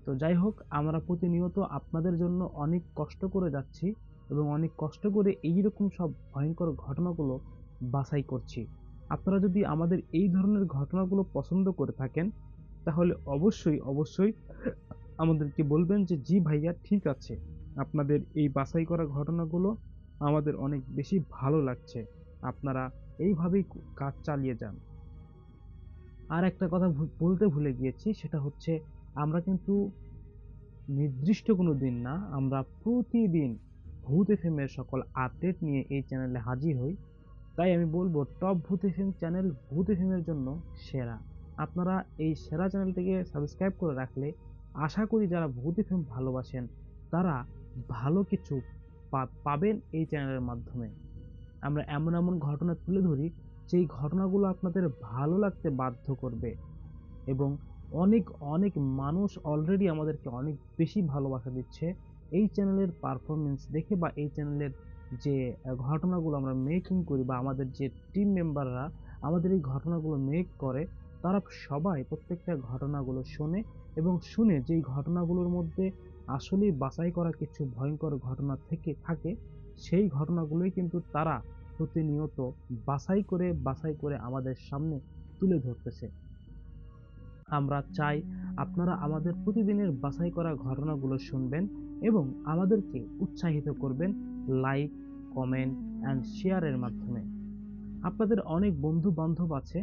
তো যাই হোক, আমরা প্রতিনিয়ত আপনাদের জন্য অনেক কষ্ট করে যাচ্ছি এবং অনেক কষ্ট করে এইরকম সব ভয়ঙ্কর ঘটনাগুলো বাছাই করছি। আপনারা যদি আমাদের এই ধরনের ঘটনাগুলো পছন্দ করে থাকেন তাহলে অবশ্যই অবশ্যই আমাদেরকে বলবেন যে জি ভাইয়া ঠিক আছে, আপনাদের এই বাছাই করা ঘটনাগুলো আমাদের অনেক বেশি ভালো লাগছে, আপনারা এইভাবেই কাজ চালিয়ে যান। আর একটা কথা বলতে ভুলে গিয়েছি, সেটা হচ্ছে আমরা কিন্তু নির্দিষ্ট কোনো দিন না, আমরা প্রতিদিন ভূত এফএম-এর সকল আপডেট নিয়ে এই চ্যানেলে হাজির হই। তাই আমি বলবো টপ ভূত এফএম চ্যানেল ভূত এফএম-এর জন্য সেরা। আপনারা এই সেরা চ্যানেলটিকে সাবস্ক্রাইব করে রাখলে আশা করি যারা ভূত এফএম ভালোবাসেন তারা ভালো কিছু পাবেন এই চ্যানেলের মাধ্যমে। আমরা এমন এমন ঘটনা তুলে ধরি যেই ঘটনাগুলো আপনাদের ভালো লাগতে বাধ্য করবে এবং অনেক অনেক মানুষ অলরেডি আমাদেরকে অনেক বেশি ভালোবাসা দিচ্ছে এই চ্যানেলের পারফরমেন্স দেখে, বা এই চ্যানেলের যে ঘটনাগুলো আমরা মেকিং করি, বা আমাদের যে টিম মেম্বাররা আমাদের এই ঘটনাগুলো মেক করে, তারা সবাই প্রত্যেকটা ঘটনাগুলো শোনে এবং শুনে যেই ঘটনাগুলোর মধ্যে আসলেই বাছাই করা কিছু ভয়ঙ্কর ঘটনা থেকে থাকে, সেই ঘটনাগুলোই কিন্তু তারা প্রতিনিয়ত বাছাই করে আমাদের সামনে তুলে ধরতেছে। আমরা চাই আপনারা আমাদের প্রতিদিনের বাছাই করা ঘটনাগুলো শুনবেন এবং আমাদেরকে উৎসাহিত করবেন লাইক, কমেন্ট অ্যান্ড শেয়ারের মাধ্যমে। আপনাদের অনেক বন্ধু বান্ধব আছে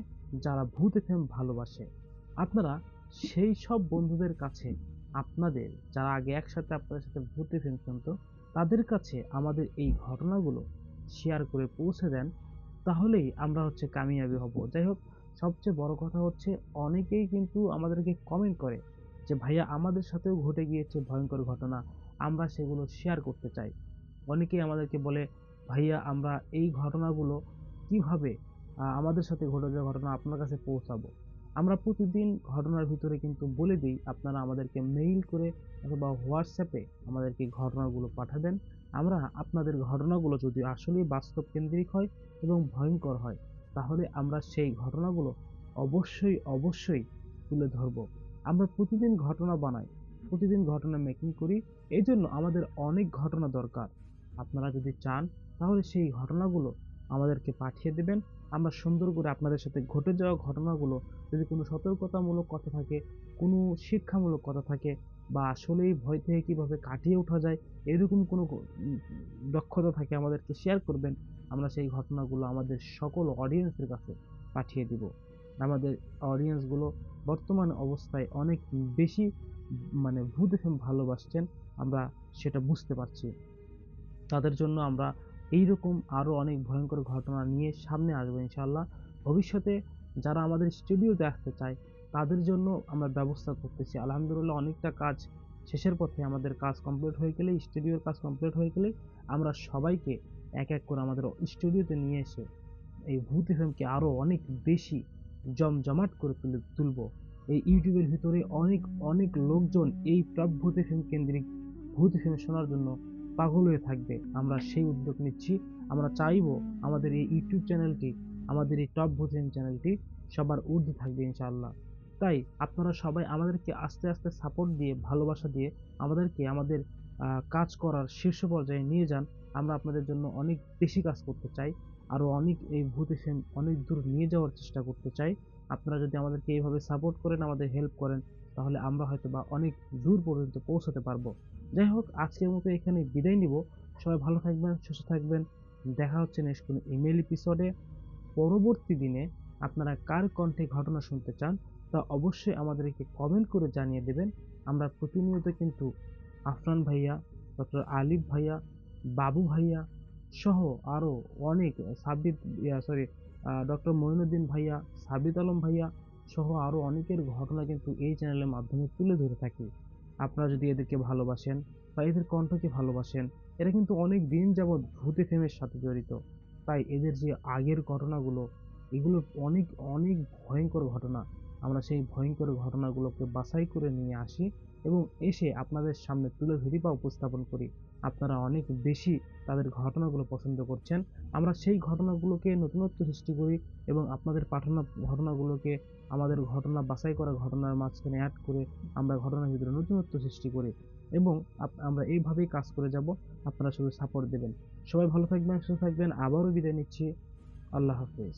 যারা ভূত এফএম ভালোবাসে, আপনারা সেই সব বন্ধুদের কাছে, আপনাদের যারা আগে একসাথে আপনাদের সাথে ভূত এফএম শুনতো, তাদের কাছে আমাদের এই ঘটনাগুলো শেয়ার করে পৌঁছে দেন, তাহলেই আমরা হচ্ছে কামিয়াবি হব। যাই হোক, সবচেয়ে বড় কথা হচ্ছে অনেকেই কিন্তু আমাদেরকে কমেন্ট করে যে ভাইয়া আমাদের সাথেও ঘটে গিয়েছে ভয়ঙ্কর ঘটনা, আমরা সেগুলো শেয়ার করতে চাই। অনেকেই আমাদেরকে বলে ভাইয়া আমরা এই ঘটনাগুলো কিভাবে আমাদের সাথে ঘটে যাওয়া ঘটনা আপনার কাছে পৌঁছাবো। আমরা প্রতিদিন ঘটনার ভিতরে কিন্তু বলে দিই, আপনারা আমাদেরকে মেইল করে অথবা হোয়াটসঅ্যাপে আমাদেরকে ঘটনাগুলো পাঠাবেন। আমরা আপনাদের ঘটনাগুলো যদি আসলেই বাস্তব কেন্দ্রিক হয় এবং ভয়ঙ্কর হয়, তাহলে আমরা সেই ঘটনাগুলো অবশ্যই অবশ্যই তুলে ধরব। আমরা প্রতিদিন ঘটনা বানাই, প্রতিদিন ঘটনা মেকিং করি, এই জন্য আমাদের অনেক ঘটনা দরকার। আপনারা যদি চান তাহলে সেই ঘটনাগুলো আমাদেরকে পাঠিয়ে দেবেন। আমরা সুন্দর করে আপনাদের সাথে ঘটে যাওয়া ঘটনাগুলো, যদি কোনো সতর্কতামূলক কথা থাকে, কোনো শিক্ষামূলক কথা থাকে, বা আসলেই ভয় থেকে কিভাবে কাটিয়ে ওঠা যায় এরকম কোনো দক্ষতা থাকে, আমাদেরকে শেয়ার করবেন। আমরা সেই ঘটনাগুলো আমাদের সকল অডিয়েন্সের কাছে পাঠিয়ে দিব। আমাদের অডিয়েন্সগুলো বর্তমান অবস্থায় অনেক বেশি ভূত এফএম ভালোবাসছেন, আমরা সেটা বুঝতে পারছি। তাদের জন্য আমরা এইরকম আরও অনেক ভয়ঙ্কর ঘটনা নিয়ে সামনে আসবো ইনশাআল্লাহ। ভবিষ্যতে যারা আমাদের স্টুডিওতে আসতে চায় তাদের জন্য আমরা ব্যবস্থা করতেছি। আলহামদুলিল্লাহ অনেকটা কাজ শেষের পথে, আমাদের কাজ কমপ্লিট হয়ে গেলেই, স্টুডিওর কাজ কমপ্লিট হয়ে গেলেই আমরা সবাইকে এক এক করে আমাদের স্টুডিওতে নিয়ে এসে এই ভূত এফএমকে আরও অনেক বেশি জমজমাট করে তুলবো। এই ইউটিউবের ভিতরে অনেক অনেক লোকজন এই টপ ভূত এফএম কেন্দ্রিক ভূত এফএম শোনার জন্য পাগল হয়ে থাকবে। আমরা সেই উদ্যোগ নিচ্ছি। আমরা চাইবো আমাদের এই ইউটিউব চ্যানেলটি, আমাদের এই টপ ভূত এফএম চ্যানেলটি সবার ঊর্ধ্বে থাকবে ইনশাআল্লাহ। তাই আপনারা সবাই আমাদেরকে আস্তে আস্তে সাপোর্ট দিয়ে, ভালোবাসা দিয়ে আমাদেরকে আমাদের কাজ করার শীর্ষ পর্যায়ে নিয়ে যান। আমরা আপনাদের জন্য অনেক বেশি কাজ করতে চাই, আরও অনেক এই ভূত এফএম অনেক দূর নিয়ে যাওয়ার চেষ্টা করতে চাই। আপনারা যদি আমাদেরকে এইভাবে সাপোর্ট করেন, আমাদের হেল্প করেন, তাহলে আমরা হয়তো বা অনেক দূর পর্যন্ত পৌঁছাতে পারবো। যাই হোক, আজকের মতো এখানে বিদায় নিব। সবাই ভালো থাকবেন, সুস্থ থাকবেন। দেখা হচ্ছে নেক্সট কোনো ইমেল এপিসোডে। পরবর্তী দিনে আপনারা কার কণ্ঠে ঘটনা শুনতে চান তা অবশ্যই আমাদেরকে কমেন্ট করে জানিয়ে দেবেন। আমরা প্রতিনিয়ত কিন্তু আফরান ভাইয়া, ডক্টর আলিফ ভাইয়া, বাবু ভাইয়া সহ আরও অনেক ডক্টর মঈনুদ্দিন ভাইয়া, সাবিত আলম ভাইয়া সহ আরও অনেকের ঘটনা কিন্তু এই চ্যানেলের মাধ্যমে তুলে ধরে থাকি। আপনারা যদি এদেরকে ভালোবাসেন বা এদের কণ্ঠকে ভালোবাসেন, এরা কিন্তু অনেক দিন যাবৎ ভূত এফএমের সাথে জড়িত। তাই এদের যে আগের ঘটনাগুলো, এগুলো অনেক অনেক ভয়ঙ্কর ঘটনা। আমরা সেই ভয়ঙ্কর ঘটনাগুলোকে বাছাই করে নিয়ে আসি এবং এসে আপনাদের সামনে তুলে ধরি বা উপস্থাপন করি। আপনারা অনেক বেশি তাদের ঘটনাগুলো পছন্দ করছেন। আমরা সেই ঘটনাগুলোকে নতুনত্ব সৃষ্টি করি এবং আপনাদের পাঠানো ঘটনাগুলোকে আমাদের ঘটনা বাছাই করা ঘটনার মাঝখানে অ্যাড করে আমরা ঘটনার ভিতরে নতুনত্ব সৃষ্টি করি এবং আমরা এইভাবেই কাজ করে যাব। আপনারা শুধু সাপোর্ট দেবেন। সবাই ভালো থাকবেন, সুস্থ থাকবেন। আবারও বিদায় নিচ্ছি। আল্লাহ হাফেজ।